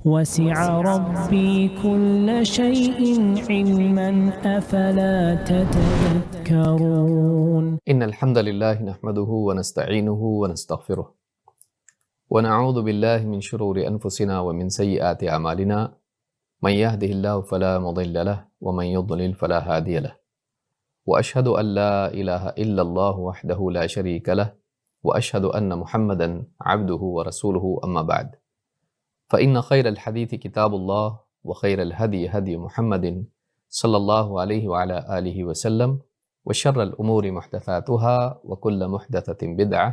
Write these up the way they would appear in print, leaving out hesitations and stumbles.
وسع ربي كل شيء علما أفلا تتذكرون إن الحمد لله نحمده ونستعينه ونستغفره ونعوذ بالله من شرور أنفسنا ومن سيئات أعمالنا من يهده الله فلا مضل له ومن يضلل فلا هادي له وأشهد أن لا إله إلا الله وحده لا شريك له وأشهد أن محمدا عبده ورسوله أما بعد فإن خير الحديث كتاب الله وخير الهدي هدي محمد صلى الله عليه وعلى آله وسلم وشر الأمور محدثاتها وكل محدثة بدعة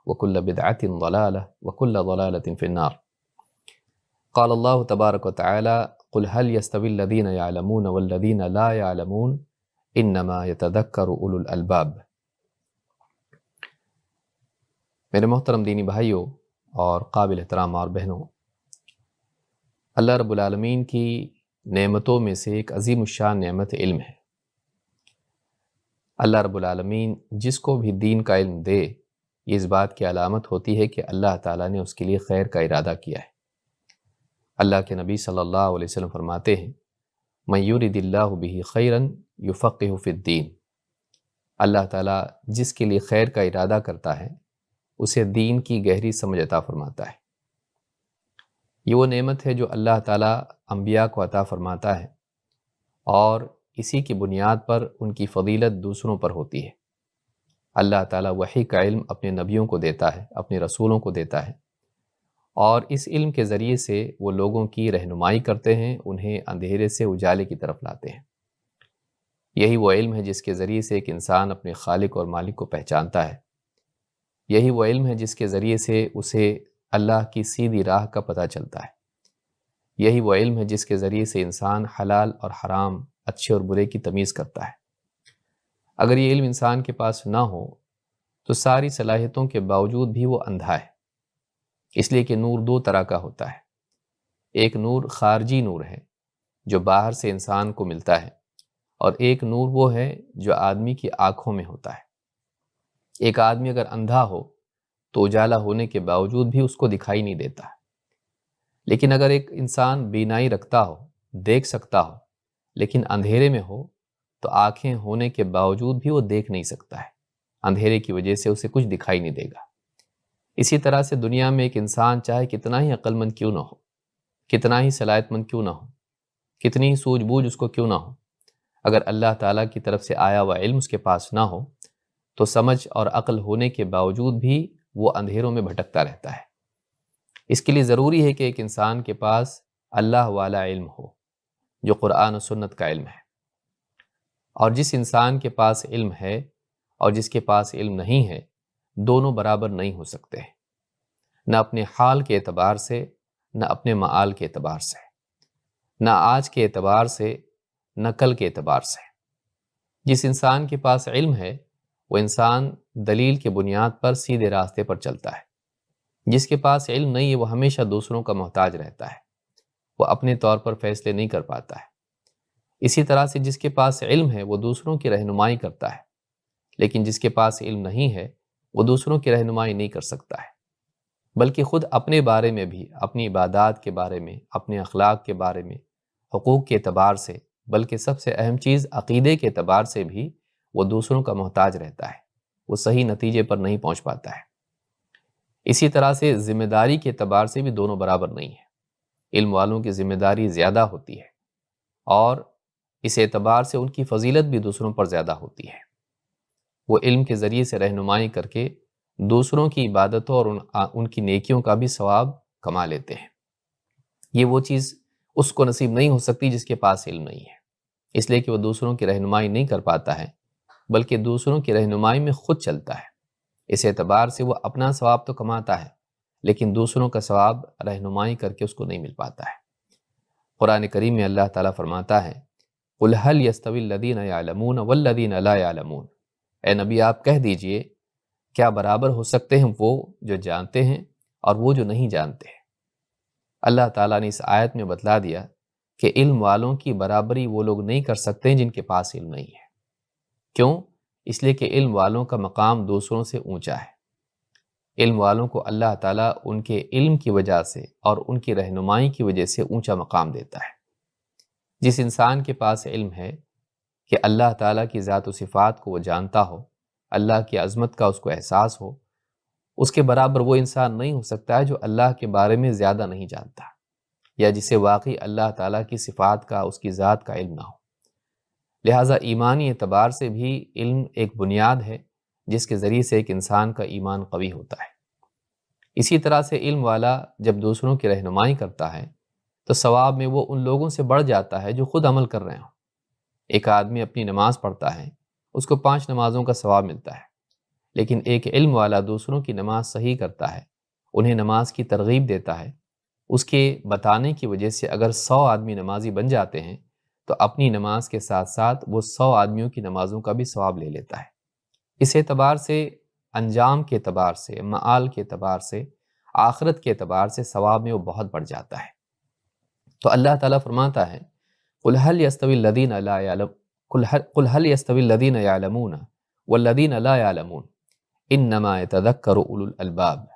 وكل بدعة ضلالة وكل ضلالة في النار. قال الله تبارك وتعالى قل هل يستوي الذين يعلمون والذين لا يعلمون انما يتذكر اولو الالباب. میرے محترم دینی بھائیوں اور قابل احترام اور بہنوں، اللہ رب العالمین کی نعمتوں میں سے ایک عظیم الشان نعمت علم ہے۔ اللہ رب العالمین جس کو بھی دین کا علم دے، یہ اس بات کی علامت ہوتی ہے کہ اللہ تعالیٰ نے اس کے لیے خیر کا ارادہ کیا ہے۔ اللہ کے نبی صلی اللہ علیہ وسلم فرماتے ہیں من یرد اللہ بہ خیرا یفقہ فی الدین، اللہ تعالیٰ جس کے لیے خیر کا ارادہ کرتا ہے اسے دین کی گہری سمجھ عطا فرماتا ہے۔ یہ وہ نعمت ہے جو اللہ تعالیٰ انبیاء کو عطا فرماتا ہے، اور اسی کی بنیاد پر ان کی فضیلت دوسروں پر ہوتی ہے۔ اللہ تعالیٰ وحی کا علم اپنے نبیوں کو دیتا ہے، اپنے رسولوں کو دیتا ہے، اور اس علم کے ذریعے سے وہ لوگوں کی رہنمائی کرتے ہیں، انہیں اندھیرے سے اجالے کی طرف لاتے ہیں۔ یہی وہ علم ہے جس کے ذریعے سے ایک انسان اپنے خالق اور مالک کو پہچانتا ہے۔ یہی وہ علم ہے جس کے ذریعے سے اسے اللہ کی سیدھی راہ کا پتہ چلتا ہے۔ یہی وہ علم ہے جس کے ذریعے سے انسان حلال اور حرام، اچھے اور برے کی تمیز کرتا ہے۔ اگر یہ علم انسان کے پاس نہ ہو تو ساری صلاحیتوں کے باوجود بھی وہ اندھا ہے، اس لیے کہ نور دو طرح کا ہوتا ہے۔ ایک نور خارجی نور ہے جو باہر سے انسان کو ملتا ہے، اور ایک نور وہ ہے جو آدمی کی آنکھوں میں ہوتا ہے۔ ایک آدمی اگر اندھا ہو تو اجالا ہونے کے باوجود بھی اس کو دکھائی نہیں دیتا، لیکن اگر ایک انسان بینائی رکھتا ہو، دیکھ سکتا ہو، لیکن اندھیرے میں ہو تو آنکھیں ہونے کے باوجود بھی وہ دیکھ نہیں سکتا ہے، اندھیرے کی وجہ سے اسے کچھ دکھائی نہیں دے گا۔ اسی طرح سے دنیا میں ایک انسان چاہے کتنا ہی عقل مند کیوں نہ ہو، کتنا ہی صلاحیت مند کیوں نہ ہو، کتنی ہی سوجھ بوجھ اس کو کیوں نہ ہو، اگر اللہ تعالیٰ کی طرف سے آیا ہوا علم اس کے پاس نہ ہو تو سمجھ اور عقل ہونے کے باوجود بھی وہ اندھیروں میں بھٹکتا رہتا ہے۔ اس کے لیے ضروری ہے کہ ایک انسان کے پاس اللہ والا علم ہو، جو قرآن و سنت کا علم ہے۔ اور جس انسان کے پاس علم ہے اور جس کے پاس علم نہیں ہے، دونوں برابر نہیں ہو سکتے، نہ اپنے حال کے اعتبار سے، نہ اپنے معال کے اعتبار سے، نہ آج کے اعتبار سے، نہ کل کے اعتبار سے۔ جس انسان کے پاس علم ہے وہ انسان دلیل کے بنیاد پر سیدھے راستے پر چلتا ہے۔ جس کے پاس علم نہیں ہے وہ ہمیشہ دوسروں کا محتاج رہتا ہے، وہ اپنے طور پر فیصلے نہیں کر پاتا ہے۔ اسی طرح سے جس کے پاس علم ہے وہ دوسروں کی رہنمائی کرتا ہے، لیکن جس کے پاس علم نہیں ہے وہ دوسروں کی رہنمائی نہیں کر سکتا ہے، بلکہ خود اپنے بارے میں بھی، اپنی عبادات کے بارے میں، اپنے اخلاق کے بارے میں، حقوق کے اعتبار سے، بلکہ سب سے اہم چیز عقیدے کے اعتبار سے بھی وہ دوسروں کا محتاج رہتا ہے، وہ صحیح نتیجے پر نہیں پہنچ پاتا ہے۔ اسی طرح سے ذمہ داری کے اعتبار سے بھی دونوں برابر نہیں ہیں۔ علم والوں کی ذمہ داری زیادہ ہوتی ہے، اور اس اعتبار سے ان کی فضیلت بھی دوسروں پر زیادہ ہوتی ہے۔ وہ علم کے ذریعے سے رہنمائی کر کے دوسروں کی عبادتوں اور ان کی نیکیوں کا بھی ثواب کما لیتے ہیں۔ یہ وہ چیز اس کو نصیب نہیں ہو سکتی جس کے پاس علم نہیں ہے، اس لیے کہ وہ دوسروں کی رہنمائی نہیں کر پاتا ہے، بلکہ دوسروں کی رہنمائی میں خود چلتا ہے۔ اس اعتبار سے وہ اپنا ثواب تو کماتا ہے، لیکن دوسروں کا ثواب رہنمائی کر کے اس کو نہیں مل پاتا ہے۔ قرآن کریم میں اللہ تعالیٰ فرماتا ہے قُلْ هَلْ يَسْتَوِي الَّذِينَ يَعْلَمُونَ وَالَّذِينَ لَا يَعْلَمُونَ، اے نبی آپ کہہ دیجئے کیا برابر ہو سکتے ہیں وہ جو جانتے ہیں اور وہ جو نہیں جانتے ہیں۔ اللہ تعالیٰ نے اس آیت میں بتلا دیا کہ علم والوں کی برابری وہ لوگ نہیں کر سکتے جن کے پاس علم نہیں ہے۔ کیوں؟ اس لیے کہ علم والوں کا مقام دوسروں سے اونچا ہے۔ علم والوں کو اللہ تعالیٰ ان کے علم کی وجہ سے اور ان کی رہنمائی کی وجہ سے اونچا مقام دیتا ہے۔ جس انسان کے پاس علم ہے کہ اللہ تعالیٰ کی ذات و صفات کو وہ جانتا ہو، اللہ کی عظمت کا اس کو احساس ہو، اس کے برابر وہ انسان نہیں ہو سکتا ہے جو اللہ کے بارے میں زیادہ نہیں جانتا، یا جسے واقعی اللہ تعالیٰ کی صفات کا، اس کی ذات کا علم نہ ہو۔ لہٰذا ایمانی اعتبار سے بھی علم ایک بنیاد ہے جس کے ذریعے سے ایک انسان کا ایمان قوی ہوتا ہے۔ اسی طرح سے علم والا جب دوسروں کی رہنمائی کرتا ہے تو ثواب میں وہ ان لوگوں سے بڑھ جاتا ہے جو خود عمل کر رہے ہوں۔ ایک آدمی اپنی نماز پڑھتا ہے، اس کو 5 نمازوں کا ثواب ملتا ہے، لیکن ایک علم والا دوسروں کی نماز صحیح کرتا ہے، انہیں نماز کی ترغیب دیتا ہے، اس کے بتانے کی وجہ سے اگر 100 آدمی نمازی بن جاتے ہیں تو اپنی نماز کے ساتھ ساتھ وہ 100 آدمیوں کی نمازوں کا بھی ثواب لے لیتا ہے۔ اس اعتبار سے، انجام کے اعتبار سے، معال کے اعتبار سے، آخرت کے اعتبار سے ثواب میں وہ بہت بڑھ جاتا ہے۔ تو اللہ تعالیٰ فرماتا ہے قُلْ هَلْ يَسْتَوِي الَّذِينَ لَا يَعْلَمُونَ قُلْ هَلْ يَسْتَوِي الَّذِينَ يَعْلَمُونَ وَالَّذِينَ لَا يَعْلَمُونَ إِنَّمَا يَتَذَكَّرُ أُولُو الْأَلْبَابِ،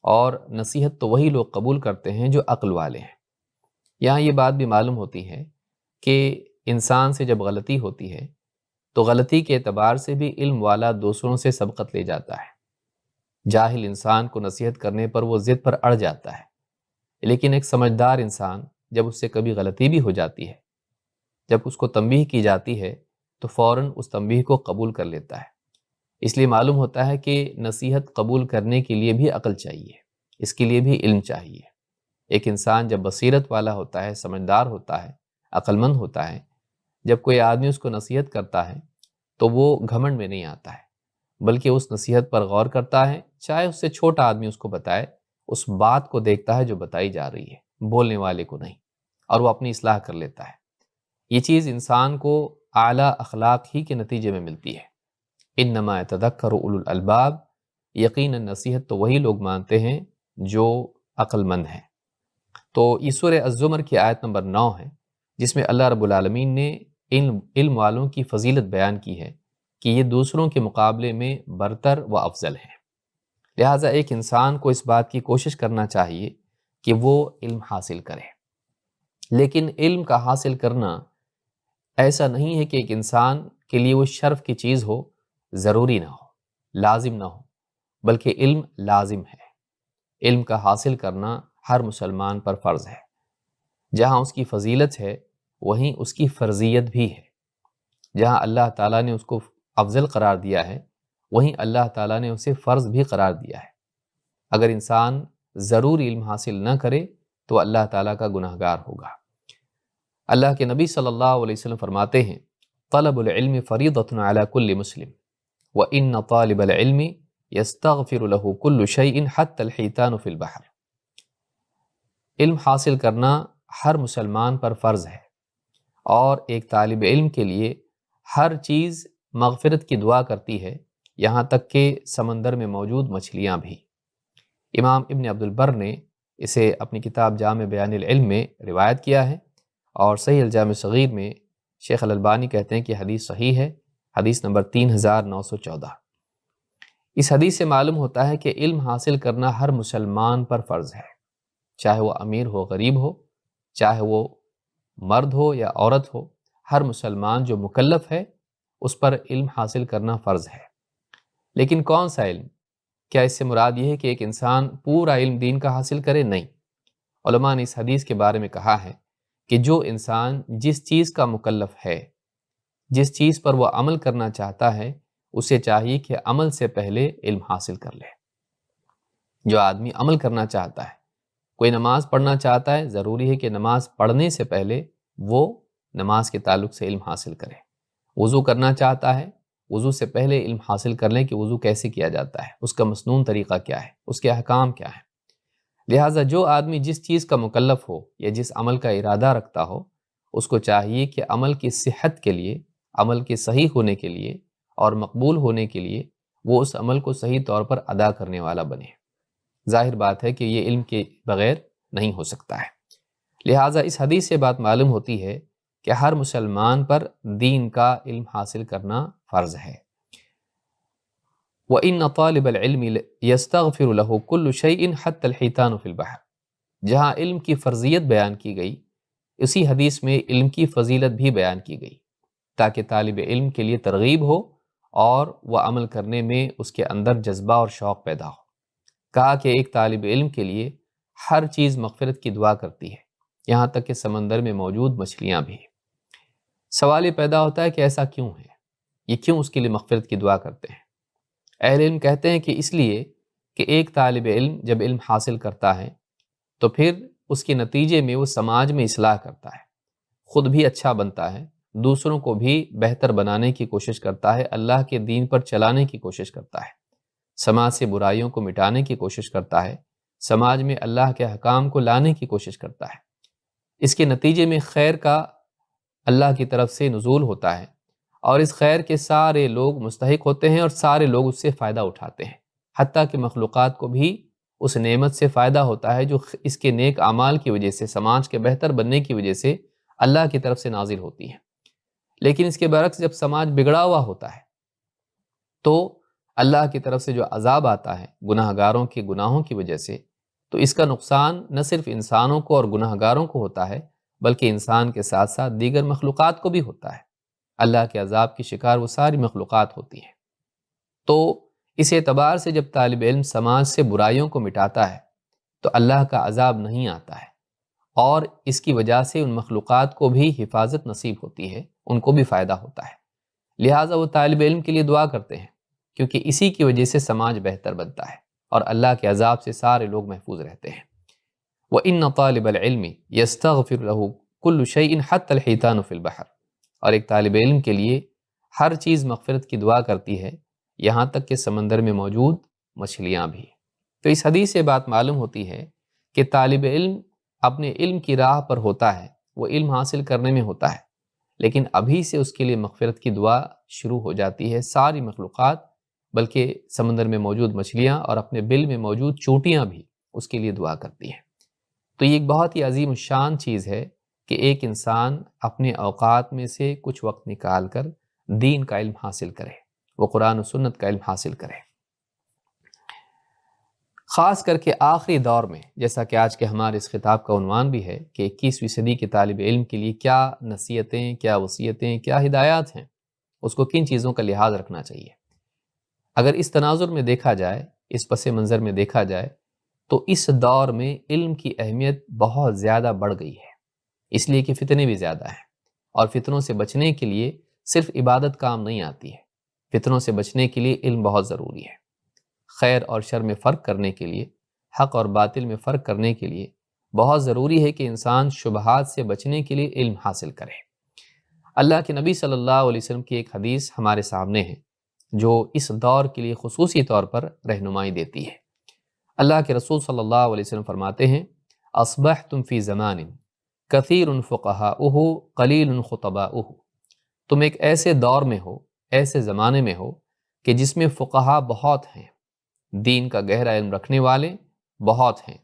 اور نصیحت تو وہی لوگ قبول کرتے ہیں جو عقل والے ہیں۔ یہاں یہ بات بھی معلوم ہوتی ہے کہ انسان سے جب غلطی ہوتی ہے تو غلطی کے اعتبار سے بھی علم والا دوسروں سے سبقت لے جاتا ہے۔ جاہل انسان کو نصیحت کرنے پر وہ ضد پر اڑ جاتا ہے، لیکن ایک سمجھدار انسان جب اس سے کبھی غلطی بھی ہو جاتی ہے، جب اس کو تنبیہ کی جاتی ہے تو فوراً اس تنبیہ کو قبول کر لیتا ہے۔ اس لیے معلوم ہوتا ہے کہ نصیحت قبول کرنے کے لیے بھی عقل چاہیے، اس کے لیے بھی علم چاہیے۔ ایک انسان جب بصیرت والا ہوتا ہے، سمجھدار ہوتا ہے، عقل مند ہوتا ہے، جب کوئی آدمی اس کو نصیحت کرتا ہے تو وہ گھمنڈ میں نہیں آتا ہے، بلکہ اس نصیحت پر غور کرتا ہے، چاہے اس سے چھوٹا آدمی اس کو بتائے، اس بات کو دیکھتا ہے جو بتائی جا رہی ہے، بولنے والے کو نہیں، اور وہ اپنی اصلاح کر لیتا ہے۔ یہ چیز انسان کو اعلیٰ اخلاق ہی کے نتیجے میں ملتی ہے۔ انما یتذکر اولو الالباب، یقیناً نصیحت تو وہی لوگ مانتے ہیں جو عقل مند ہیں۔ تو یہ سورہ الزمر کی آیت نمبر 9 ہے، جس میں اللہ رب العالمین نے علم والوں کی فضیلت بیان کی ہے کہ یہ دوسروں کے مقابلے میں برتر و افضل ہیں۔ لہٰذا ایک انسان کو اس بات کی کوشش کرنا چاہیے کہ وہ علم حاصل کرے، لیکن علم کا حاصل کرنا ایسا نہیں ہے کہ ایک انسان کے لیے وہ شرف کی چیز ہو، ضروری نہ ہو، لازم نہ ہو، بلکہ علم لازم ہے۔ علم کا حاصل کرنا ہر مسلمان پر فرض ہے۔ جہاں اس کی فضیلت ہے وہیں اس کی فرضیت بھی ہے۔ جہاں اللہ تعالیٰ نے اس کو افضل قرار دیا ہے وہیں اللہ تعالیٰ نے اسے فرض بھی قرار دیا ہے۔ اگر انسان ضرور علم حاصل نہ کرے تو اللہ تعالیٰ کا گناہ گار ہوگا۔ اللہ کے نبی صلی اللہ علیہ وسلم فرماتے ہیں طلب العلم فریضۃ علی کل مسلم وان طالب العلم یستغفر له کل شیء حتی الحیتان فی البحر۔ علم حاصل کرنا ہر مسلمان پر فرض ہے، اور ایک طالب علم کے لیے ہر چیز مغفرت کی دعا کرتی ہے، یہاں تک کہ سمندر میں موجود مچھلیاں بھی۔ امام ابن عبد البر نے اسے اپنی کتاب جامع بیان العلم میں روایت کیا ہے، اور صحیح الجامع صغیر میں شیخ الالبانی کہتے ہیں کہ حدیث صحیح ہے، حدیث نمبر 3914۔ اس حدیث سے معلوم ہوتا ہے کہ علم حاصل کرنا ہر مسلمان پر فرض ہے، چاہے وہ امیر ہو، غریب ہو، چاہے وہ مرد ہو یا عورت ہو، ہر مسلمان جو مکلف ہے اس پر علم حاصل کرنا فرض ہے۔ لیکن کون سا علم؟ کیا اس سے مراد یہ ہے کہ ایک انسان پورا علم دین کا حاصل کرے؟ نہیں۔ علماء نے اس حدیث کے بارے میں کہا ہے کہ جو انسان جس چیز کا مکلف ہے، جس چیز پر وہ عمل کرنا چاہتا ہے، اسے چاہیے کہ عمل سے پہلے علم حاصل کر لے۔ جو آدمی عمل کرنا چاہتا ہے، کوئی نماز پڑھنا چاہتا ہے، ضروری ہے کہ نماز پڑھنے سے پہلے وہ نماز کے تعلق سے علم حاصل کرے۔ وضو کرنا چاہتا ہے، وضو سے پہلے علم حاصل کر لیں کہ وضو کیسے کیا جاتا ہے، اس کا مسنون طریقہ کیا ہے، اس کے احکام کیا ہیں۔ لہٰذا جو آدمی جس چیز کا مکلف ہو یا جس عمل کا ارادہ رکھتا ہو، اس کو چاہیے کہ عمل کی صحت کے لیے، عمل کے صحیح ہونے کے لیے اور مقبول ہونے کے لیے وہ اس عمل کو صحیح طور پر ادا کرنے والا بنے۔ ظاہر بات ہے کہ یہ علم کے بغیر نہیں ہو سکتا ہے۔ لہٰذا اس حدیث سے بات معلوم ہوتی ہے کہ ہر مسلمان پر دین کا علم حاصل کرنا فرض ہے۔ وَإِنَّ طَالِبَ الْعِلْمِ يَسْتَغْفِرُ لَهُ كُلُّ شَيْءٍ حَتَّى الْحِيتَانُ فِي الْبَحْرِ۔ جہاں علم کی فرضیت بیان کی گئی، اسی حدیث میں علم کی فضیلت بھی بیان کی گئی تاکہ طالب علم کے لیے ترغیب ہو اور وہ عمل کرنے میں اس کے اندر جذبہ اور شوق پیدا ہو۔ کہا کہ ایک طالب علم کے لیے ہر چیز مغفرت کی دعا کرتی ہے، یہاں تک کہ سمندر میں موجود مچھلیاں بھی۔ سوال یہ پیدا ہوتا ہے کہ ایسا کیوں ہے؟ یہ کیوں اس کے لیے مغفرت کی دعا کرتے ہیں؟ اہل علم کہتے ہیں کہ اس لیے کہ ایک طالب علم جب علم حاصل کرتا ہے تو پھر اس کے نتیجے میں وہ سماج میں اصلاح کرتا ہے، خود بھی اچھا بنتا ہے، دوسروں کو بھی بہتر بنانے کی کوشش کرتا ہے، اللہ کے دین پر چلانے کی کوشش کرتا ہے، سماج سے برائیوں کو مٹانے کی کوشش کرتا ہے، سماج میں اللہ کے حکام کو لانے کی کوشش کرتا ہے۔ اس کے نتیجے میں خیر کا اللہ کی طرف سے نزول ہوتا ہے اور اس خیر کے سارے لوگ مستحق ہوتے ہیں اور سارے لوگ اس سے فائدہ اٹھاتے ہیں، حتیٰ کہ مخلوقات کو بھی اس نعمت سے فائدہ ہوتا ہے جو اس کے نیک اعمال کی وجہ سے، سماج کے بہتر بننے کی وجہ سے اللہ کی طرف سے نازل ہوتی ہے۔ لیکن اس کے برعکس جب سماج بگڑا ہوا ہوتا ہے تو اللہ کی طرف سے جو عذاب آتا ہے گناہ گاروں کے گناہوں کی وجہ سے، تو اس کا نقصان نہ صرف انسانوں کو اور گناہ گاروں کو ہوتا ہے بلکہ انسان کے ساتھ ساتھ دیگر مخلوقات کو بھی ہوتا ہے۔ اللہ کے عذاب کی شکار وہ ساری مخلوقات ہوتی ہیں۔ تو اس اعتبار سے جب طالب علم سماج سے برائیوں کو مٹاتا ہے تو اللہ کا عذاب نہیں آتا ہے اور اس کی وجہ سے ان مخلوقات کو بھی حفاظت نصیب ہوتی ہے، ان کو بھی فائدہ ہوتا ہے۔ لہٰذا وہ طالب علم کے لیے دعا کرتے ہیں کیونکہ اسی کی وجہ سے سماج بہتر بنتا ہے اور اللہ کے عذاب سے سارے لوگ محفوظ رہتے ہیں۔ وَإِنَّ طَالِبَ الْعِلْمِ يَسْتَغْفِرُ لَهُ كُلُّ شَيْءٍ حَتَّى الْحِيتَانُ فِي الْبَحْرِ۔ اور ایک طالب علم کے لیے ہر چیز مغفرت کی دعا کرتی ہے، یہاں تک کہ سمندر میں موجود مچھلیاں بھی۔ تو اس حدیث سے بات معلوم ہوتی ہے کہ طالب علم اپنے علم کی راہ پر ہوتا ہے، وہ علم حاصل کرنے میں ہوتا ہے، لیکن ابھی سے اس کے لیے مغفرت کی دعا شروع ہو جاتی ہے۔ ساری مخلوقات بلکہ سمندر میں موجود مچھلیاں اور اپنے بل میں موجود چونٹیاں بھی اس کے لیے دعا کرتی ہیں۔ تو یہ ایک بہت ہی عظیم الشان چیز ہے کہ ایک انسان اپنے اوقات میں سے کچھ وقت نکال کر دین کا علم حاصل کرے، وہ قرآن و سنت کا علم حاصل کرے۔ خاص کر کے آخری دور میں، جیسا کہ آج کے ہمارے اس خطاب کا عنوان بھی ہے کہ 21ویں صدی کے طالب علم کے لیے کیا نصیحتیں، کیا وصیتیں، کیا ہدایات ہیں، اس کو کن چیزوں کا لحاظ رکھنا چاہیے۔ اگر اس تناظر میں دیکھا جائے، اس پس منظر میں دیکھا جائے تو اس دور میں علم کی اہمیت بہت زیادہ بڑھ گئی ہے، اس لیے کہ فتنے بھی زیادہ ہیں اور فتنوں سے بچنے کے لیے صرف عبادت کام نہیں آتی ہے، فتنوں سے بچنے کے لیے علم بہت ضروری ہے۔ خیر اور شر میں فرق کرنے کے لیے، حق اور باطل میں فرق کرنے کے لیے بہت ضروری ہے کہ انسان شبہات سے بچنے کے لیے علم حاصل کرے۔ اللہ کے نبی صلی اللہ علیہ وسلم کی ایک حدیث ہمارے سامنے ہے جو اس دور کے لیے خصوصی طور پر رہنمائی دیتی ہے۔ اللہ کے رسول صلی اللہ علیہ وسلم فرماتے ہیں، اصبحتم فی زمان کثیر فقہاؤہ قلیل خطباؤہ۔ تم ایک ایسے دور میں ہو، ایسے زمانے میں ہو کہ جس میں فقہا بہت ہیں، دین کا گہرا علم رکھنے والے بہت ہیں،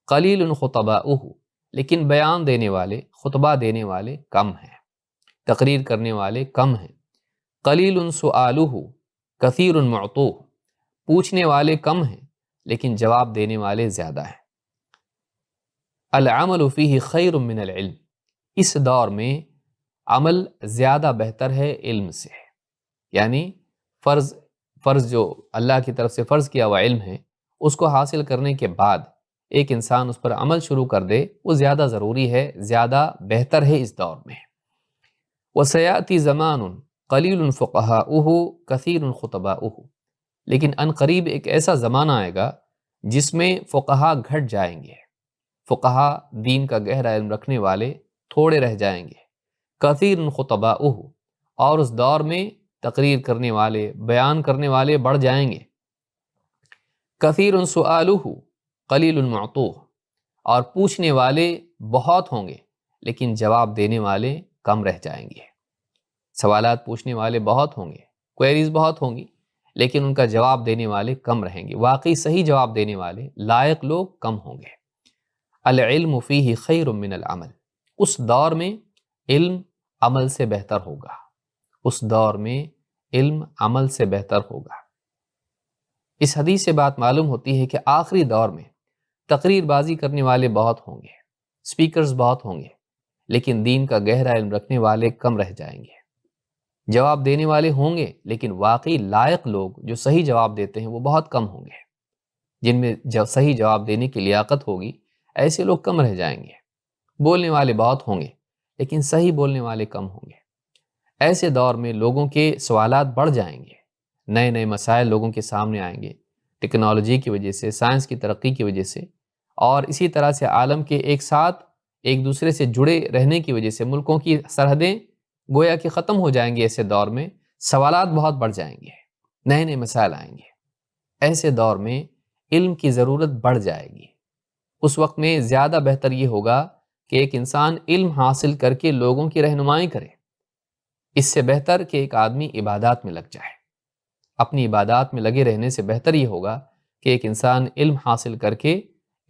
قلیل خطباؤہ، لیکن بیان دینے والے، خطبہ دینے والے کم ہیں، تقریر کرنے والے کم ہیں۔ قلیل سؤالہ کثیر معطوہ، پوچھنے والے کم ہیں لیکن جواب دینے والے زیادہ ہیں۔ العمل فیہ خیر من العلم، اس دور میں عمل زیادہ بہتر ہے علم سے، یعنی فرض جو اللہ کی طرف سے فرض کیا ہوا علم ہے اس کو حاصل کرنے کے بعد ایک انسان اس پر عمل شروع کر دے، وہ زیادہ ضروری ہے، زیادہ بہتر ہے اس دور میں۔ وَسَيَأْتِي زَمَانٌ قَلِيلٌ فُقَهَاؤُهُ كَثِيرٌ خُطَبَاؤُهُ، لیکن ان قریب ایک ایسا زمانہ آئے گا جس میں فقہا گھٹ جائیں گے، فقہا دین کا گہرا علم رکھنے والے تھوڑے رہ جائیں گے۔ کثیر خطباؤہ، اور اس دور میں تقریر کرنے والے، بیان کرنے والے بڑھ جائیں گے۔ کثیر سؤالہ قلیل معطوہ، اور پوچھنے والے بہت ہوں گے لیکن جواب دینے والے کم رہ جائیں گے۔ سوالات پوچھنے والے بہت ہوں گے، کوئریز بہت ہوں گی، لیکن ان کا جواب دینے والے کم رہیں گے، واقعی صحیح جواب دینے والے لائق لوگ کم ہوں گے۔ العلم فیہ خیر من العمل، اس دور میں علم عمل سے بہتر ہوگا، اس دور میں علم عمل سے بہتر ہوگا۔ اس حدیث سے بات معلوم ہوتی ہے کہ آخری دور میں تقریر بازی کرنے والے بہت ہوں گے، سپیکرز بہت ہوں گے، لیکن دین کا گہرا علم رکھنے والے کم رہ جائیں گے۔ جواب دینے والے ہوں گے لیکن واقعی لائق لوگ جو صحیح جواب دیتے ہیں وہ بہت کم ہوں گے۔ جن میں صحیح جواب دینے کی لیاقت ہوگی ایسے لوگ کم رہ جائیں گے۔ بولنے والے بہت ہوں گے لیکن صحیح بولنے والے کم ہوں گے۔ ایسے دور میں لوگوں کے سوالات بڑھ جائیں گے، نئے نئے مسائل لوگوں کے سامنے آئیں گے، ٹیکنالوجی کی وجہ سے، سائنس کی ترقی کی وجہ سے، اور اسی طرح سے عالم کے ایک ساتھ ایک دوسرے سے جڑے رہنے کی وجہ سے ملکوں کی سرحدیں گویا کہ ختم ہو جائیں گے۔ ایسے دور میں سوالات بہت بڑھ جائیں گے، نئے نئے مسائل آئیں گے۔ ایسے دور میں علم کی ضرورت بڑھ جائے گی۔ اس وقت میں زیادہ بہتر یہ ہوگا کہ ایک انسان علم حاصل کر کے لوگوں کی رہنمائی کرے۔ اس سے بہتر کہ ایک آدمی عبادات میں لگ جائے۔ اپنی عبادات میں لگے رہنے سے بہتر یہ ہوگا کہ ایک انسان علم حاصل کر کے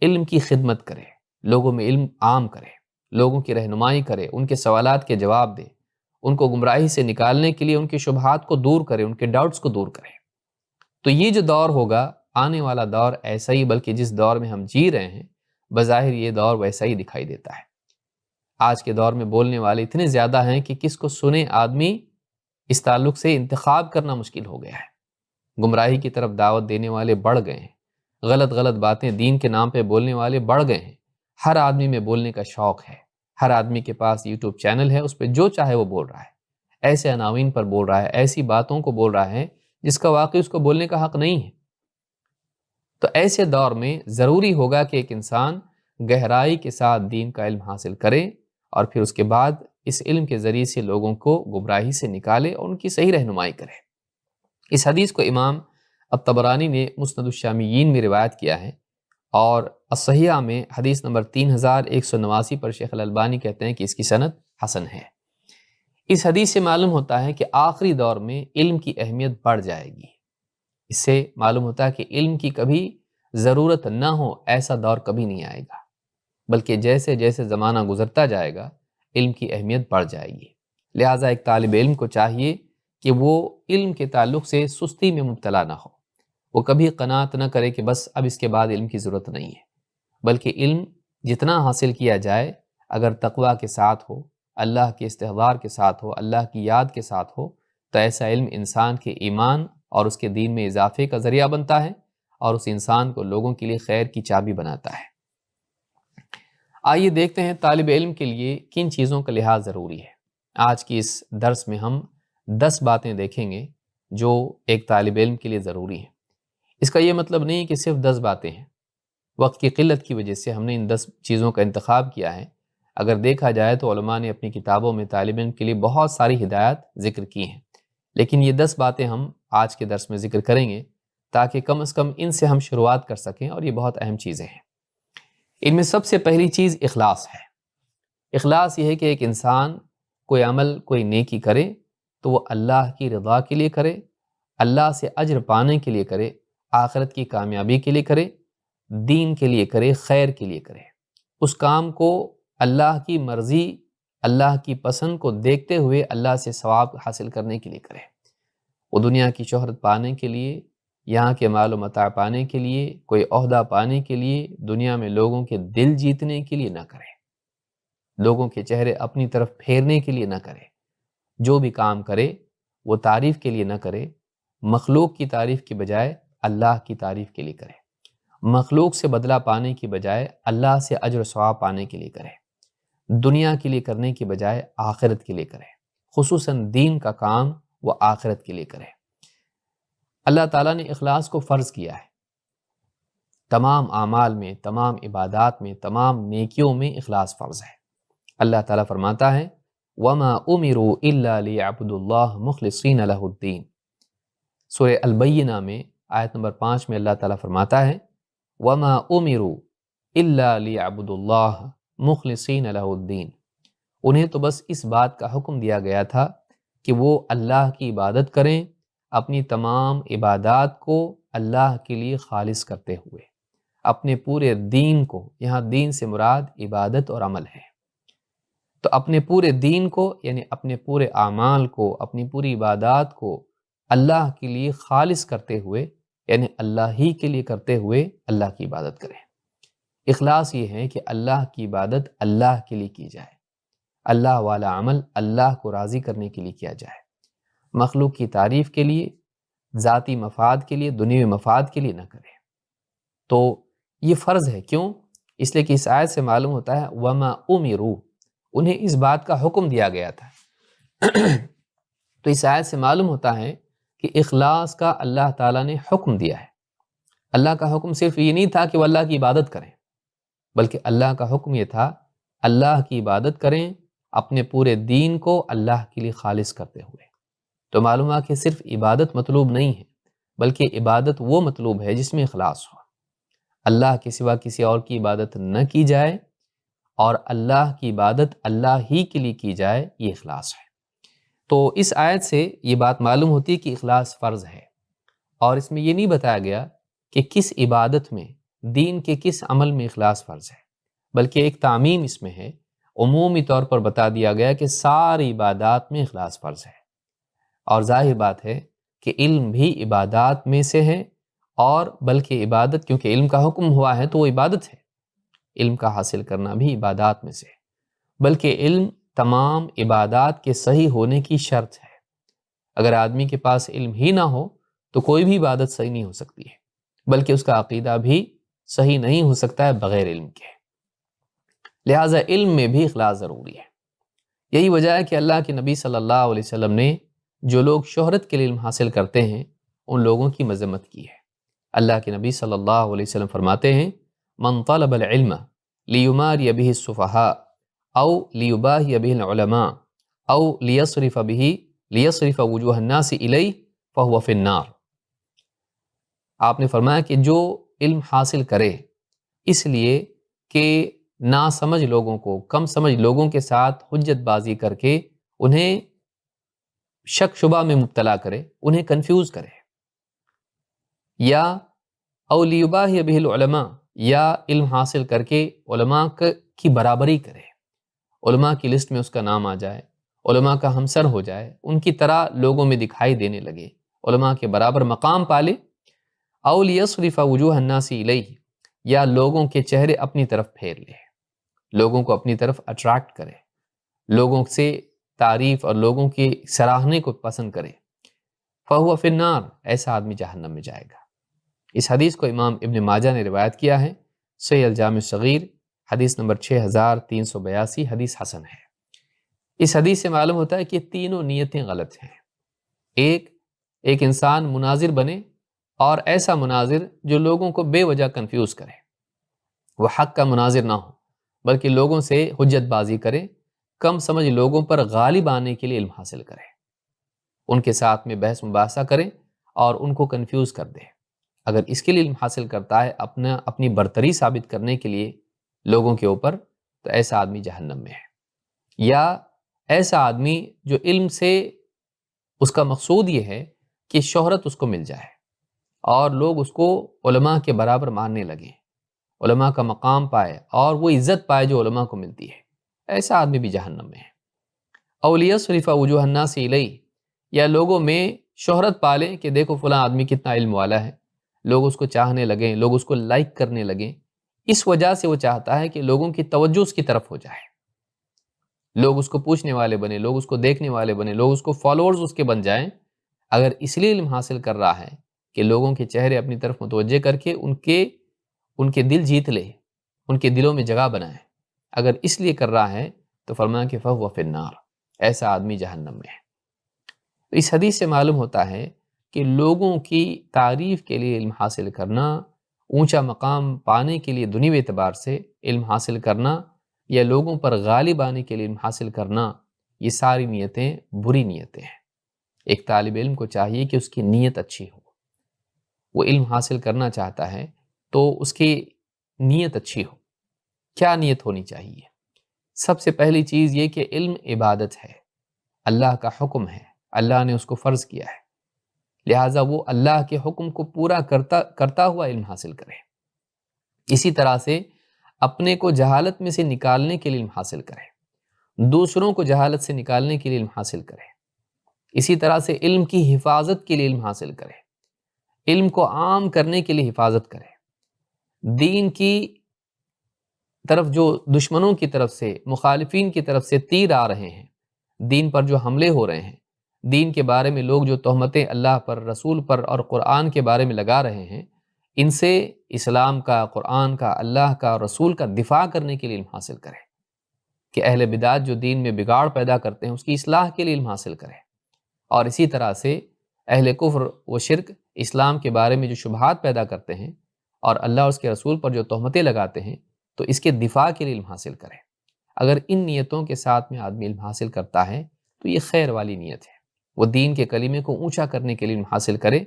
علم کی خدمت کرے، لوگوں میں علم عام کرے، لوگوں کی رہنمائی کرے، ان کے سوالات کے جواب دے، ان کو گمراہی سے نکالنے کے لیے ان کے شبہات کو دور کرے، ان کے ڈاؤٹس کو دور کرے۔ تو یہ جو دور ہوگا، آنے والا دور ایسا ہی، بلکہ جس دور میں ہم جی رہے ہیں بظاہر یہ دور ویسا ہی دکھائی دیتا ہے۔ آج کے دور میں بولنے والے اتنے زیادہ ہیں کہ کس کو سنے آدمی اس تعلق سے انتخاب کرنا مشکل ہو گیا ہے۔ گمراہی کی طرف دعوت دینے والے بڑھ گئے ہیں، غلط غلط باتیں دین کے نام پہ بولنے والے بڑھ گئے ہیں۔ ہر آدمی میں بولنے کا شوق ہے، ہر آدمی کے پاس یوٹیوب چینل ہے، اس پہ جو چاہے وہ بول رہا ہے، ایسے عناوین پر بول رہا ہے، ایسی باتوں کو بول رہا ہے جس کا واقعی اس کو بولنے کا حق نہیں ہے۔ تو ایسے دور میں ضروری ہوگا کہ ایک انسان گہرائی کے ساتھ دین کا علم حاصل کرے اور پھر اس کے بعد اس علم کے ذریعے سے لوگوں کو گمراہی سے نکالے اور ان کی صحیح رہنمائی کرے۔ اس حدیث کو امام الطبرانی نے مسند الشامیین میں روایت کیا ہے، اور الصحیحہ میں حدیث نمبر 3189 پر شیخ الالبانی کہتے ہیں کہ اس کی سند حسن ہے۔ اس حدیث سے معلوم ہوتا ہے کہ آخری دور میں علم کی اہمیت بڑھ جائے گی۔ اس سے معلوم ہوتا ہے کہ علم کی کبھی ضرورت نہ ہو ایسا دور کبھی نہیں آئے گا، بلکہ جیسے جیسے زمانہ گزرتا جائے گا علم کی اہمیت بڑھ جائے گی۔ لہٰذا ایک طالب علم کو چاہیے کہ وہ علم کے تعلق سے سستی میں مبتلا نہ ہو، وہ کبھی قناعت نہ کرے کہ بس اب اس کے بعد علم کی ضرورت نہیں ہے، بلکہ علم جتنا حاصل کیا جائے اگر تقویٰ کے ساتھ ہو، اللہ کے استحضار کے ساتھ ہو، اللہ کی یاد کے ساتھ ہو، تو ایسا علم انسان کے ایمان اور اس کے دین میں اضافے کا ذریعہ بنتا ہے اور اس انسان کو لوگوں کے لیے خیر کی چابی بناتا ہے۔ آئیے دیکھتے ہیں طالب علم کے لیے کن چیزوں کا لحاظ ضروری ہے۔ آج کی اس درس میں ہم 10 باتیں دیکھیں گے جو ایک طالب علم کے لیے ضروری ہیں۔ اس کا یہ مطلب نہیں کہ صرف 10 باتیں ہیں، وقت کی قلت کی وجہ سے ہم نے ان 10 چیزوں کا انتخاب کیا ہے۔ اگر دیکھا جائے تو علماء نے اپنی کتابوں میں طالب علم کے لیے بہت ساری ہدایات ذکر کی ہیں، لیکن یہ 10 باتیں ہم آج کے درس میں ذکر کریں گے تاکہ کم از کم ان سے ہم شروعات کر سکیں، اور یہ بہت اہم چیزیں ہیں۔ ان میں سب سے پہلی چیز اخلاص ہے۔ اخلاص یہ ہے کہ ایک انسان کوئی عمل، کوئی نیکی کرے تو وہ اللہ کی رضا کے لیے کرے، اللہ سے اجر پانے کے لیے کرے، آخرت کی کامیابی کے لیے کرے، دین کے لیے کرے، خیر کے لیے کرے۔ اس کام کو اللہ کی مرضی، اللہ کی پسند کو دیکھتے ہوئے اللہ سے ثواب حاصل کرنے کے لیے کرے۔ وہ دنیا کی شہرت پانے کے لیے، یہاں کے مال و متاع پانے کے لیے، کوئی عہدہ پانے کے لیے، دنیا میں لوگوں کے دل جیتنے کے لیے نہ کرے، لوگوں کے چہرے اپنی طرف پھیرنے کے لیے نہ کرے۔ جو بھی کام کرے وہ تعریف کے لیے نہ کرے، مخلوق کی تعریف کی بجائے اللہ کی تعریف کے لیے کرے، مخلوق سے بدلہ پانے کی بجائے اللہ سے اجر و ثواب پانے کے لیے کرے، دنیا کے لیے کرنے کی بجائے آخرت کے لیے کرے، خصوصاً دین کا کام وہ آخرت کے لیے کرے۔ اللہ تعالیٰ نے اخلاص کو فرض کیا ہے۔ تمام اعمال میں، تمام عبادات میں، تمام نیکیوں میں اخلاص فرض ہے۔ اللہ تعالیٰ فرماتا ہے وَمَا أُمِرُوا إِلَّا لِيَعْبُدُوا اللَّهَ مُخْلِصِينَ لَهُ الدِّينَ۔ سورہ البینہ میں آیت نمبر 5 میں اللہ تعالیٰ فرماتا ہے وَمَا أُمِرُوا إِلَّا لِيَعْبُدُوا اللَّهَ مُخْلِصِينَ لَهُ الدِّينَ۔ انہیں تو بس اس بات کا حکم دیا گیا تھا کہ وہ اللہ کی عبادت کریں، اپنی تمام عبادات کو اللہ کے لیے خالص کرتے ہوئے، اپنے پورے دین کو، یہاں دین سے مراد عبادت اور عمل ہے، تو اپنے پورے دین کو یعنی اپنے پورے اعمال کو، اپنی پوری عبادات کو اللہ کے لیے خالص کرتے ہوئے یعنی اللہ ہی کے لیے کرتے ہوئے اللہ کی عبادت کریں۔ اخلاص یہ ہے کہ اللہ کی عبادت اللہ کے لیے کی جائے، اللہ والا عمل اللہ کو راضی کرنے کے لیے کیا جائے، مخلوق کی تعریف کے لیے، ذاتی مفاد کے لیے، دنیوی مفاد کے لیے نہ کریں۔ تو یہ فرض ہے، کیوں؟ اس لیے کہ اس آیت سے معلوم ہوتا ہے وَمَا أُمِرُوا، انہیں اس بات کا حکم دیا گیا تھا۔ تو اس آیت سے معلوم ہوتا ہے کہ اخلاص کا اللہ تعالیٰ نے حکم دیا ہے۔ اللہ کا حکم صرف یہ نہیں تھا کہ وہ اللہ کی عبادت کریں، بلکہ اللہ کا حکم یہ تھا اللہ کی عبادت کریں اپنے پورے دین کو اللہ کے لیے خالص کرتے ہوئے۔ تو معلوم ہوا کہ صرف عبادت مطلوب نہیں ہے، بلکہ عبادت وہ مطلوب ہے جس میں اخلاص ہو، اللہ کے سوا کسی اور کی عبادت نہ کی جائے، اور اللہ کی عبادت اللہ ہی کے لیے کی جائے، یہ اخلاص ہے۔ تو اس آیت سے یہ بات معلوم ہوتی ہے کہ اخلاص فرض ہے، اور اس میں یہ نہیں بتایا گیا کہ کس عبادت میں، دین کے کس عمل میں اخلاص فرض ہے، بلکہ ایک تعمیم اس میں ہے، عمومی طور پر بتا دیا گیا کہ ساری عبادات میں اخلاص فرض ہے۔ اور ظاہر بات ہے کہ علم بھی عبادات میں سے ہے، اور بلکہ عبادت، کیونکہ علم کا حکم ہوا ہے تو وہ عبادت ہے، علم کا حاصل کرنا بھی عبادات میں سے ہے، بلکہ علم تمام عبادات کے صحیح ہونے کی شرط ہے۔ اگر آدمی کے پاس علم ہی نہ ہو تو کوئی بھی عبادت صحیح نہیں ہو سکتی ہے، بلکہ اس کا عقیدہ بھی صحیح نہیں ہو سکتا ہے بغیر علم کے۔ لہٰذا علم میں بھی اخلاص ضروری ہے۔ یہی وجہ ہے کہ اللہ کے نبی صلی اللہ علیہ وسلم نے جو لوگ شہرت کے لیے علم حاصل کرتے ہیں ان لوگوں کی مذمت کی ہے۔ اللہ کے نبی صلی اللہ علیہ وسلم فرماتے ہیں من طلب العلم لیماری به السفہاء او لیباہی به العلماء او لیصرف وجوہ الناس الیہ فہو فی النار۔ آپ نے فرمایا کہ جو علم حاصل کرے اس لیے کہ ناسمجھ لوگوں کو، کم سمجھ لوگوں کے ساتھ حجت بازی کر کے انہیں شک شبہ میں مبتلا کرے، انہیں کنفیوز کرے، یا او لیباہی بہ العلماء، یا علم حاصل کر کے علماء کی برابری کرے، علماء کی لسٹ میں اس کا نام آ جائے، علماء کا ہمسر ہو جائے، ان کی طرح لوگوں میں دکھائی دینے لگے، علماء کے برابر مقام پالے، او لیصرف وجوہ الناس الیہ، یا لوگوں کے چہرے اپنی طرف پھیر لے، لوگوں کو اپنی طرف اٹریکٹ کرے، لوگوں سے تعریف اور لوگوں کی سراہنے کو پسند کرے، فہو فی النار، ایسا آدمی جہنم میں جائے گا۔ اس حدیث کو امام ابن ماجہ نے روایت کیا ہے، صحیح الجامع الصغیر حدیث نمبر 6382، حدیث حسن ہے۔ اس حدیث سے معلوم ہوتا ہے کہ تینوں نیتیں غلط ہیں۔ ایک انسان مناظر بنے، اور ایسا مناظر جو لوگوں کو بے وجہ کنفیوز کرے، وہ حق کا مناظر نہ ہو بلکہ لوگوں سے حجت بازی کرے، کم سمجھ لوگوں پر غالب آنے کے لیے علم حاصل کرے، ان کے ساتھ میں بحث مباحثہ کرے اور ان کو کنفیوز کر دے۔ اگر اس کے لیے علم حاصل کرتا ہے اپنی برتری ثابت کرنے کے لیے لوگوں کے اوپر، تو ایسا آدمی جہنم میں ہے۔ یا ایسا آدمی جو علم سے اس کا مقصود یہ ہے کہ شہرت اس کو مل جائے اور لوگ اس کو علماء کے برابر ماننے لگیں، علماء کا مقام پائے اور وہ عزت پائے جو علماء کو ملتی ہے، ایسا آدمی بھی جہنم میں ہے۔ او لیصرف وجوہ الناس الیہ، یا لوگوں میں شہرت پالیں کہ دیکھو فلاں آدمی کتنا علم والا ہے، لوگ اس کو چاہنے لگیں، لوگ اس کو لائک کرنے لگیں، اس وجہ سے وہ چاہتا ہے کہ لوگوں کی توجہ اس کی طرف ہو جائے، لوگ اس کو پوچھنے والے بنے، لوگ اس کو دیکھنے والے بنے، لوگ اس کو فالوورز اس کے بن جائیں۔ اگر اس لیے علم حاصل کر رہا ہے کہ لوگوں کے چہرے اپنی طرف متوجہ کر کے ان کے دل جیت لے، ان کے دلوں میں جگہ بنائے، اگر اس لیے کر رہا ہے تو فرمایا کہ فہو فی النار، ایسا آدمی جہنم میں ہے۔ تو اس حدیث سے معلوم ہوتا ہے کہ لوگوں کی تعریف کے لیے علم حاصل کرنا، اونچا مقام پانے کے لیے دنیوی اعتبار سے علم حاصل کرنا، یا لوگوں پر غالب آنے کے لیے علم حاصل کرنا، یہ ساری نیتیں بری نیتیں ہیں۔ ایک طالب علم کو چاہیے کہ اس کی نیت اچھی ہو، وہ علم حاصل کرنا چاہتا ہے تو اس کی نیت اچھی ہو۔ کیا نیت ہونی چاہیے؟ سب سے پہلی چیز یہ کہ علم عبادت ہے، اللہ کا حکم ہے، اللہ نے اس کو فرض کیا ہے، لہٰذا وہ اللہ کے حکم کو پورا کرتا ہوا علم حاصل کرے۔ اسی طرح سے اپنے کو جہالت میں سے نکالنے کے لیے علم حاصل کرے، دوسروں کو جہالت سے نکالنے کے لیے علم حاصل کرے، اسی طرح سے علم کی حفاظت کے لیے علم حاصل کرے، علم کو عام کرنے کے لیے حفاظت کرے، دین کی طرف جو دشمنوں کی طرف سے، مخالفین کی طرف سے تیر آ رہے ہیں، دین پر جو حملے ہو رہے ہیں، دین کے بارے میں لوگ جو تہمتیں اللہ پر، رسول پر اور قرآن کے بارے میں لگا رہے ہیں، ان سے اسلام کا، قرآن کا، اللہ کا، رسول کا دفاع کرنے کے لیے علم حاصل کرے، کہ اہل بدعت جو دین میں بگاڑ پیدا کرتے ہیں اس کی اصلاح کے لیے علم حاصل کرے، اور اسی طرح سے اہل کفر و شرک اسلام کے بارے میں جو شبہات پیدا کرتے ہیں اور اللہ اور اس کے رسول پر جو تہمتیں لگاتے ہیں تو اس کے دفاع کے لیے علم حاصل کرے۔ اگر ان نیتوں کے ساتھ میں آدمی علم حاصل کرتا ہے تو یہ خیر والی نیت ہے، وہ دین کے کلمے کو اونچا کرنے کے لیے علم حاصل کرے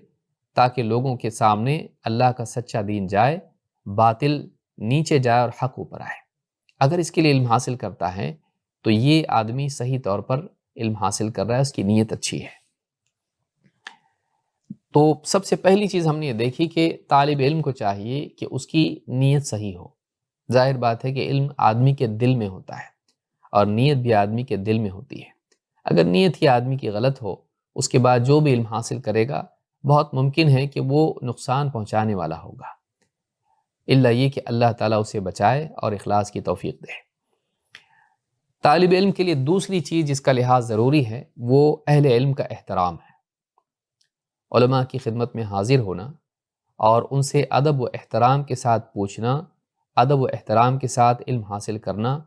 تاکہ لوگوں کے سامنے اللہ کا سچا دین جائے، باطل نیچے جائے اور حق اوپر آئے۔ اگر اس کے لیے علم حاصل کرتا ہے تو یہ آدمی صحیح طور پر علم حاصل کر رہا ہے، اس کی نیت اچھی ہے۔ تو سب سے پہلی چیز ہم نے یہ دیکھی کہ طالب علم کو چاہیے کہ اس کی نیت صحیح ہو۔ ظاہر بات ہے کہ علم آدمی کے دل میں ہوتا ہے اور نیت بھی آدمی کے دل میں ہوتی ہے۔ اگر نیت ہی آدمی کی غلط ہو، اس کے بعد جو بھی علم حاصل کرے گا بہت ممکن ہے کہ وہ نقصان پہنچانے والا ہوگا، الا یہ کہ اللہ تعالیٰ اسے بچائے اور اخلاص کی توفیق دے۔ طالب علم کے لیے دوسری چیز جس کا لحاظ ضروری ہے وہ اہل علم کا احترام ہے۔ علماء کی خدمت میں حاضر ہونا اور ان سے ادب و احترام کے ساتھ پوچھنا، ادب و احترام کے ساتھ علم حاصل کرنا،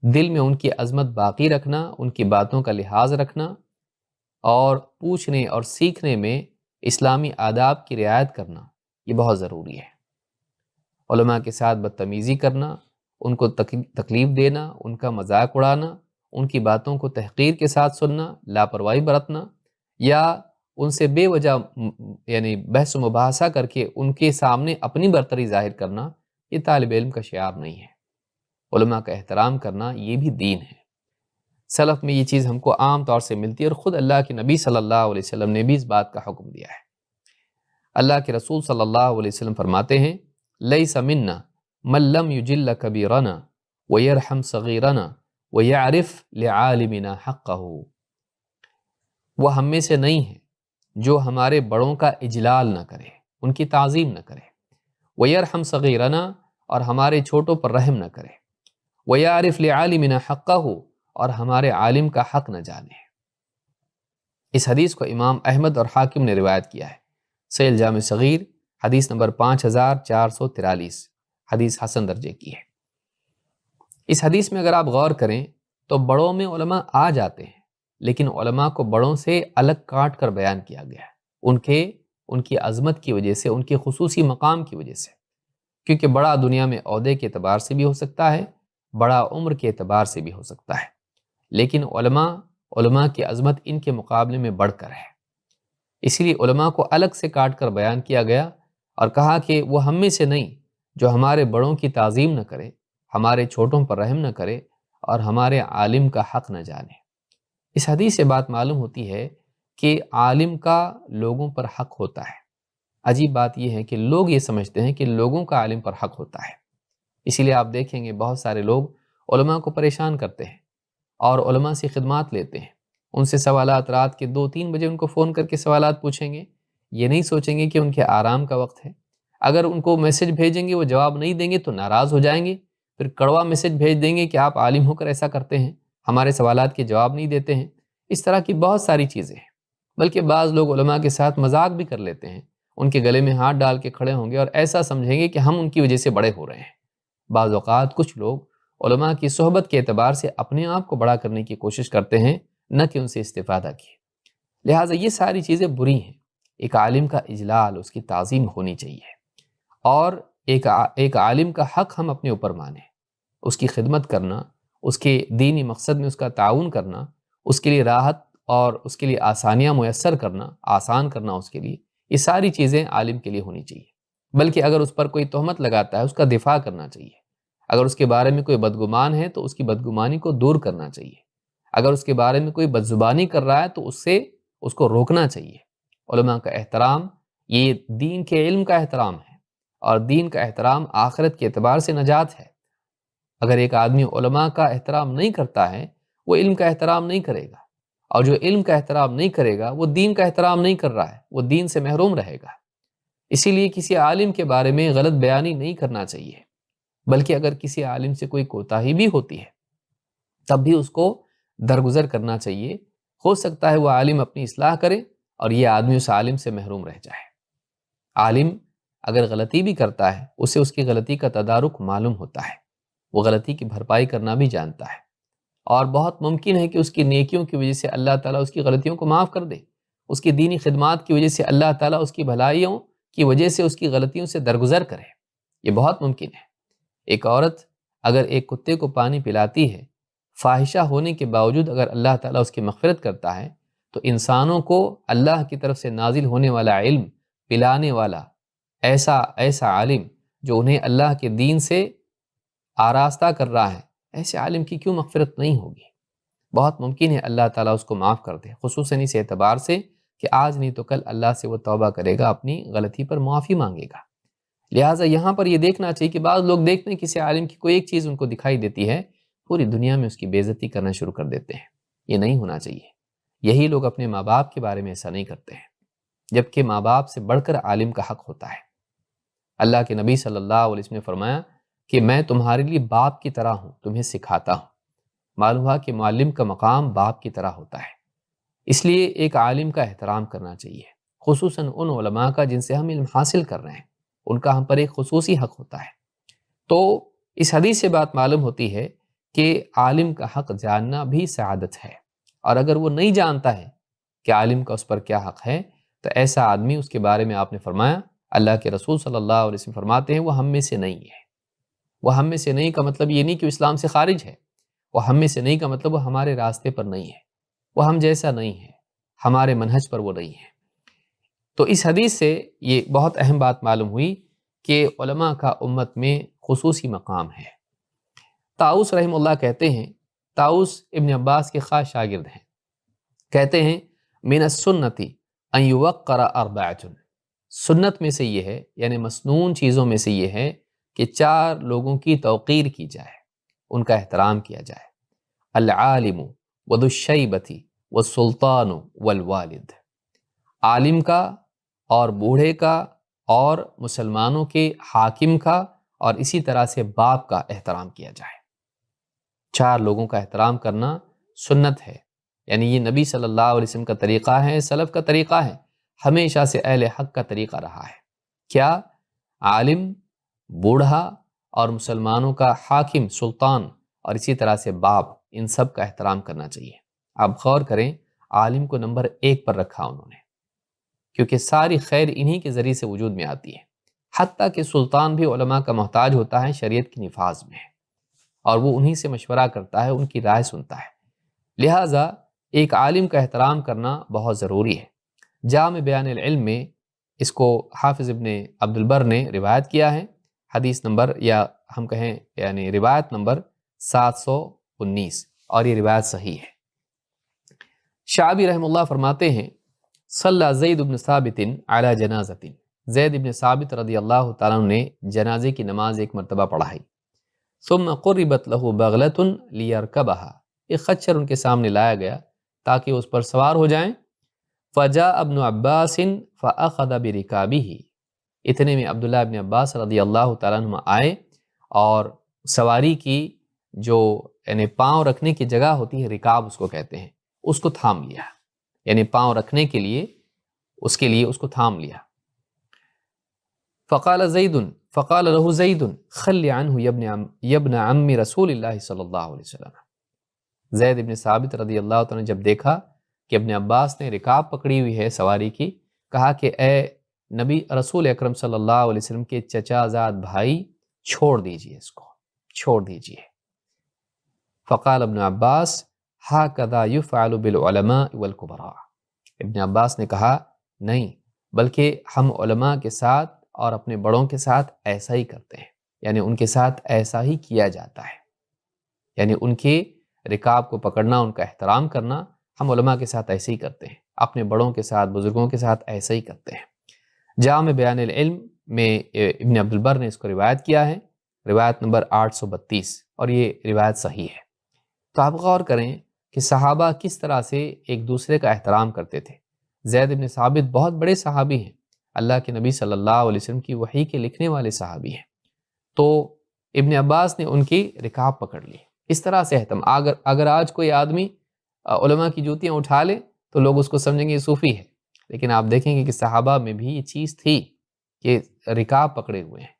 دل میں ان کی عظمت باقی رکھنا، ان کی باتوں کا لحاظ رکھنا اور پوچھنے اور سیکھنے میں اسلامی آداب کی رعایت کرنا، یہ بہت ضروری ہے۔ علماء کے ساتھ بدتمیزی کرنا، ان کو تکلیف دینا، ان کا مذاق اڑانا، ان کی باتوں کو تحقیر کے ساتھ سننا، لاپرواہی برتنا یا ان سے بے وجہ یعنی بحث و مباحثہ کر کے ان کے سامنے اپنی برتری ظاہر کرنا، یہ طالب علم کا شعار نہیں ہے۔ علماء کا احترام کرنا یہ بھی دین ہے۔ سلف میں یہ چیز ہم کو عام طور سے ملتی ہے اور خود اللہ کے نبی صلی اللہ علیہ وسلم نے بھی اس بات کا حکم دیا ہے۔ اللہ کے رسول صلی اللہ علیہ وسلم فرماتے ہیں لیس منا من لم یجل کبیرنا ویرحم صغیرنا ویعرف لعالمنا حقہ، وہ ہم میں سے نہیں ہے جو ہمارے بڑوں کا اجلال نہ کرے، ان کی تعظیم نہ کرے، ویرحم صغیرنا اور ہمارے چھوٹوں پر رحم نہ کرے، ویعرف لعالمنا حقہ اور ہمارے عالم کا حق نہ جانے۔ اس حدیث کو امام احمد اور حاکم نے روایت کیا ہے، صحیح الجامع صغیر حدیث نمبر 5443، حدیث حسن درجے کی ہے۔ اس حدیث میں اگر آپ غور کریں تو بڑوں میں علماء آ جاتے ہیں، لیکن علماء کو بڑوں سے الگ کاٹ کر بیان کیا گیا ہے، ان کی عظمت کی وجہ سے، ان کے خصوصی مقام کی وجہ سے، کیونکہ بڑا دنیا میں عہدے کے اعتبار سے بھی ہو سکتا ہے، بڑا عمر کے اعتبار سے بھی ہو سکتا ہے، لیکن علماء کی عظمت ان کے مقابلے میں بڑھ کر ہے۔ اس لیے علماء کو الگ سے کاٹ کر بیان کیا گیا اور کہا کہ وہ ہم میں سے نہیں جو ہمارے بڑوں کی تعظیم نہ کرے، ہمارے چھوٹوں پر رحم نہ کرے اور ہمارے عالم کا حق نہ جانے۔ اس حدیث سے بات معلوم ہوتی ہے کہ عالم کا لوگوں پر حق ہوتا ہے۔ عجیب بات یہ ہے کہ لوگ یہ سمجھتے ہیں کہ لوگوں کا عالم پر حق ہوتا ہے، اسی لیے آپ دیکھیں گے بہت سارے لوگ علماء کو پریشان کرتے ہیں اور علماء سے خدمات لیتے ہیں، ان سے سوالات رات کے 2-3 بجے ان کو فون کر کے سوالات پوچھیں گے، یہ نہیں سوچیں گے کہ ان کے آرام کا وقت ہے۔ اگر ان کو میسج بھیجیں گے وہ جواب نہیں دیں گے تو ناراض ہو جائیں گے، پھر کڑوا میسج بھیج دیں گے کہ آپ عالم ہو کر ایسا کرتے ہیں، ہمارے سوالات کے جواب نہیں دیتے ہیں۔ اس طرح کی بہت ساری چیزیں ہیں، بلکہ بعض لوگ علماء کے ساتھ مذاق بھی کر لیتے ہیں، ان کے گلے میں ہاتھ ڈال کے کھڑے ہوں گے اور ایسا سمجھیں گے کہ ہم ان کی وجہ سے بڑے ہو رہے ہیں۔ بعض اوقات کچھ لوگ علماء کی صحبت کے اعتبار سے اپنے آپ کو بڑا کرنے کی کوشش کرتے ہیں، نہ کہ ان سے استفادہ کی۔ لہٰذا یہ ساری چیزیں بری ہیں۔ ایک عالم کا اجلال، اس کی تعظیم ہونی چاہیے، اور ایک عالم کا حق ہم اپنے اوپر مانیں، اس کی خدمت کرنا، اس کے دینی مقصد میں اس کا تعاون کرنا، اس کے لیے راحت اور اس کے لیے آسانیاں میسر کرنا، آسان کرنا اس کے لیے، یہ ساری چیزیں عالم کے لیے ہونی چاہیے۔ بلکہ اگر اس پر کوئی تہمت لگاتا ہے اس کا دفاع کرنا چاہیے، اگر اس کے بارے میں کوئی بدگمان ہے تو اس کی بدگمانی کو دور کرنا چاہیے، اگر اس کے بارے میں کوئی بدزبانی کر رہا ہے تو اس کو روکنا چاہیے۔ علماء کا احترام یہ دین کے علم کا احترام ہے، اور دین کا احترام آخرت کے اعتبار سے نجات ہے۔ اگر ایک آدمی علماء کا احترام نہیں کرتا ہے وہ علم کا احترام نہیں کرے گا، اور جو علم کا احترام نہیں کرے گا وہ دین کا احترام نہیں کر رہا ہے، وہ دین سے محروم رہے گا۔ اسی لیے کسی عالم کے بارے میں غلط بیانی نہیں کرنا چاہیے، بلکہ اگر کسی عالم سے کوئی کوتاہی بھی ہوتی ہے تب بھی اس کو درگزر کرنا چاہیے۔ ہو سکتا ہے وہ عالم اپنی اصلاح کرے اور یہ آدمی اس عالم سے محروم رہ جائے۔ عالم اگر غلطی بھی کرتا ہے اسے اس کی غلطی کا تدارک معلوم ہوتا ہے، وہ غلطی کی بھرپائی کرنا بھی جانتا ہے، اور بہت ممکن ہے کہ اس کی نیکیوں کی وجہ سے اللہ تعالیٰ اس کی غلطیوں کو معاف کر دے، اس کی دینی خدمات کی وجہ سے اللہ تعالیٰ اس کی بھلائیوں کی وجہ سے اس کی غلطیوں سے درگزر کرے، یہ بہت ممکن ہے۔ ایک عورت اگر ایک کتے کو پانی پلاتی ہے، فاحشہ ہونے کے باوجود اگر اللہ تعالیٰ اس کی مغفرت کرتا ہے، تو انسانوں کو اللہ کی طرف سے نازل ہونے والا علم پلانے والا ایسا عالم جو انہیں اللہ کے دین سے آراستہ کر رہا ہے، ایسے عالم کی کیوں مغفرت نہیں ہوگی؟ بہت ممکن ہے اللہ تعالیٰ اس کو معاف کر دے، خصوصاً اس اعتبار سے کہ آج نہیں تو کل اللہ سے وہ توبہ کرے گا، اپنی غلطی پر معافی مانگے گا۔ لہٰذا یہاں پر یہ دیکھنا چاہیے کہ بعض لوگ دیکھتے ہیں کسی عالم کی کوئی ایک چیز ان کو دکھائی دیتی ہے، پوری دنیا میں اس کی بے عزتی کرنا شروع کر دیتے ہیں۔ یہ نہیں ہونا چاہیے۔ یہی لوگ اپنے ماں باپ کے بارے میں ایسا نہیں کرتے ہیں، جبکہ ماں باپ سے بڑھ کر عالم کا حق ہوتا ہے۔ اللہ کے نبی صلی اللہ علیہ وسلم نے فرمایا کہ میں تمہارے لیے باپ کی طرح ہوں، تمہیں سکھاتا ہوں۔ معلوم ہوا کہ معلم کا مقام باپ کی طرح ہوتا ہے، اس لیے ایک عالم کا احترام کرنا چاہیے، خصوصاً ان علماء کا جن سے ہم علم حاصل کر رہے ہیں، ان کا ہم پر ایک خصوصی حق ہوتا ہے۔ تو اس حدیث سے بات معلوم ہوتی ہے کہ عالم کا حق جاننا بھی سعادت ہے، اور اگر وہ نہیں جانتا ہے کہ عالم کا اس پر کیا حق ہے تو ایسا آدمی، اس کے بارے میں آپ نے فرمایا، اللہ کے رسول صلی اللہ علیہ وسلم فرماتے ہیں وہ ہم میں سے نہیں ہے۔ وہ ہم میں سے نہیں کا مطلب یہ نہیں کہ اسلام سے خارج ہے، وہ ہم میں سے نہیں کا مطلب وہ ہمارے راستے پر نہیں ہے، وہ ہم جیسا نہیں ہے، ہمارے منہج پر وہ نہیں ہے۔ تو اس حدیث سے یہ بہت اہم بات معلوم ہوئی کہ علماء کا امت میں خصوصی مقام ہے۔ طاؤس رحمہ اللہ کہتے ہیں، طاؤس ابن عباس کے خاص شاگرد ہیں، کہتے ہیں من السنت ان یوقر اربعۃ، سنت میں سے یہ ہے، یعنی مسنون چیزوں میں سے یہ ہے کہ 4 لوگوں کی توقیر کی جائے، ان کا احترام کیا جائے۔ العالم وذو الشیبۃ والسلطان والوالد، عالم کا اور بوڑھے کا اور مسلمانوں کے حاکم کا اور اسی طرح سے باپ کا احترام کیا جائے۔ 4 لوگوں کا احترام کرنا سنت ہے، یعنی یہ نبی صلی اللہ علیہ وسلم کا طریقہ ہے، سلف کا طریقہ ہے، ہمیشہ سے اہل حق کا طریقہ رہا ہے۔ کیا؟ عالم، بوڑھا اور مسلمانوں کا حاکم، سلطان اور اسی طرح سے باپ، ان سب کا احترام کرنا چاہیے۔ آپ غور کریں، عالم کو نمبر 1 پر رکھا انہوں نے، کیونکہ ساری خیر انہی کے ذریعے سے وجود میں آتی ہے۔ حتیٰ کہ سلطان بھی علماء کا محتاج ہوتا ہے شریعت کی نفاذ میں، اور وہ انہی سے مشورہ کرتا ہے، ان کی رائے سنتا ہے۔ لہٰذا ایک عالم کا احترام کرنا بہت ضروری ہے۔ جامع بیان العلم میں اس کو حافظ ابن عبد البر نے روایت کیا ہے، حدیث نمبر، یا ہم کہیں یعنی روایت نمبر 719، اور یہ روایت صحیح ہے۔ شعبی رحمہ اللہ فرماتے ہیں صلی زید بن ثابت علی جنازۃ، زید بن ثابت رضی اللہ تعالیٰ عنہ نے جنازے کی نماز ایک مرتبہ پڑھائی۔ ثم قربت له بغلۃ لیرکبها، ایک خچر ان کے سامنے لایا گیا تاکہ اس پر سوار ہو جائیں۔ فجاء ابن عباس فاخذ برکابہ، اتنے میں عبداللہ ابن عباس رضی اللہ تعالیٰ عنہ آئے اور سواری کی جو یعنی پاؤں رکھنے کی جگہ ہوتی ہے، رکاب اس کو کہتے ہیں، اس کو تھام لیا، یعنی پاؤں رکھنے کے لیے اس کو تھام لیا۔ فقال له زید خل عنہ یبن عم رسول اللہ صلی اللہ علیہ وسلم، زید ابن ثابت رضی اللہ تعالیٰ نے جب دیکھا کہ ابن عباس نے رکاب پکڑی ہوئی ہے سواری کی، کہا کہ اے نبی رسول اکرم صلی اللہ علیہ وسلم کے چچا زاد بھائی، چھوڑ دیجئے، اس کو چھوڑ دیجئے۔ فقال ابن عباس ہاکذا یفعل بالعلماء والکبراء، ابن عباس نے کہا نہیں، بلکہ ہم علماء کے ساتھ اور اپنے بڑوں کے ساتھ ایسا ہی کرتے ہیں، یعنی ان کے ساتھ ایسا ہی کیا جاتا ہے، یعنی ان کے رکاب کو پکڑنا، ان کا احترام کرنا، ہم علماء کے ساتھ ایسے ہی کرتے ہیں، اپنے بڑوں کے ساتھ، بزرگوں کے ساتھ ایسا ہی کرتے ہیں۔ جامع بیان العلم میں ابن عبد البر نے اس کو روایت کیا ہے، روایت نمبر 832، اور یہ روایت صحیح ہے۔ تو آپ غور کریں کہ صحابہ کس طرح سے ایک دوسرے کا احترام کرتے تھے۔ زید بن ثابت بہت بڑے صحابی ہیں، اللہ کے نبی صلی اللہ علیہ وسلم کی وحی کے لکھنے والے صحابی ہیں۔ تو ابن عباس نے ان کی رکاب پکڑ لی۔ اس طرح سے اگر آج کوئی آدمی علماء کی جوتیاں اٹھا لے تو لوگ اس کو سمجھیں گے یہ صوفی ہے، لیکن آپ دیکھیں گے کہ صحابہ میں بھی یہ چیز تھی کہ رکاب پکڑے ہوئے ہیں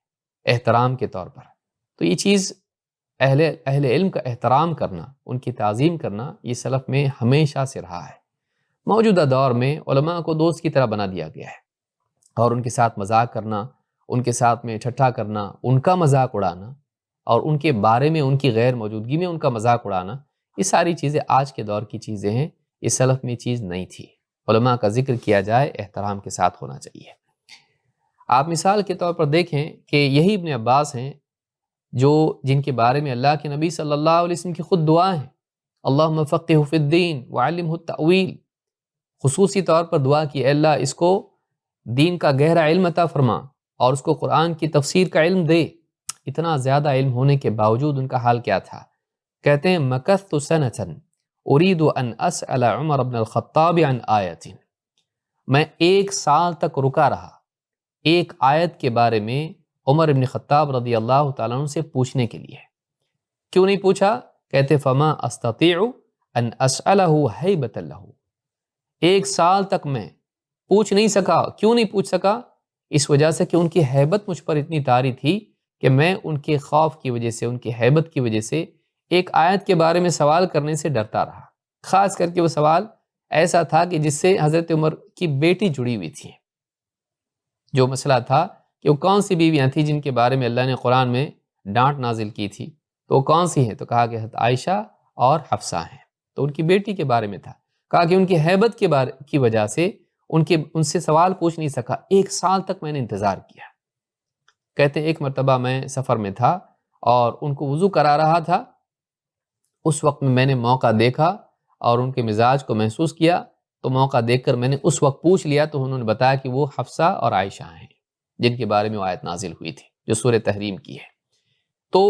احترام کے طور پر۔ تو یہ چیز اہل علم کا احترام کرنا، ان کی تعظیم کرنا، یہ سلف میں ہمیشہ سے رہا ہے۔ موجودہ دور میں علماء کو دوست کی طرح بنا دیا گیا ہے، اور ان کے ساتھ مذاق کرنا، ان کے ساتھ میں ٹھٹھا کرنا، ان کا مذاق اڑانا، اور ان کے بارے میں ان کی غیر موجودگی میں ان کا مذاق اڑانا، یہ ساری چیزیں آج کے دور کی چیزیں ہیں، یہ سلف میں چیز نہیں تھی۔ علماء کا ذکر کیا جائے احترام کے ساتھ ہونا چاہیے۔ آپ مثال کے طور پر دیکھیں کہ یہی ابن عباس ہیں جن کے بارے میں اللہ کے نبی صلی اللہ علیہ وسلم کی خود دعا ہے، اللہم فقہہ فی الدین وعلمہ التأویل، خصوصی طور پر دعا کی اے اللہ اس کو دین کا گہرا علم عطا فرما اور اس کو قرآن کی تفسیر کا علم دے۔ اتنا زیادہ علم ہونے کے باوجود ان کا حال کیا تھا؟ کہتے ہیں مکثت سنۃ ارید ان اسأل عمر بن الخطاب عن آیت، میں 1 سال تک رکا رہا ایک آیت کے بارے میں عمر بن خطاب رضی اللہ تعالیٰ عنہ سے پوچھنے کے لیے۔ کیوں نہیں پوچھا؟ کہتے فما استطیع ان اسألہ ہیبۃ لہ، 1 سال تک میں پوچھ نہیں سکا۔ کیوں نہیں پوچھ سکا؟ اس وجہ سے کہ ان کی ہیبت مجھ پر اتنی طاری تھی کہ میں ان کے خوف کی وجہ سے، ان کی ہیبت کی وجہ سے ایک آیت کے بارے میں سوال کرنے سے ڈرتا رہا۔ خاص کر کے وہ سوال ایسا تھا کہ جس سے حضرت عمر کی بیٹی جڑی ہوئی تھی۔ جو مسئلہ تھا کہ وہ کون سی بیویاں تھیں جن کے بارے میں اللہ نے قرآن میں ڈانٹ نازل کی تھی، تو وہ کون سی ہیں؟ تو کہا کہ حضرت عائشہ اور حفصہ ہیں۔ تو ان کی بیٹی کے بارے میں تھا، کہا کہ ان کی ہیبت کی وجہ سے ان سے سوال پوچھ نہیں سکا۔ 1 سال تک میں نے انتظار کیا۔ کہتے ایک مرتبہ میں سفر میں تھا اور ان کو وضو کرا رہا تھا، اس وقت میں نے موقع دیکھا اور ان کے مزاج کو محسوس کیا، تو موقع دیکھ کر میں نے اس وقت پوچھ لیا، تو انہوں نے بتایا کہ وہ حفصہ اور عائشہ ہیں جن کے بارے میں وہ آیت نازل ہوئی تھی جو سورہ تحریم کی ہے۔ تو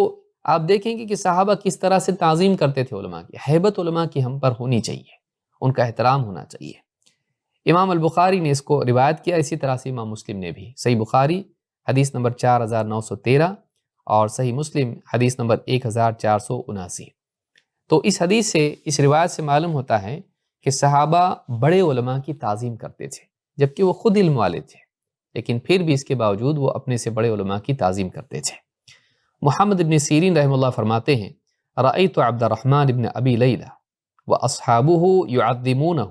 آپ دیکھیں گے کہ صحابہ کس طرح سے تعظیم کرتے تھے علماء کی۔ ہیبت علماء کی ہم پر ہونی چاہیے، ان کا احترام ہونا چاہیے۔ امام البخاری نے اس کو روایت کیا، اسی طرح سے امام مسلم نے بھی۔ صحیح بخاری حدیث نمبر 4913 اور صحیح مسلم حدیث نمبر 1479۔ تو اس حدیث سے، اس روایت سے معلوم ہوتا ہے کہ صحابہ بڑے علماء کی تعظیم کرتے تھے، جبکہ وہ خود علم والے تھے، لیکن پھر بھی اس کے باوجود وہ اپنے سے بڑے علماء کی تعظیم کرتے تھے۔ محمد بن سیرین رحمہ اللہ فرماتے ہیں رأیت عبد الرحمن بن ابی لیلہ واصحابہ یعظمونہ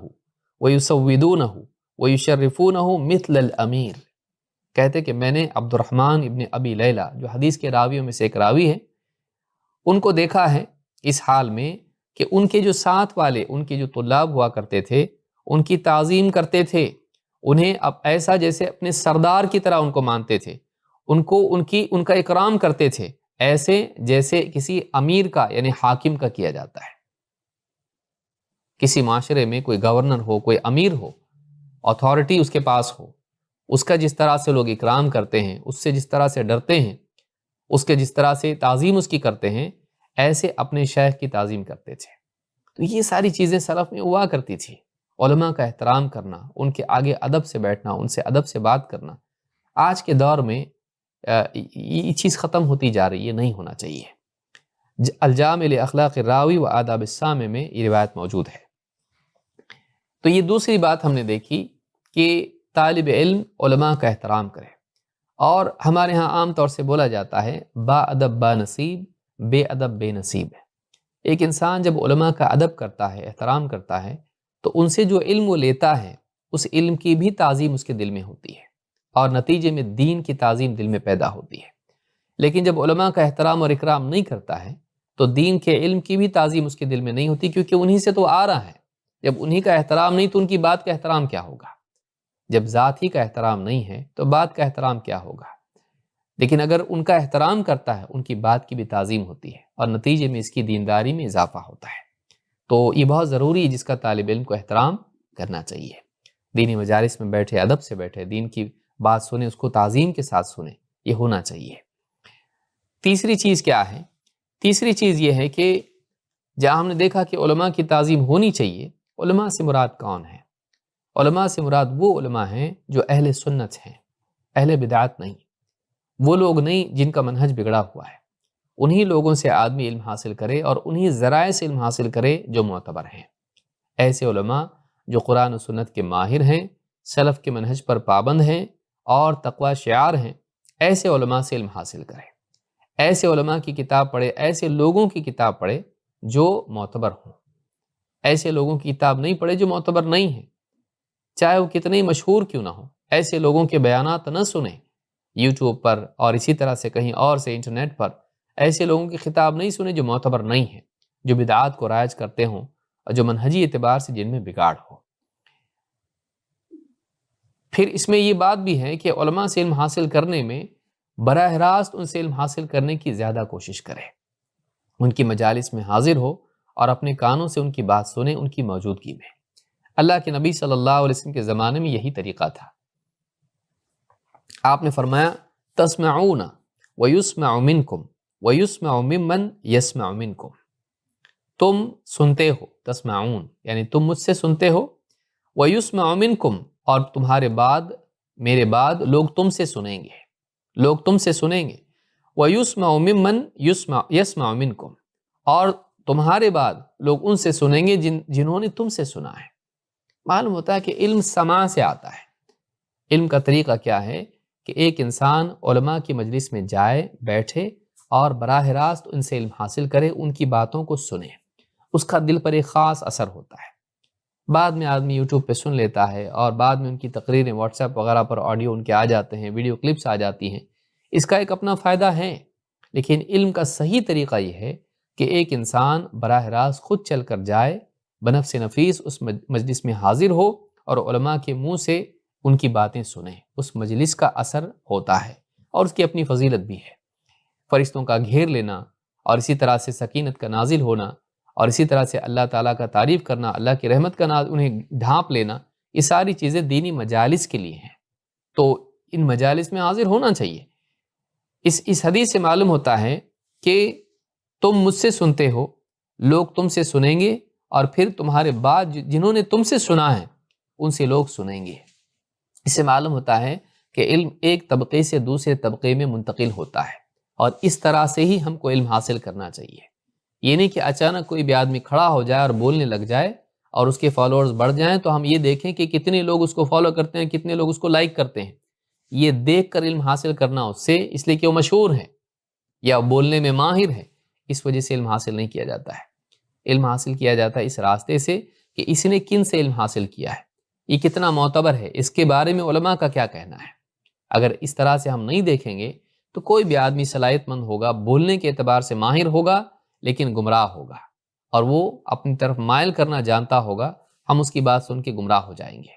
ویسودونہ ویشرفونہ مثل الامیر۔ کہتے کہ میں نے عبد الرحمن ابن ابی لیلہ، جو حدیث کے راویوں میں سے ایک راوی ہے، ان کو دیکھا ہے اس حال میں کہ ان کے جو ساتھ والے، ان کے جو طلاب ہوا کرتے تھے، ان کی تعظیم کرتے تھے، انہیں اب ایسا جیسے اپنے سردار کی طرح ان کو مانتے تھے، ان کا اکرام کرتے تھے، ایسے جیسے کسی امیر کا یعنی حاکم کا کیا جاتا ہے۔ کسی معاشرے میں کوئی گورنر ہو، کوئی امیر ہو، اتھارٹی اس کے پاس ہو، اس کا جس طرح سے لوگ اکرام کرتے ہیں، اس سے جس طرح سے ڈرتے ہیں، اس کے جس طرح سے تعظیم اس کی کرتے ہیں، ایسے اپنے شیخ کی تعظیم کرتے تھے۔ تو یہ ساری چیزیں سلف میں ہوا کرتی تھی۔ علماء کا احترام کرنا، ان کے آگے ادب سے بیٹھنا، ان سے ادب سے بات کرنا، آج کے دور میں یہ چیز ختم ہوتی جا رہی ہے، نہیں ہونا چاہیے۔ الجامع لاخلاق الراوی و آداب السامع میں یہ روایت موجود ہے۔ تو یہ دوسری بات ہم نے دیکھی کہ طالب علم علماء کا احترام کرے، اور ہمارے ہاں عام طور سے بولا جاتا ہے با ادب با نصیب، بے ادب بے نصیب ہے۔ ایک انسان جب علماء کا ادب کرتا ہے، احترام کرتا ہے، تو ان سے جو علم وہ لیتا ہے، اس علم کی بھی تعظیم اس کے دل میں ہوتی ہے، اور نتیجے میں دین کی تعظیم دل میں پیدا ہوتی ہے۔ لیکن جب علماء کا احترام اور اکرام نہیں کرتا ہے تو دین کے علم کی بھی تعظیم اس کے دل میں نہیں ہوتی، کیونکہ انہی سے تو آ رہا ہے۔ جب انہی کا احترام نہیں تو ان کی بات کا احترام کیا ہوگا؟ جب ذات ہی کا احترام نہیں ہے تو بات کا احترام کیا ہوگا؟ لیکن اگر ان کا احترام کرتا ہے، ان کی بات کی بھی تعظیم ہوتی ہے، اور نتیجے میں اس کی دینداری میں اضافہ ہوتا ہے۔ تو یہ بہت ضروری ہے جس کا طالب علم کو احترام کرنا چاہیے۔ دینی مجالس میں بیٹھے، ادب سے بیٹھے، دین کی بات سنیں، اس کو تعظیم کے ساتھ سنیں، یہ ہونا چاہیے۔ تیسری چیز کیا ہے؟ تیسری چیز یہ ہے کہ جہاں ہم نے دیکھا کہ علماء کی تعظیم ہونی چاہیے، علماء سے مراد کون ہے؟ علماء سے مراد وہ علماء ہیں جو اہل سنت ہیں، اہل بدعت نہیں، وہ لوگ نہیں جن کا منہج بگڑا ہوا ہے۔ انہی لوگوں سے آدمی علم حاصل کرے اور انہی ذرائع سے علم حاصل کرے جو معتبر ہیں۔ ایسے علماء جو قرآن و سنت کے ماہر ہیں، سلف کے منہج پر پابند ہیں اور تقوی شعار ہیں، ایسے علماء سے علم حاصل کریں۔ ایسے علماء کی کتاب پڑھے، ایسے لوگوں کی کتاب پڑھے جو معتبر ہوں۔ ایسے لوگوں کی کتاب نہیں پڑھے جو معتبر نہیں ہیں، چاہے وہ کتنے مشہور کیوں نہ ہوں۔ ایسے لوگوں کے بیانات نہ سنیں یوٹیوب پر اور اسی طرح سے کہیں اور سے انٹرنیٹ پر۔ ایسے لوگوں کی خطاب نہیں سنیں جو معتبر نہیں ہیں، جو بدعات کو رائج کرتے ہوں اور جو منہجی اعتبار سے جن میں بگاڑ ہو۔ پھر اس میں یہ بات بھی ہے کہ علماء سے علم حاصل کرنے میں براہ راست ان سے علم حاصل کرنے کی زیادہ کوشش کرے، ان کی مجالس میں حاضر ہو اور اپنے کانوں سے ان کی بات سنیں ان کی موجودگی میں۔ اللہ کے نبی صلی اللہ علیہ وسلم کے زمانے میں یہی طریقہ تھا۔ آپ نے فرمایا تسمعون ویسمع منکم ویسمع ممن یسمع منکم، تم سنتے ہو، تسمعون یعنی تم مجھ سے سنتے ہو، ویسمع منکم اور تمہارے بعد، میرے بعد لوگ تم سے سنیں گے، لوگ تم سے سنیں گے، ویسمع ممن یسمع منکم اور تمہارے بعد لوگ ان سے سنیں گے جنہوں نے تم سے سنا ہے۔ معلوم ہوتا ہے کہ علم سماع سے آتا ہے۔ علم کا طریقہ کیا ہے کہ ایک انسان علماء کی مجلس میں جائے، بیٹھے اور براہ راست ان سے علم حاصل کرے، ان کی باتوں کو سنے، اس کا دل پر ایک خاص اثر ہوتا ہے۔ بعد میں آدمی یوٹیوب پہ سن لیتا ہے اور بعد میں ان کی تقریریں واٹس ایپ وغیرہ پر آڈیو ان کے آ جاتے ہیں، ویڈیو کلپس آ جاتی ہیں، اس کا ایک اپنا فائدہ ہے، لیکن علم کا صحیح طریقہ یہ ہے کہ ایک انسان براہ راست خود چل کر جائے، بنفس نفیس اس مجلس میں حاضر ہو اور علماء کے منہ سے ان کی باتیں سنیں۔ اس مجلس کا اثر ہوتا ہے اور اس کی اپنی فضیلت بھی ہے۔ فرشتوں کا گھیر لینا اور اسی طرح سے سکینت کا نازل ہونا اور اسی طرح سے اللہ تعالیٰ کا تعریف کرنا، اللہ کی رحمت کا انہیں ڈھانپ لینا، یہ ساری چیزیں دینی مجالس کے لیے ہیں، تو ان مجالس میں حاضر ہونا چاہیے۔ اس حدیث سے معلوم ہوتا ہے کہ تم مجھ سے سنتے ہو، لوگ تم سے سنیں گے اور پھر تمہارے بعد جنہوں نے تم سے سنا ہے ان سے لوگ سنیں گے۔ اس سے معلوم ہوتا ہے کہ علم ایک طبقے سے دوسرے طبقے میں منتقل ہوتا ہے اور اس طرح سے ہی ہم کو علم حاصل کرنا چاہیے۔ یہ نہیں کہ اچانک کوئی بھی آدمی کھڑا ہو جائے اور بولنے لگ جائے اور اس کے فالوورز بڑھ جائیں تو ہم یہ دیکھیں کہ کتنے لوگ اس کو فالو کرتے ہیں، کتنے لوگ اس کو لائک کرتے ہیں۔ یہ دیکھ کر علم حاصل کرنا اس سے، اس لیے کہ وہ مشہور ہے یا بولنے میں ماہر ہے، اس وجہ سے علم حاصل نہیں کیا جاتا ہے۔ علم حاصل کیا جاتا ہے اس راستے سے کہ اس نے کن سے علم حاصل کیا ہے، یہ کتنا معتبر ہے، اس کے بارے میں علماء کا کیا کہنا ہے۔ اگر اس طرح سے ہم نہیں دیکھیں گے تو کوئی بھی آدمی صلاحیت مند ہوگا، بولنے کے اعتبار سے ماہر ہوگا لیکن گمراہ ہوگا، اور وہ اپنی طرف مائل کرنا جانتا ہوگا، ہم اس کی بات سن کے گمراہ ہو جائیں گے۔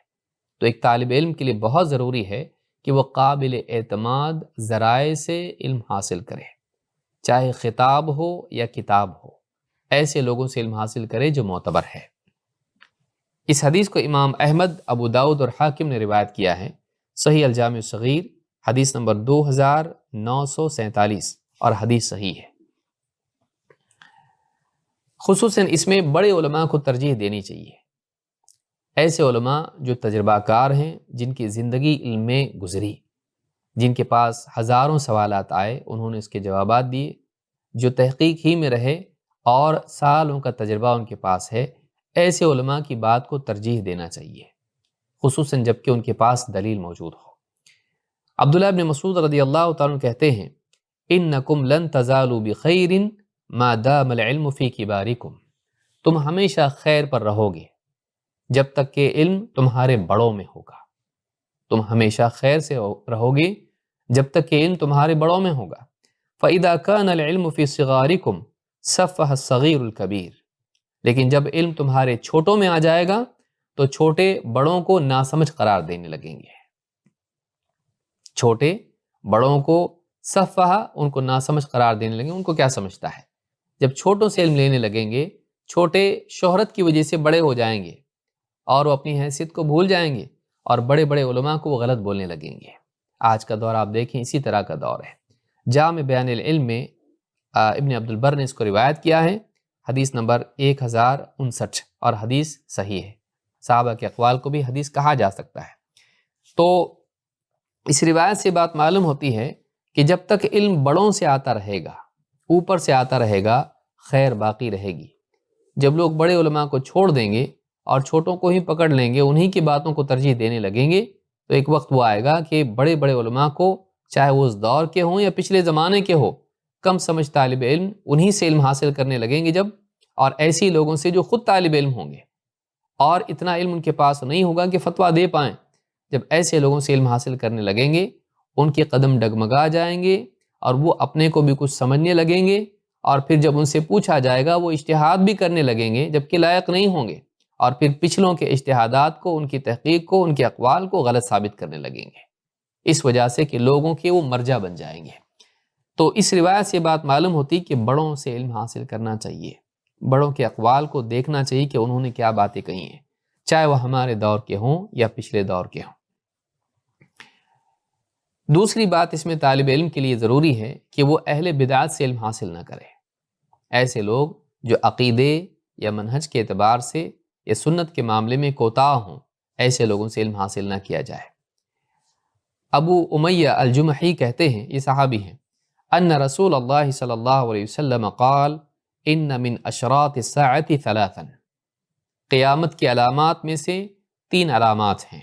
تو ایک طالب علم کے لیے بہت ضروری ہے کہ وہ قابل اعتماد ذرائع سے علم حاصل کرے، چاہے خطاب ہو یا کتاب ہو، ایسے لوگوں سے علم حاصل کرے جو معتبر ہے۔ اس حدیث کو امام احمد، ابو داؤد اور حاکم نے روایت کیا ہے، صحیح الجامع الصغیر حدیث نمبر 2947 اور حدیث صحیح ہے۔ خصوصاً اس میں بڑے علماء کو ترجیح دینی چاہیے، ایسے علماء جو تجربہ کار ہیں، جن کی زندگی علم میں گزری، جن کے پاس ہزاروں سوالات آئے انہوں نے اس کے جوابات دیے، جو تحقیق ہی میں رہے اور سالوں کا تجربہ ان کے پاس ہے، ایسے علماء کی بات کو ترجیح دینا چاہیے، خصوصاً جب کہ ان کے پاس دلیل موجود ہو۔ عبداللہ ابن مسعود رضی اللہ تعالیٰ عنہ کہتے ہیں انکم لن تزالوا بخیر ما دام العلم فی کبارکم، تم ہمیشہ خیر پر رہو گے جب تک کہ علم تمہارے بڑوں میں ہوگا، تم ہمیشہ خیر سے رہو گے جب تک کہ علم تمہارے بڑوں میں ہوگا۔ فَإِذَا كَانَ الْعِلْمُ فِي صِغَارِكُمْ صَفَّحَ الصَّغِيرُ الْكَبِيرُ، لیکن جب علم تمہارے چھوٹوں میں آ جائے گا تو چھوٹے بڑوں کو ناسمجھ قرار دینے لگیں گے، چھوٹے بڑوں کو صفحہ ان کو ناسمجھ قرار دینے لگیں گے۔ ان کو کیا سمجھتا ہے؟ جب چھوٹوں سے علم لینے لگیں گے، چھوٹے شہرت کی وجہ سے بڑے ہو جائیں گے اور وہ اپنی حیثیت کو بھول جائیں گے اور بڑے بڑے علماء کو وہ غلط بولنے لگیں گے۔ آج کا دور آپ دیکھیں اسی طرح کا دور ہے۔ جامع بیان العلم میں ابن عبد البر نے اس کو روایت کیا ہے، حدیث نمبر 1059 اور حدیث صحیح ہے۔ صحابہ کے اقوال کو بھی حدیث کہا جا سکتا ہے۔ تو اس روایت سے بات معلوم ہوتی ہے کہ جب تک علم بڑوں سے آتا رہے گا، اوپر سے آتا رہے گا، خیر باقی رہے گی۔ جب لوگ بڑے علماء کو چھوڑ دیں گے اور چھوٹوں کو ہی پکڑ لیں گے، انہی کی باتوں کو ترجیح دینے لگیں گے، تو ایک وقت وہ آئے گا کہ بڑے بڑے علماء کو، چاہے وہ اس دور کے ہوں یا پچھلے زمانے کے ہو، کم سمجھ طالب علم انہی سے علم حاصل کرنے لگیں گے، جب اور ایسی لوگوں سے جو خود طالب علم ہوں گے اور اتنا علم ان کے پاس نہیں ہوگا کہ فتویٰ دے پائیں۔ جب ایسے لوگوں سے علم حاصل کرنے لگیں گے، ان کے قدم ڈگمگا جائیں گے اور وہ اپنے کو بھی کچھ سمجھنے لگیں گے، اور پھر جب ان سے پوچھا جائے گا وہ اجتہاد بھی کرنے لگیں گے جبکہ لائق نہیں ہوں گے، اور پھر پچھلوں کے اجتہادات کو، ان کی تحقیق کو، ان کے اقوال کو غلط ثابت کرنے لگیں گے، اس وجہ سے کہ لوگوں کے وہ مرجع بن جائیں گے۔ تو اس روایت سے بات معلوم ہوتی کہ بڑوں سے علم حاصل کرنا چاہیے، بڑوں کے اقوال کو دیکھنا چاہیے کہ انہوں نے کیا باتیں کہی ہیں، چاہے وہ ہمارے دور کے ہوں یا پچھلے دور کے ہوں۔ دوسری بات اس میں طالب علم کے لیے ضروری ہے کہ وہ اہل بدعت سے علم حاصل نہ کرے۔ ایسے لوگ جو عقیدے یا منہج کے اعتبار سے یا سنت کے معاملے میں کوتاہ ہوں، ایسے لوگوں سے علم حاصل نہ کیا جائے۔ ابو امیہ الجمحی کہتے ہیں، یہ صحابی ہیں، ان رسول اللہ صلی اللہ علیہ وسلم قال ان من اشراط الساعۃ ثلاثا، قیامت کی علامات میں سے 3 علامات ہیں۔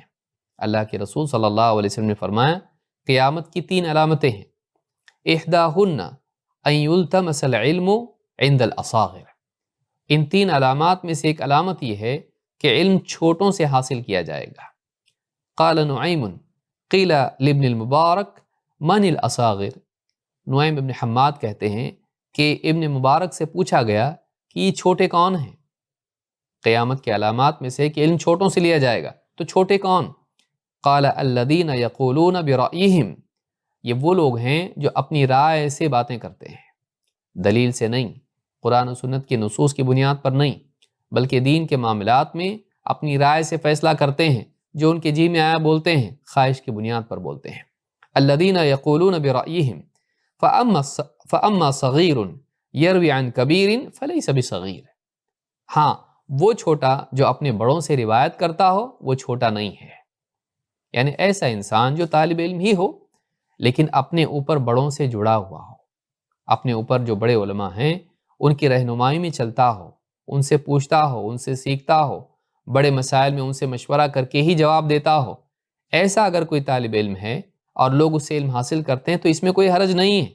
اللہ کے رسول صلی اللہ علیہ وسلم نے فرمایا قیامت کی 3 علامتیں ہیں۔ احداہن ان یلتمس العلم عند الاصاغر، ان 3 علامات میں سے ایک علامت یہ ہے کہ علم چھوٹوں سے حاصل کیا جائے گا۔ قال نعیم قیل لابن المبارک من الاصاغر، نعیم ابن حماد کہتے ہیں کہ ابن مبارک سے پوچھا گیا کہ یہ چھوٹے کون ہیں؟ قیامت کے علامات میں سے کہ علم چھوٹوں سے لیا جائے گا، تو چھوٹے کون؟ قال الذین یقولون برأیہم، یہ وہ لوگ ہیں جو اپنی رائے سے باتیں کرتے ہیں، دلیل سے نہیں، قرآن و سنت کی نصوص کی بنیاد پر نہیں، بلکہ دین کے معاملات میں اپنی رائے سے فیصلہ کرتے ہیں، جو ان کے جی میں آیا بولتے ہیں، خواہش کی بنیاد پر بولتے ہیں۔ الذین یقولون برأیہم فاما صغیر یروی عن کبیر فلیس بصغیر، ہاں وہ چھوٹا جو اپنے بڑوں سے روایت کرتا ہو وہ چھوٹا نہیں ہے، یعنی ایسا انسان جو طالب علم ہی ہو لیکن اپنے اوپر بڑوں سے جڑا ہوا ہو، اپنے اوپر جو بڑے علماء ہیں ان کی رہنمائی میں چلتا ہو، ان سے پوچھتا ہو، ان سے سیکھتا ہو، بڑے مسائل میں ان سے مشورہ کر کے ہی جواب دیتا ہو، ایسا اگر کوئی طالب علم ہے اور لوگ اس سے علم حاصل کرتے ہیں تو اس میں کوئی حرج نہیں ہے،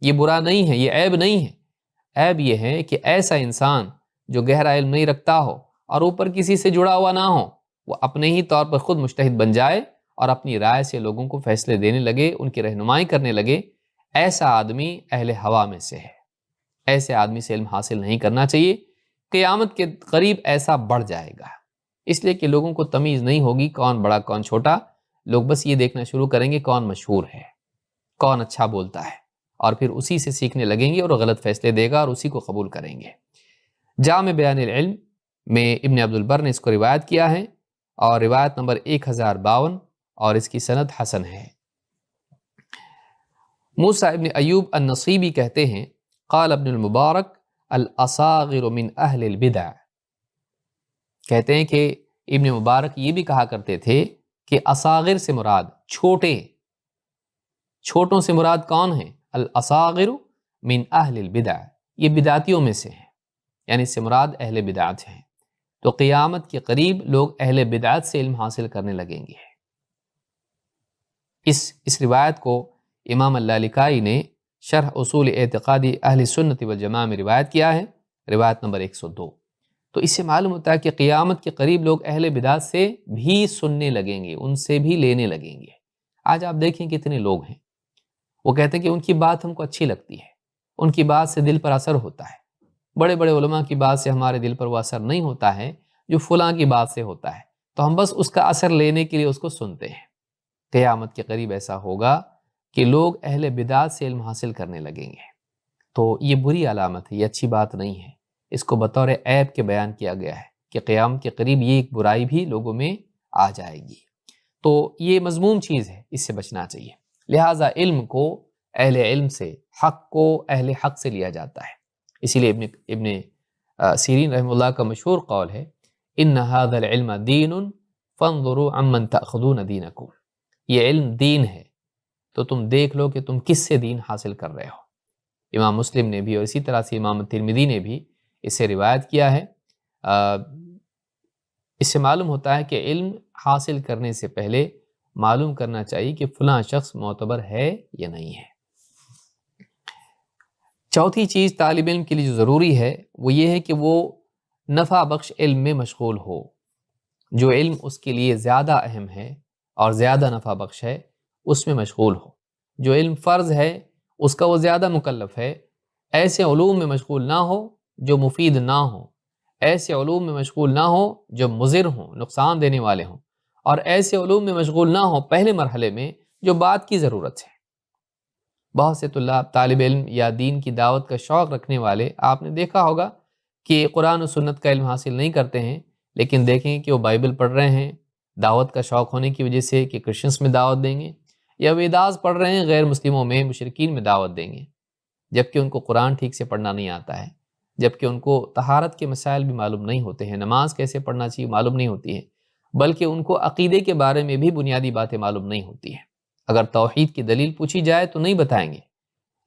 یہ برا نہیں ہے، یہ عیب نہیں ہے۔ عیب یہ ہے کہ ایسا انسان جو گہرا علم نہیں رکھتا ہو اور اوپر کسی سے جڑا ہوا نہ ہو، وہ اپنے ہی طور پر خود مجتہد بن جائے اور اپنی رائے سے لوگوں کو فیصلے دینے لگے، ان کی رہنمائی کرنے لگے۔ ایسا آدمی اہل ہوا میں سے ہے، ایسے آدمی سے علم حاصل نہیں کرنا چاہیے۔ قیامت کے قریب ایسا بڑھ جائے گا، اس لیے کہ لوگوں کو تمیز نہیں ہوگی کون بڑا کون چھوٹا، لوگ بس یہ دیکھنا شروع کریں گے کون مشہور ہے، کون اچھا بولتا ہے، اور پھر اسی سے سیکھنے لگیں گے اور غلط فیصلے دے گا اور اسی کو قبول کریں گے۔ جامع بیان العلم میں ابن عبد البر نے اس کو روایت کیا ہے، اور روایت نمبر 1052 اور اس کی سند حسن ہے۔ موسیٰ ابن ایوب النصیبی کہتے ہیں قال ابن المبارک الاصاغر من اہل البدع، کہتے ہیں کہ ابن مبارک یہ بھی کہا کرتے تھے کہ اصاغر سے مراد چھوٹے، چھوٹوں سے مراد کون ہیں؟ الاصاغر من اہل البدع، یہ بدعتیوں میں سے ہیں، یعنی اس سے مراد اہل بدعت ہیں۔ تو قیامت کے قریب لوگ اہل بدعت سے علم حاصل کرنے لگیں گے۔ اس روایت کو امام اللالکائی نے شرح اصول اعتقادی اہل سنت والجماعہ میں روایت کیا ہے، روایت نمبر 102۔ تو اس سے معلوم ہوتا ہے کہ قیامت کے قریب لوگ اہل بدعت سے بھی سننے لگیں گے، ان سے بھی لینے لگیں گے۔ آج آپ دیکھیں کتنے لوگ ہیں وہ کہتے ہیں کہ ان کی بات ہم کو اچھی لگتی ہے، ان کی بات سے دل پر اثر ہوتا ہے۔ بڑے بڑے علماء کی بات سے ہمارے دل پر وہ اثر نہیں ہوتا ہے جو فلاں کی بات سے ہوتا ہے، تو ہم بس اس کا اثر لینے کے لیے اس کو سنتے ہیں۔ قیامت کے قریب ایسا ہوگا کہ لوگ اہل بدعت سے علم حاصل کرنے لگیں گے، تو یہ بری علامت ہے، یہ اچھی بات نہیں ہے۔ اس کو بطور عیب کے بیان کیا گیا ہے کہ قیامت کے قریب یہ ایک برائی بھی لوگوں میں آ جائے گی، تو یہ مذموم چیز ہے، اس سے بچنا چاہیے۔ لہٰذا علم کو اہل علم سے، حق کو اہل حق سے لیا جاتا ہے۔ اسی لیے ابن سیرین رحمہ اللہ کا مشہور قول ہے ان ھذا العلم دین فانظروا عمن تأخذون دینکم، یہ علم دین ہے تو تم دیکھ لو کہ تم کس سے دین حاصل کر رہے ہو۔ امام مسلم نے بھی اور اسی طرح سے امام ترمذی نے بھی اس سے روایت کیا ہے۔ اس سے معلوم ہوتا ہے کہ علم حاصل کرنے سے پہلے معلوم کرنا چاہیے کہ فلاں شخص معتبر ہے یا نہیں ہے۔ چوتھی چیز طالب علم کے لیے جو ضروری ہے وہ یہ ہے کہ وہ نفع بخش علم میں مشغول ہو۔ جو علم اس کے لیے زیادہ اہم ہے اور زیادہ نفع بخش ہے اس میں مشغول ہو۔ جو علم فرض ہے اس کا وہ زیادہ مکلف ہے، ایسے علوم میں مشغول نہ ہو جو مفید نہ ہوں، ایسے علوم میں مشغول نہ ہو جو مضر ہوں، نقصان دینے والے ہوں، اور ایسے علوم میں مشغول نہ ہو پہلے مرحلے میں جو بعد کی ضرورت ہے۔ بہت سے طالب علم یا دین کی دعوت کا شوق رکھنے والے آپ نے دیکھا ہوگا کہ قرآن و سنت کا علم حاصل نہیں کرتے ہیں، لیکن دیکھیں کہ وہ بائبل پڑھ رہے ہیں دعوت کا شوق ہونے کی وجہ سے کہ کرسچنس میں دعوت دیں گے، یا ویداز پڑھ رہے ہیں غیر مسلموں میں مشرکین میں دعوت دیں گے، جبکہ ان کو قرآن ٹھیک سے پڑھنا نہیں آتا ہے، جبکہ ان کو طہارت کے مسائل بھی معلوم نہیں ہوتے ہیں، نماز کیسے پڑھنا چاہیے معلوم نہیں ہوتی ہے، بلکہ ان کو عقیدے کے بارے میں بھی بنیادی باتیں معلوم نہیں ہوتی ہیں۔ اگر توحید کی دلیل پوچھی جائے تو نہیں بتائیں گے،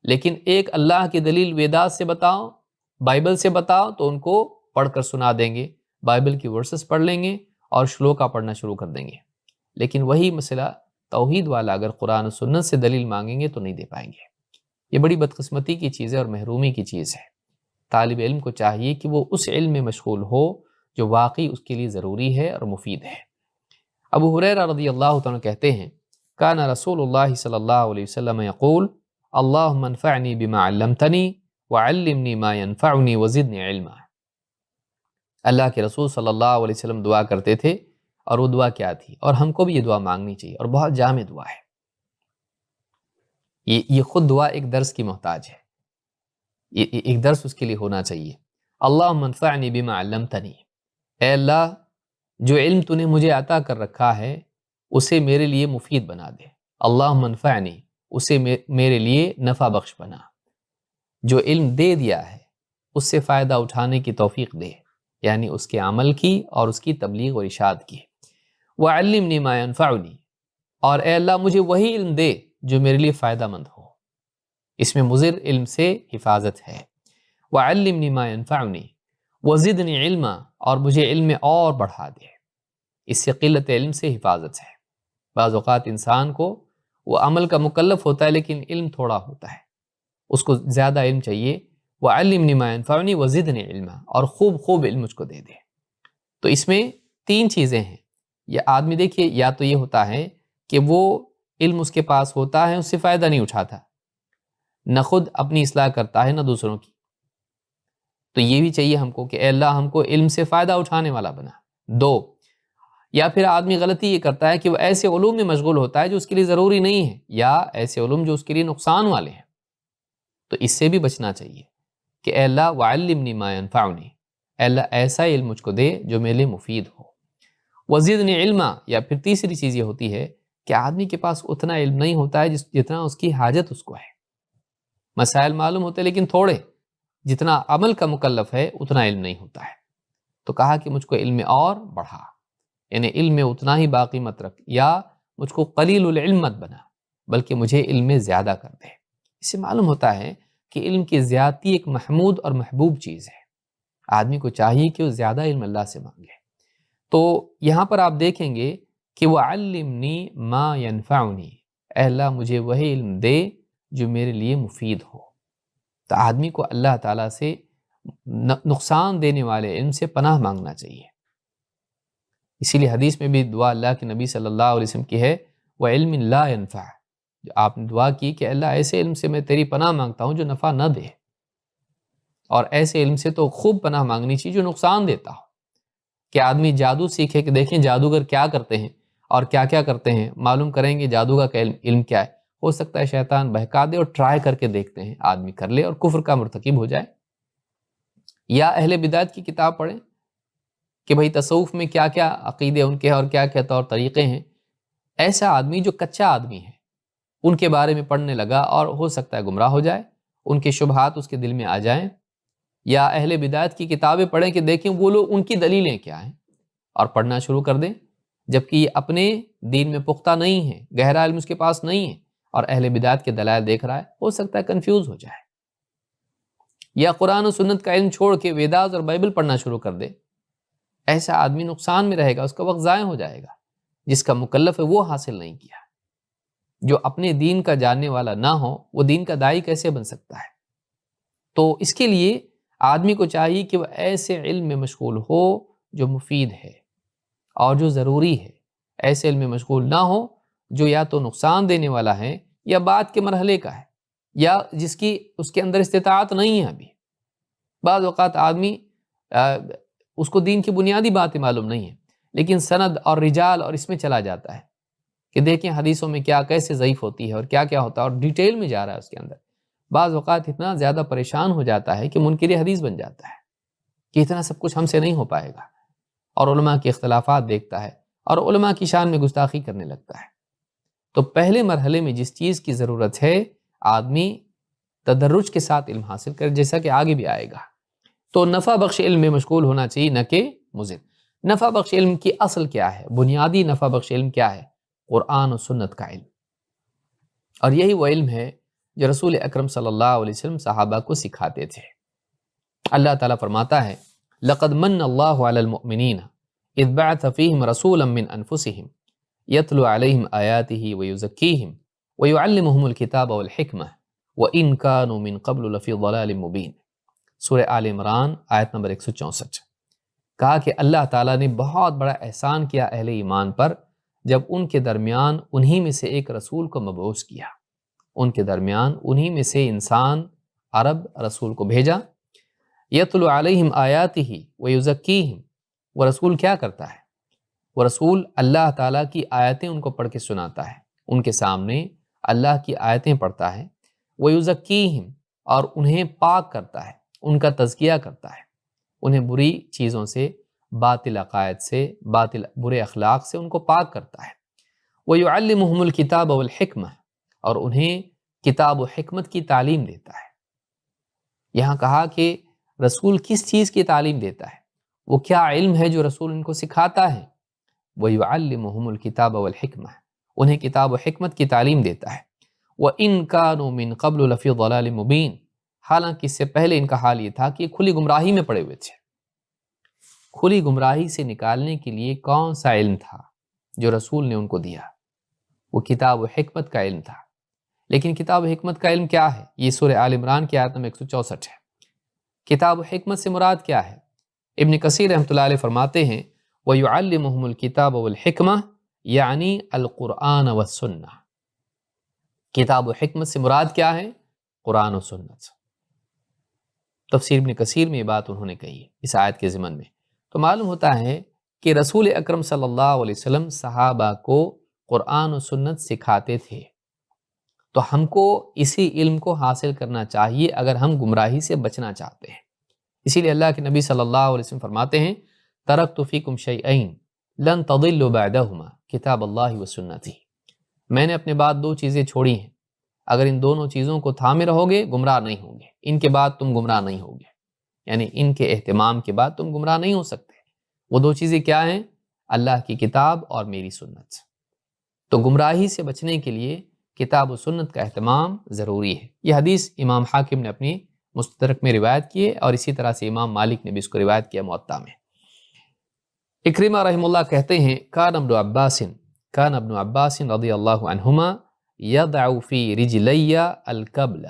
لیکن ایک اللہ کی دلیل ویداز سے بتاؤ، بائبل سے بتاؤ تو ان کو پڑھ کر سنا دیں گے، بائبل کی ورسز پڑھ لیں گے اور شلوکا پڑھنا شروع کر دیں گے۔ لیکن وہی مسئلہ توحید والا اگر قرآن و سنت سے دلیل مانگیں گے تو نہیں دے پائیں گے۔ یہ بڑی بدقسمتی کی چیز ہے اور محرومی کی چیز ہے۔ طالب علم کو چاہیے کہ وہ اس علم میں مشغول ہو جو واقعی اس کے لیے ضروری ہے اور مفید ہے۔ ابو ہریرہ رضی اللہ تعالیٰ کہتے ہیں کان رسول اللہ صلی اللہ علیہ وسلم یقول اللہم انفعنی بما علمتنی وعلمنی ما ینفعنی وزدنی علما۔ اللہ کے رسول صلی اللہ علیہ وسلم دعا کرتے تھے، اور وہ دعا کیا تھی، اور ہم کو بھی یہ دعا مانگنی چاہیے، اور بہت جامع دعا ہے۔ یہ خود دعا ایک درس کی محتاج ہے، ایک درس اس کے لیے ہونا چاہیے۔ اللہم انفعنی بما علمتنی، اے اللہ جو علم تو نے مجھے عطا کر رکھا ہے اسے میرے لیے مفید بنا دے۔ اللہم انفعنی، اسے میرے لیے نفع بخش بنا۔ جو علم دے دیا ہے اس سے فائدہ اٹھانے کی توفیق دے، یعنی اس کے عمل کی اور اس کی تبلیغ و ارشاد کی۔ وعلمنی ما ینفعنی، اور اے اللہ مجھے وہی علم دے جو میرے لیے فائدہ مند ہو۔ اس میں مضر علم سے حفاظت ہے۔ وعلمنی ما ینفعنی وزدنی علما، اور مجھے علم میں اور بڑھا دے۔ اس سے قلت علم سے حفاظت ہے۔ بعض اوقات انسان کو وہ عمل کا مکلف ہوتا ہے لیکن علم تھوڑا ہوتا ہے، اس کو زیادہ علم چاہیے۔ وعلمنی ما ینفعنی وزدنی علما، اور خوب علم مجھ کو دے دے۔ تو اس میں تین چیزیں ہیں۔ یہ آدمی دیکھیے، یا تو یہ ہوتا ہے کہ وہ علم اس کے پاس ہوتا ہے اس سے فائدہ نہیں اٹھاتا، نہ خود اپنی اصلاح کرتا ہے نہ دوسروں کی، تو یہ بھی چاہیے ہم کو کہ اے اللہ ہم کو علم سے فائدہ اٹھانے والا بنا۔ دو، یا پھر آدمی غلطی یہ کرتا ہے کہ وہ ایسے علوم میں مشغول ہوتا ہے جو اس کے لیے ضروری نہیں ہے، یا ایسے علوم جو اس کے لیے نقصان والے ہیں، تو اس سے بھی بچنا چاہیے کہ اے اللہ وعلمنی ما ینفعنی، اے اللہ ایسا علم مجھ کو دے جو میرے لیے مفید ہو۔ وزدنی علما، یا پھر تیسری چیز یہ ہوتی ہے کہ آدمی کے پاس اتنا علم نہیں ہوتا ہے جتنا اس کی حاجت اس کو ہے۔ مسائل معلوم ہوتے لیکن تھوڑے، جتنا عمل کا مکلف ہے اتنا علم نہیں ہوتا ہے، تو کہا کہ مجھ کو علم میں اور بڑھا، یعنی علم میں اتنا ہی باقی مت رکھ، یا مجھ کو قلیل العلم مت بنا، بلکہ مجھے علم میں زیادہ کر دے۔ اس سے معلوم ہوتا ہے کہ علم کی زیادتی ایک محمود اور محبوب چیز ہے۔ آدمی کو چاہیے کہ وہ زیادہ علم اللہ سے مانگے۔ تو یہاں پر آپ دیکھیں گے کہ وعلمنی ما ینفعنی، اے اللہ مجھے وہی علم دے جو میرے لیے مفید ہو۔ تو آدمی کو اللہ تعالیٰ سے نقصان دینے والے علم سے پناہ مانگنا چاہیے۔ اسی لیے حدیث میں بھی دعا اللہ کے نبی صلی اللہ علیہ وسلم کی ہے وعلم لا ینفع، جو آپ نے دعا کی کہ اللہ ایسے علم سے میں تیری پناہ مانگتا ہوں جو نفع نہ دے، اور ایسے علم سے تو خوب پناہ مانگنی چاہیے جو نقصان دیتا ہو۔ کہ آدمی جادو سیکھے کہ دیکھیں جادوگر کیا کرتے ہیں اور کیا کیا کرتے ہیں، معلوم کریں گے جادو کا علم کیا ہے۔ ہو سکتا ہے شیطان بہکا دے اور ٹرائی کر کے دیکھتے ہیں، آدمی کر لے اور کفر کا مرتکب ہو جائے۔ یا اہل بدعت کی کتاب پڑھیں کہ بھئی تصوف میں کیا کیا عقیدے ان کے ہیں اور کیا کیا طور طریقے ہیں۔ ایسا آدمی جو کچا آدمی ہے ان کے بارے میں پڑھنے لگا اور ہو سکتا ہے گمراہ ہو جائے، ان کے شبہات اس کے دل میں آ جائیں۔ یا اہل بدعت کی کتابیں پڑھیں کہ دیکھیں وہ لوگ ان کی دلیلیں کیا ہیں اور پڑھنا شروع کر دیں، جبکہ یہ اپنے دین میں پختہ نہیں ہے، گہرا علم اس کے پاس نہیں ہے، اور اہل بدعت کے دلائل دیکھ رہا ہے، ہو سکتا ہے کنفیوز ہو جائے، یا قرآن و سنت کا علم چھوڑ کے ویداز اور بائبل پڑھنا شروع کر دے۔ ایسا آدمی نقصان میں رہے گا، اس کا وقت ضائع ہو جائے گا۔ جس کا مکلف ہے وہ حاصل نہیں کیا۔ جو اپنے دین کا جاننے والا نہ ہو وہ دین کا داعی کیسے بن سکتا ہے؟ تو اس کے لیے آدمی کو چاہیے کہ وہ ایسے علم میں مشغول ہو جو مفید ہے اور جو ضروری ہے، ایسے علم میں مشغول نہ ہو جو یا تو نقصان دینے والا ہے یا بعد کے مرحلے کا ہے، یا جس کی اس کے اندر استطاعت نہیں ہے ابھی۔ بعض اوقات آدمی اس کو دین کی بنیادی باتیں معلوم نہیں ہیں، لیکن سند اور رجال اور اس میں چلا جاتا ہے کہ دیکھیں حدیثوں میں کیا کیسے ضعیف ہوتی ہے اور کیا کیا ہوتا ہے، اور ڈیٹیل میں جا رہا ہے اس کے اندر۔ بعض اوقات اتنا زیادہ پریشان ہو جاتا ہے کہ منکر حدیث بن جاتا ہے کہ اتنا سب کچھ ہم سے نہیں ہو پائے گا، اور علماء کے اختلافات دیکھتا ہے اور علماء کی شان میں گستاخی کرنے لگتا ہے۔ تو پہلے مرحلے میں جس چیز کی ضرورت ہے آدمی تدرج کے ساتھ علم حاصل کرے، جیسا کہ آگے بھی آئے گا۔ تو نفع بخش علم میں مشغول ہونا چاہیے، نہ کہ مضر۔ نفع بخش علم کی اصل کیا ہے؟ بنیادی نفع بخش علم کیا ہے؟ قرآن و سنت کا علم، اور یہی وہ علم ہے جو رسول اکرم صلی اللہ علیہ وسلم صحابہ کو سکھاتے تھے۔ اللہ تعالیٰ فرماتا ہے لَقَدْ مَنَّ اللَّهُ عَلَى الْمُؤْمِنِينَ إِذْ بَعَثَ فِيهِمْ رَسُولًا مِّنْ أَنفُسِهِمْ يَتْلُو عَلَيْهِمْ آيَاتِهِ وَيُزَكِّيهِمْ وَيُعَلِّمُهُمُ الْكِتَابَ وَالْحِكْمَةَ وَإِنْ كَانُوا مِنْ قَبْلُ لَفِي ضَلَالٍ مُبِينٍ۔ سورہ آل عمران آیت نمبر 164۔ کہا کہ اللہ تعالیٰ نے بہت بڑا احسان کیا اہل ایمان پر جب ان کے درمیان انہی میں سے ایک رسول کو مبعوث کیا، ان کے درمیان انہی میں سے انسان عرب رسول کو بھیجا۔ یتلو علیہم آیاتہ ویزکیہم، وہ رسول کیا کرتا ہے؟ وہ رسول اللہ تعالیٰ کی آیتیں ان کو پڑھ کے سناتا ہے، ان کے سامنے اللہ کی آیتیں پڑھتا ہے۔ ویزکیہم، اور انہیں پاک کرتا ہے، ان کا تزکیہ کرتا ہے، انہیں بری چیزوں سے، باطل عقائد سے، برے اخلاق سے ان کو پاک کرتا ہے۔ وَيُعَلِّمُهُمُ الْكِتَابَ وَالْحِكْمَةَ، اور انہیں کتاب و حکمت کی تعلیم دیتا ہے۔ یہاں کہا کہ رسول کس چیز کی تعلیم دیتا ہے، وہ کیا علم ہے جو رسول ان کو سکھاتا ہے؟ وَيُعَلِّمُهُمُ الْكِتَابَ وَالْحِكْمَةَ، انہیں کتاب و حکمت کی تعلیم دیتا ہے۔ وَإِن كَانُوا مِن قَبْلُ لَفِي ضَلَالٍ مُبِينٍ، حالانکہ اس سے پہلے ان کا حال یہ تھا کہ کھلی گمراہی میں پڑے ہوئے تھے۔ کھلی گمراہی سے نکالنے کے لیے کون سا علم تھا جو رسول نے ان کو دیا؟ وہ کتاب و حکمت کا علم تھا۔ لیکن کتاب و حکمت کا علم کیا ہے؟ یہ سورہ آل عمران کی آیت نمبر 164 ہے۔ کتاب و حکمت سے مراد کیا ہے؟ ابن کثیر رحمۃ اللہ علیہ فرماتے ہیں وَيُعَلِّمُهُمُ الْكِتَابَ وَالْحِكْمَةَ یعنی القرآن والسنہ۔ کتاب و حکمت سے مراد کیا ہے؟ قرآن و سنت۔ تفسیر ابن کثیر میں یہ بات انہوں نے کہی ہے اس آیت کے ضمن میں۔ تو معلوم ہوتا ہے کہ رسول اکرم صلی اللہ علیہ وسلم صحابہ کو قرآن و سنت سکھاتے تھے، تو ہم کو اسی علم کو حاصل کرنا چاہیے اگر ہم گمراہی سے بچنا چاہتے ہیں۔ اسی لیے اللہ کے نبی صلی اللہ علیہ وسلم فرماتے ہیں ترکت فیکم شیئین لن تضلوا بعدہما کتاب اللہ و سنتی، میں نے اپنے بعد دو چیزیں چھوڑی ہیں، اگر ان دونوں چیزوں کو تھامے رہو گے گمراہ نہیں ہوں گے، ان کے بعد تم گمراہ نہیں ہوگے، یعنی ان کے اہتمام کے بعد تم گمراہ نہیں ہو سکتے۔ وہ دو چیزیں کیا ہیں؟ اللہ کی کتاب اور میری سنت۔ تو گمراہی سے بچنے کے لیے کتاب و سنت کا اہتمام ضروری ہے۔ یہ حدیث امام حاکم نے اپنی مستدرک میں روایت کی ہے، اور اسی طرح سے امام مالک نے بھی اس کو روایت کیا موطا میں۔ اکرمہ رحمہ اللہ کہتے ہیں کان ابن عباس رضی اللہ عنہما یضع فی رجلی القبل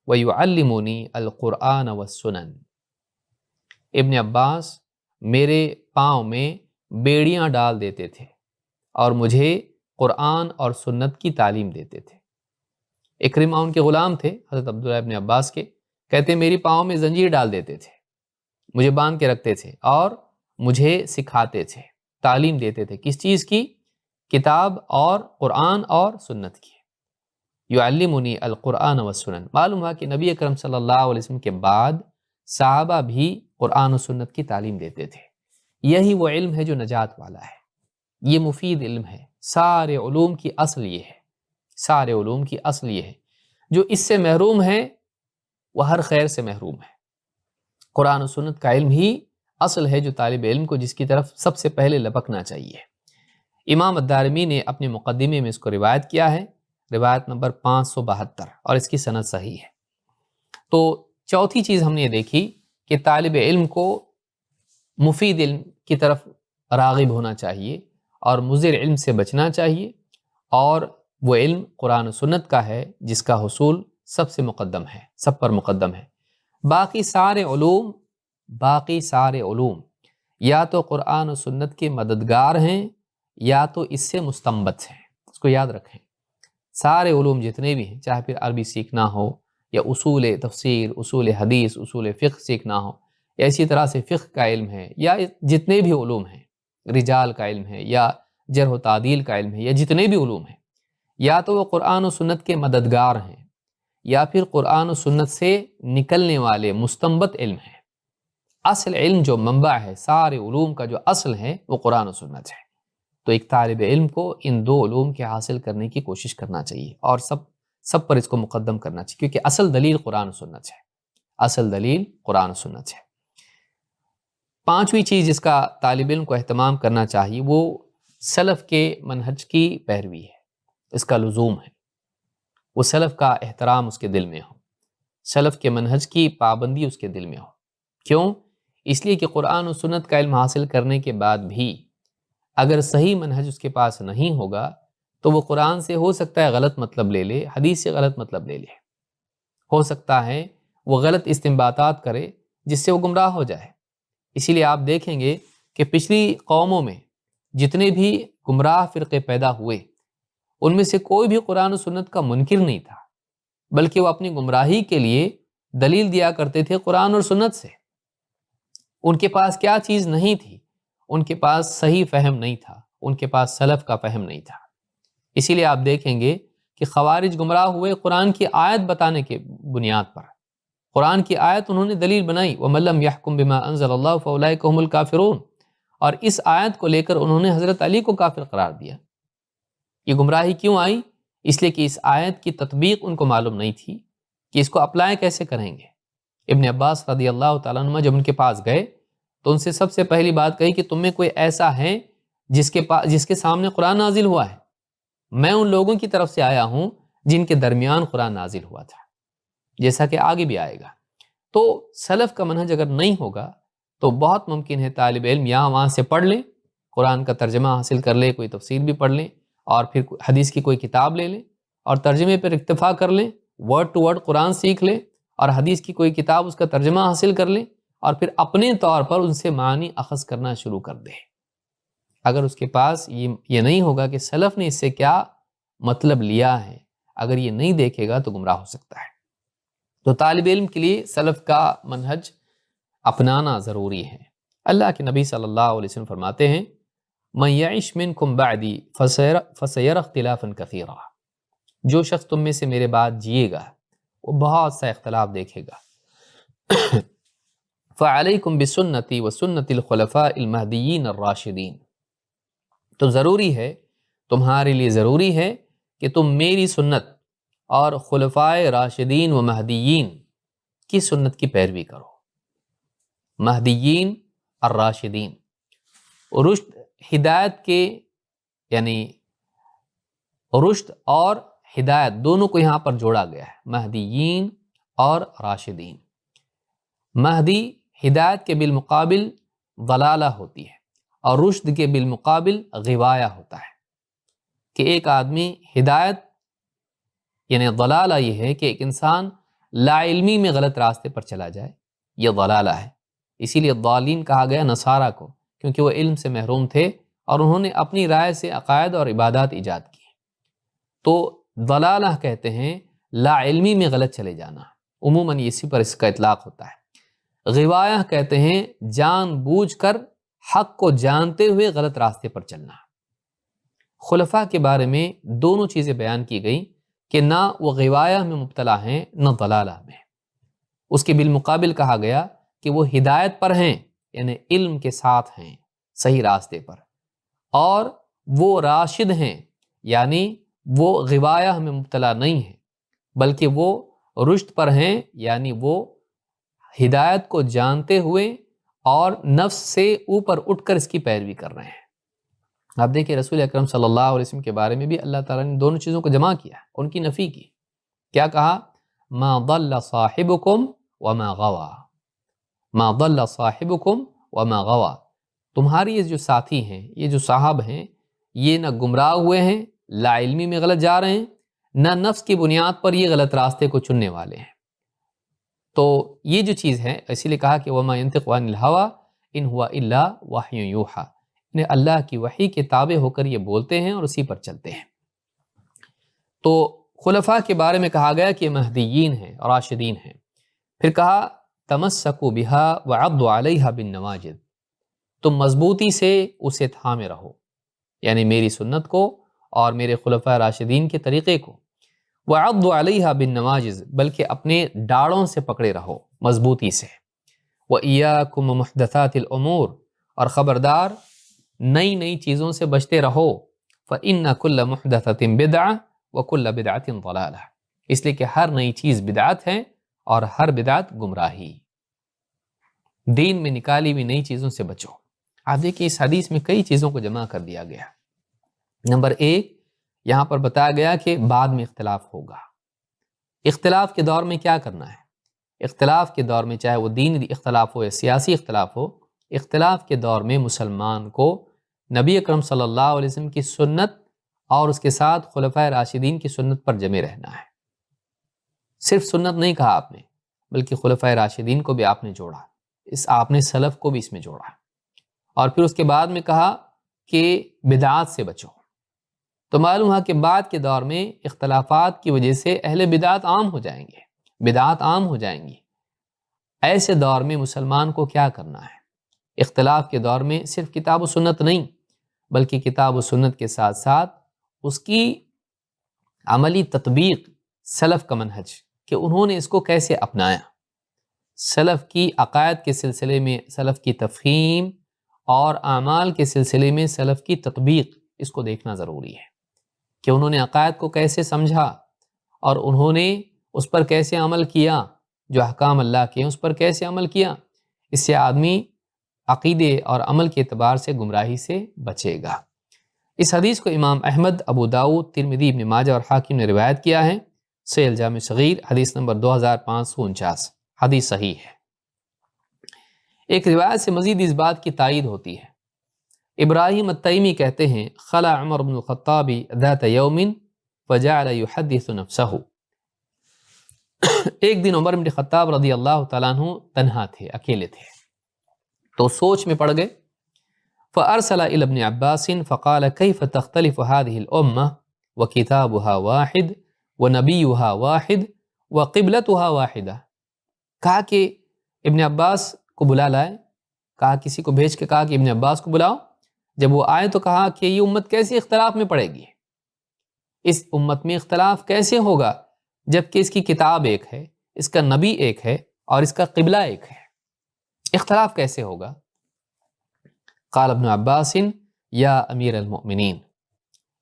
ویعلمنی القرآن والسنن۔ ابن عباس میرے پاؤں میں بیڑیاں ڈال دیتے تھے اور مجھے قرآن اور سنت کی تعلیم دیتے تھے۔ اکرمہ ان کے غلام تھے حضرت عبداللہ ابن عباس کے، کہتے ہیں میری پاؤں میں زنجیر ڈال دیتے تھے، مجھے باندھ کے رکھتے تھے اور مجھے سکھاتے تھے، تعلیم دیتے تھے۔ کس چیز کی؟ کتاب اور قرآن اور سنت کی۔ یعلمنی القرآن والسنن۔ معلوم ہوا کہ نبی اکرم صلی اللہ علیہ وسلم کے بعد صحابہ بھی قرآن و سنت کی تعلیم دیتے تھے۔ یہی وہ علم ہے جو نجات والا ہے، یہ مفید علم ہے۔ سارے علوم کی اصل یہ ہے، سارے علوم کی اصل یہ ہے، جو اس سے محروم ہے وہ ہر خیر سے محروم ہے۔ قرآن و سنت کا علم ہی اصل ہے جو طالب علم کو جس کی طرف سب سے پہلے لپکنا چاہیے۔ امام الدارمی نے اپنے مقدمے میں اس کو روایت کیا ہے، روایت نمبر 572، اور اس کی سند صحیح ہے۔ تو چوتھی چیز ہم نے یہ دیکھی کہ طالب علم کو مفید علم کی طرف راغب ہونا چاہیے اور مضر علم سے بچنا چاہیے، اور وہ علم قرآن و سنت کا ہے جس کا حصول سب سے مقدم ہے، سب پر مقدم ہے۔ باقی سارے علوم یا تو قرآن و سنت کے مددگار ہیں یا تو اس سے مستنبت ہیں، اس کو یاد رکھیں۔ سارے علوم جتنے بھی ہیں، چاہے پھر عربی سیکھنا ہو یا اصول تفسیر، اصول حدیث، اصول فقہ سیکھنا ہو، یا اسی طرح سے فقہ کا علم ہے، یا جتنے بھی علوم ہیں، رجال کا علم ہے یا جرح و تعدیل کا علم ہے، یا جتنے بھی علوم ہیں، یا تو وہ قرآن و سنت کے مددگار ہیں یا پھر قرآن و سنت سے نکلنے والے مستنبت علم ہیں۔ اصل علم جو منبع ہے، سارے علوم کا جو اصل ہے وہ قرآن و سنت ہے۔ تو ایک طالب علم کو ان دو علوم کے حاصل کرنے کی کوشش کرنا چاہیے اور سب پر اس کو مقدم کرنا چاہیے، کیونکہ اصل دلیل قرآن و سنت ہے، اصل دلیل قرآن و سنت ہے۔ پانچویں چیز جس کا طالب علم کو اہتمام کرنا چاہیے وہ سلف کے منہج کی پیروی ہے، اس کا لزوم ہے، وہ سلف کا احترام اس کے دل میں ہو، سلف کے منہج کی پابندی اس کے دل میں ہو۔ کیوں؟ اس لیے کہ قرآن و سنت کا علم حاصل کرنے کے بعد بھی اگر صحیح منہج اس کے پاس نہیں ہوگا تو وہ قرآن سے ہو سکتا ہے غلط مطلب لے لے، حدیث سے غلط مطلب لے لے، ہو سکتا ہے وہ غلط استنباطات کرے جس سے وہ گمراہ ہو جائے۔ اسی لیے آپ دیکھیں گے کہ پچھلی قوموں میں جتنے بھی گمراہ فرقے پیدا ہوئے ان میں سے کوئی بھی قرآن و سنت کا منکر نہیں تھا، بلکہ وہ اپنی گمراہی کے لیے دلیل دیا کرتے تھے قرآن اور سنت سے۔ ان کے پاس کیا چیز نہیں تھی؟ ان کے پاس صحیح فہم نہیں تھا، ان کے پاس سلف کا فہم نہیں تھا۔ اسی لیے آپ دیکھیں گے کہ خوارج گمراہ ہوئے قرآن کی آیت بتانے کے بنیاد پر، قرآن کی آیت انہوں نے دلیل بنائی، وَمَن لَّمْ يَحْكُم بِمَا أَنزَلَ اللَّهُ فَأُولَٰئِكَ هُمُ الْكَافِرُونَ، اور اس آیت کو لے کر انہوں نے حضرت علی کو کافر قرار دیا۔ یہ گمراہی کیوں آئی؟ اس لیے کہ اس آیت کی تطبیق ان کو معلوم نہیں تھی کہ اس کو اپلائی کیسے کریں گے۔ ابن عباس رضی اللہ تعالیٰ عنہ جب ان کے پاس گئے تو ان سے سب سے پہلی بات کہی کہ تم میں کوئی ایسا ہے جس کے سامنے قرآن نازل ہوا ہے؟ میں ان لوگوں کی طرف سے آیا ہوں جن کے درمیان قرآن نازل ہوا تھا، جیسا کہ آگے بھی آئے گا۔ تو سلف کا منہج اگر نہیں ہوگا تو بہت ممکن ہے طالب علم یہاں وہاں سے پڑھ لیں، قرآن کا ترجمہ حاصل کر لے، کوئی تفسیر بھی پڑھ لیں، اور پھر حدیث کی کوئی کتاب لے لیں اور ترجمے پر اکتفا کر لیں، ورڈ ٹو ورڈ قرآن سیکھ لیں اور حدیث کی کوئی کتاب اس کا ترجمہ حاصل کر لیں، اور پھر اپنے طور پر ان سے معنی اخذ کرنا شروع کر دے۔ اگر اس کے پاس یہ نہیں ہوگا کہ سلف نے اس سے کیا مطلب لیا ہے، اگر یہ نہیں دیکھے گا تو گمراہ ہو سکتا ہے۔ تو طالب علم کے لیے سلف کا منہج اپنانا ضروری ہے۔ اللہ کے نبی صلی اللہ علیہ وسلم فرماتے ہیں مَن یعش منکم بعدی فسیر اختلافا کثیرا، جو شخص تم میں سے میرے بعد جیے گا وہ بہت سا اختلاف دیکھے گا۔ فعلیکم بسنتی وسنت الخلفاء المہدیین الراشدین، تو ضروری ہے، تمہارے لیے ضروری ہے کہ تم میری سنت اور خلفائے راشدین و مہدیین کی سنت کی پیروی کرو۔ مہدیین الراشدین، رشد ہدایت کے، یعنی رشد اور ہدایت دونوں کو یہاں پر جوڑا گیا ہے، مہدیین اور راشدین۔ مہدی ہدایت کے بالمقابل ضلالہ ہوتی ہے اور رشد کے بالمقابل غوایہ ہوتا ہے، کہ ایک آدمی ہدایت یعنی ضلالہ یہ ہے کہ ایک انسان لا علمی میں غلط راستے پر چلا جائے، یہ ضلالہ ہے۔ اسی لیے ضالین کہا گیا نصارہ کو، کیونکہ وہ علم سے محروم تھے اور انہوں نے اپنی رائے سے عقائد اور عبادات ایجاد کی۔ تو ضلالہ کہتے ہیں لا علمی میں غلط چلے جانا، عموماً اسی پر اس کا اطلاق ہوتا ہے۔ غوایہ کہتے ہیں جان بوجھ کر حق کو جانتے ہوئے غلط راستے پر چلنا۔ خلفاء کے بارے میں دونوں چیزیں بیان کی گئیں کہ نہ وہ غوایہ میں مبتلا ہیں نہ ضلالہ میں۔ اس کے بالمقابل کہا گیا کہ وہ ہدایت پر ہیں، یعنی علم کے ساتھ ہیں، صحیح راستے پر، اور وہ راشد ہیں، یعنی وہ غوایہ میں مبتلا نہیں ہیں بلکہ وہ رشد پر ہیں، یعنی وہ ہدایت کو جانتے ہوئے اور نفس سے اوپر اٹھ کر اس کی پیروی کر رہے ہیں۔ آپ دیکھیں رسول اکرم صلی اللہ علیہ وسلم کے بارے میں بھی اللہ تعالیٰ نے دونوں چیزوں کو جمع کیا، ان کی نفی کی. کیا کہا؟ ما ضل صاحبکم وما غوا، ما ضل صاحبکم وما غوا، تمہاری یہ جو ساتھی ہیں، یہ جو صاحب ہیں، یہ نہ گمراہ ہوئے ہیں، لا علمی میں غلط جا رہے ہیں، نہ نفس کی بنیاد پر یہ غلط راستے کو چننے والے ہیں. تو یہ جو چیز ہے، اسی لیے کہا کہ وما ينطق عن الهوى ان هو الا وحی یوحى، انہیں اللہ کی وحی کے تابع ہو کر یہ بولتے ہیں اور اسی پر چلتے ہیں. تو خلفاء کے بارے میں کہا گیا کہ یہ مہدیین ہیں، راشدین ہیں. پھر کہا تمسکوا بها وعضوا علیہا بالنواجذ، تم مضبوطی سے اسے تھامے رہو، یعنی میری سنت کو اور میرے خلفاء راشدین کے طریقے کو. وعضوا علیہا بالنواجذ، بلکہ اپنے ڈاڑوں سے پکڑے رہو مضبوطی سے. وإیاکم ومحدثات الامور، اور خبردار نئی نئی چیزوں سے بچتے رہو. فإن کل محدثۃ بدعہ وکل بدعۃ ضلالہ، اس لیے کہ ہر نئی چیز بدعت ہے اور ہر بدعت گمراہی. دین میں نکالی ہوئی نئی چیزوں سے بچو. آپ دیکھیں اس حدیث میں کئی چیزوں کو جمع کر دیا گیا. نمبر 1، یہاں پر بتایا گیا کہ بعد میں اختلاف ہوگا. اختلاف کے دور میں کیا کرنا ہے؟ اختلاف کے دور میں چاہے وہ دینی اختلاف ہو یا سیاسی اختلاف ہو، اختلاف کے دور میں مسلمان کو نبی اکرم صلی اللہ علیہ وسلم کی سنت اور اس کے ساتھ خلفائے راشدین کی سنت پر جمے رہنا ہے. صرف سنت نہیں کہا آپ نے، بلکہ خلفائے راشدین کو بھی آپ نے جوڑا، آپ نے سلف کو بھی اس میں جوڑا. اور پھر اس کے بعد میں کہا کہ بدعات سے بچو. تو معلوم ہے کہ بعد کے دور میں اختلافات کی وجہ سے اہل بدعات عام ہو جائیں گے، بدعات عام ہو جائیں گی. ایسے دور میں مسلمان کو کیا کرنا ہے؟ اختلاف کے دور میں صرف کتاب و سنت نہیں، بلکہ کتاب و سنت کے ساتھ ساتھ اس کی عملی تطبیق، سلف کا منہج کہ انہوں نے اس کو کیسے اپنایا، سلف کی عقائد کے سلسلے میں سلف کی تفہیم اور اعمال کے سلسلے میں سلف کی تطبیق، اس کو دیکھنا ضروری ہے کہ انہوں نے عقائد کو کیسے سمجھا اور انہوں نے اس پر کیسے عمل کیا، جو احکام اللہ کے ہیں اس پر کیسے عمل کیا. اس سے آدمی عقیدے اور عمل کے اعتبار سے گمراہی سے بچے گا. اس حدیث کو امام احمد، ابو داؤد، ترمذی، ابن ماجہ اور حاکم نے روایت کیا ہے. صحیح الجامع صغیر حدیث نمبر 2549، حدیث صحیح ہے. ایک روایت سے مزید اس بات کی تائید ہوتی ہے. ابراہیم التیمی کہتے ہیں خلا عمر بن الخطاب ذات یوم فجعل یحدث نفسہ، ایک دن عمر بن خطاب رضی اللہ تعالیٰ عنہ تنہا تھے، اکیلے تھے، تو سوچ میں پڑ گئے. فارسل الى ابن عباس فقال كيف تختلف هذه الامه وكتابها واحد ونبيها واحد وقبلتها واحده، کہا کہ ابن عباس کو بلا لائے، کہا کسی کو بھیج کے کہا کہ ابن عباس کو بلاؤ. جب وہ آئے تو کہا کہ یہ امت کیسے اختلاف میں پڑے گی، اس امت میں اختلاف کیسے ہوگا جبکہ اس کی کتاب ایک ہے، اس کا نبی ایک ہے اور اس کا قبلہ ایک ہے، اختلاف کیسے ہوگا؟ قال ابن عباس یا امیر المؤمنین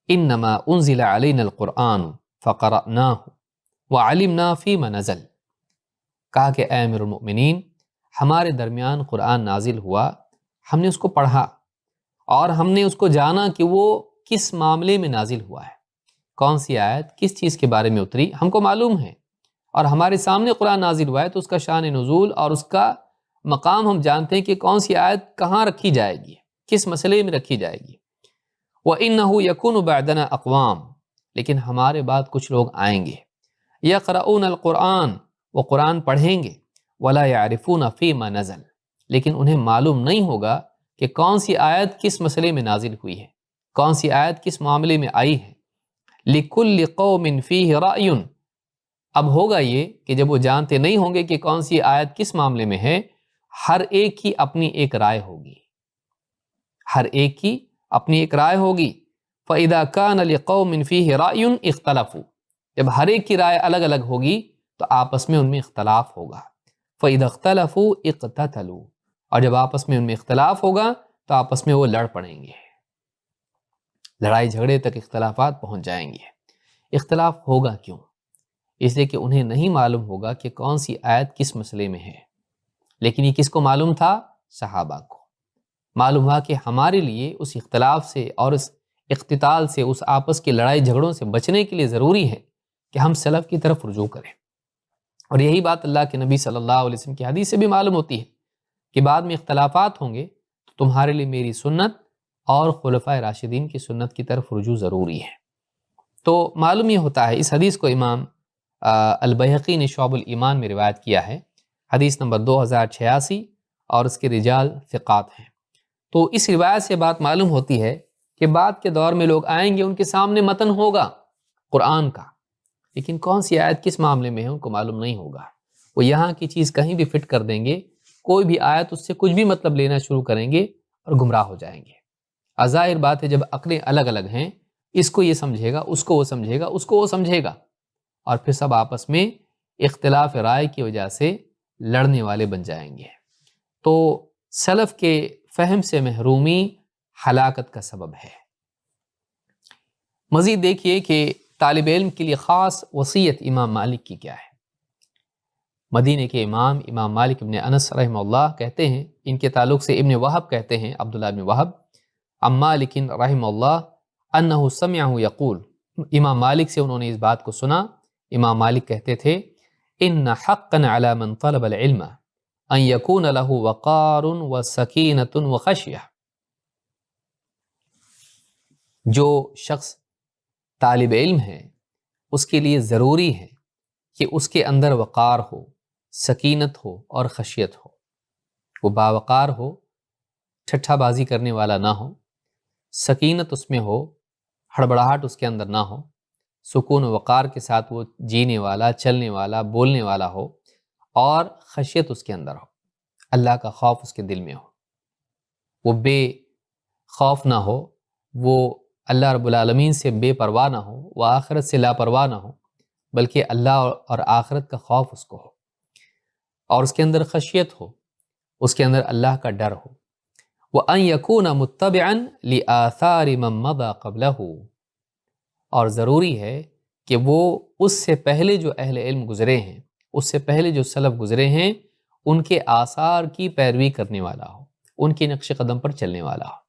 انما انزل علینا القرآن فقرأناہ وعلمنا فیما نزل، کہا کہ اے امیر المؤمنین، ہمارے درمیان قرآن نازل ہوا، ہم نے اس کو پڑھا اور ہم نے اس کو جانا کہ وہ کس معاملے میں نازل ہوا ہے، کون سی آیت کس چیز کے بارے میں اتری، ہم کو معلوم ہے. اور ہمارے سامنے قرآن نازل ہوا ہے تو اس کا شان نزول اور اس کا مقام ہم جانتے ہیں کہ کون سی آیت کہاں رکھی جائے گی، کس مسئلے میں رکھی جائے گی. وَإِنَّهُ يَكُونُ بَعْدَنَا اقوام، لیکن ہمارے بعد کچھ لوگ آئیں گے، يَقْرَؤُونَ الْقُرْآنَ، وہ قرآن پڑھیں گے، وَلَا يَعْرِفُونَ فِيمَا نَزَلَ، لیکن انہیں معلوم نہیں ہوگا کہ کون سی آیت کس مسئلے میں نازل ہوئی ہے، کون سی آیت کس معاملے میں آئی ہے. لِكُلِّ قَوْمٍ فِيهِ رَأْيٌ، اب ہوگا یہ کہ جب وہ جانتے نہیں ہوں گے کہ کون سی آیت کس معاملے میں ہے، ہر ایک کی اپنی ایک رائے ہوگی، ہر ایک کی اپنی ایک رائے ہوگی. فَإِذَا كَانَ لِقَوْمٍ فِيهِ رَأْيٌ اخْتَلَفُوا، جب ہر ایک کی رائے الگ الگ ہوگی تو آپس میں ان میں اختلاف ہوگا. فَإِذَا اخْتَلَفُوا اقْتَتَلُوا، اور جب آپس میں ان میں اختلاف ہوگا تو آپس میں وہ لڑ پڑیں گے، لڑائی جھگڑے تک اختلافات پہنچ جائیں گے. اختلاف ہوگا کیوں؟ اس لیے کہ انہیں نہیں معلوم ہوگا کہ کون سی آیت کس مسئلے میں ہے. لیکن یہ کس کو معلوم تھا؟ صحابہ کو. معلوم ہوا کہ ہمارے لیے اس اختلاف سے اور اس اختتال سے، اس آپس کی لڑائی جھگڑوں سے بچنے کے لیے ضروری ہے کہ ہم سلف کی طرف رجوع کریں۔ اور یہی بات اللہ کے نبی صلی اللہ علیہ وسلم کی حدیث سے بھی معلوم ہوتی ہے کہ بعد میں اختلافات ہوں گے تو تمہارے لیے میری سنت اور خلفائے راشدین کی سنت کی طرف رجوع ضروری ہے۔ تو معلوم یہ ہوتا ہے، اس حدیث کو امام البیہقی نے شعب الایمان میں روایت کیا ہے، حدیث نمبر 2086، اور اس کے رجال ثقات ہیں۔ تو اس روایت سے بات معلوم ہوتی ہے کہ بعد کے دور میں لوگ آئیں گے، ان کے سامنے متن ہوگا قرآن کا، لیکن کون سی آیت کس معاملے میں ہے ان کو معلوم نہیں ہوگا۔ وہ یہاں کی چیز کہیں بھی فٹ کر دیں گے، کوئی بھی آیت اس سے کچھ بھی مطلب لینا شروع کریں گے اور گمراہ ہو جائیں گے۔ ظاہر بات ہے جب عقلیں الگ الگ ہیں، اس کو یہ سمجھے گا، اس کو وہ سمجھے گا، اس کو وہ سمجھے گا، اور پھر سب آپس میں اختلاف رائے کی وجہ سے لڑنے والے بن جائیں گے۔ تو سلف کے فہم سے محرومی ہلاکت کا سبب ہے۔ مزید دیکھیے کہ طالب علم کے لیے خاص وصیت امام مالک کی کیا ہے۔ مدینے کے امام مالک ابن انس رحمہ اللہ کہتے ہیں، ان کے تعلق سے ابن وہب کہتے ہیں، عبداللہ ابن وہب، عن مالک رحمہ اللہ انہ سمعہ یقول، امام مالک سے انہوں نے اس بات کو سنا، امام مالک کہتے تھے، ان حقا علی من طلب العلم ان یکون له وقار وسکینۃ وخشیہ، جو شخص طالب علم ہے اس کے لیے ضروری ہے کہ اس کے اندر وقار ہو، سکینت ہو اور خشیت ہو، وہ باوقار ہو، ٹھٹھا بازی کرنے والا نہ ہو، سکینت اس میں ہو، ہڑبڑاہٹ اس کے اندر نہ ہو، سکون و وقار کے ساتھ وہ جینے والا، چلنے والا، بولنے والا ہو، اور خشیت اس کے اندر ہو، اللہ کا خوف اس کے دل میں ہو، وہ بے خوف نہ ہو، وہ اللہ رب العالمین سے بے پرواہ نہ ہو، وہ آخرت سے لاپرواہ نہ ہو، بلکہ اللہ اور آخرت کا خوف اس کو ہو، اور اس کے اندر خشیت ہو، اس کے اندر اللہ کا ڈر ہو۔ وَأَن يَكُونَ مُتَّبِعًا لِآثَارِ مَن مَضَى قَبْلَهُ، اور ضروری ہے کہ وہ اس سے پہلے جو اہل علم گزرے ہیں، اس سے پہلے جو سلف گزرے ہیں، ان کے آثار کی پیروی کرنے والا ہو، ان کے نقش قدم پر چلنے والا ہو۔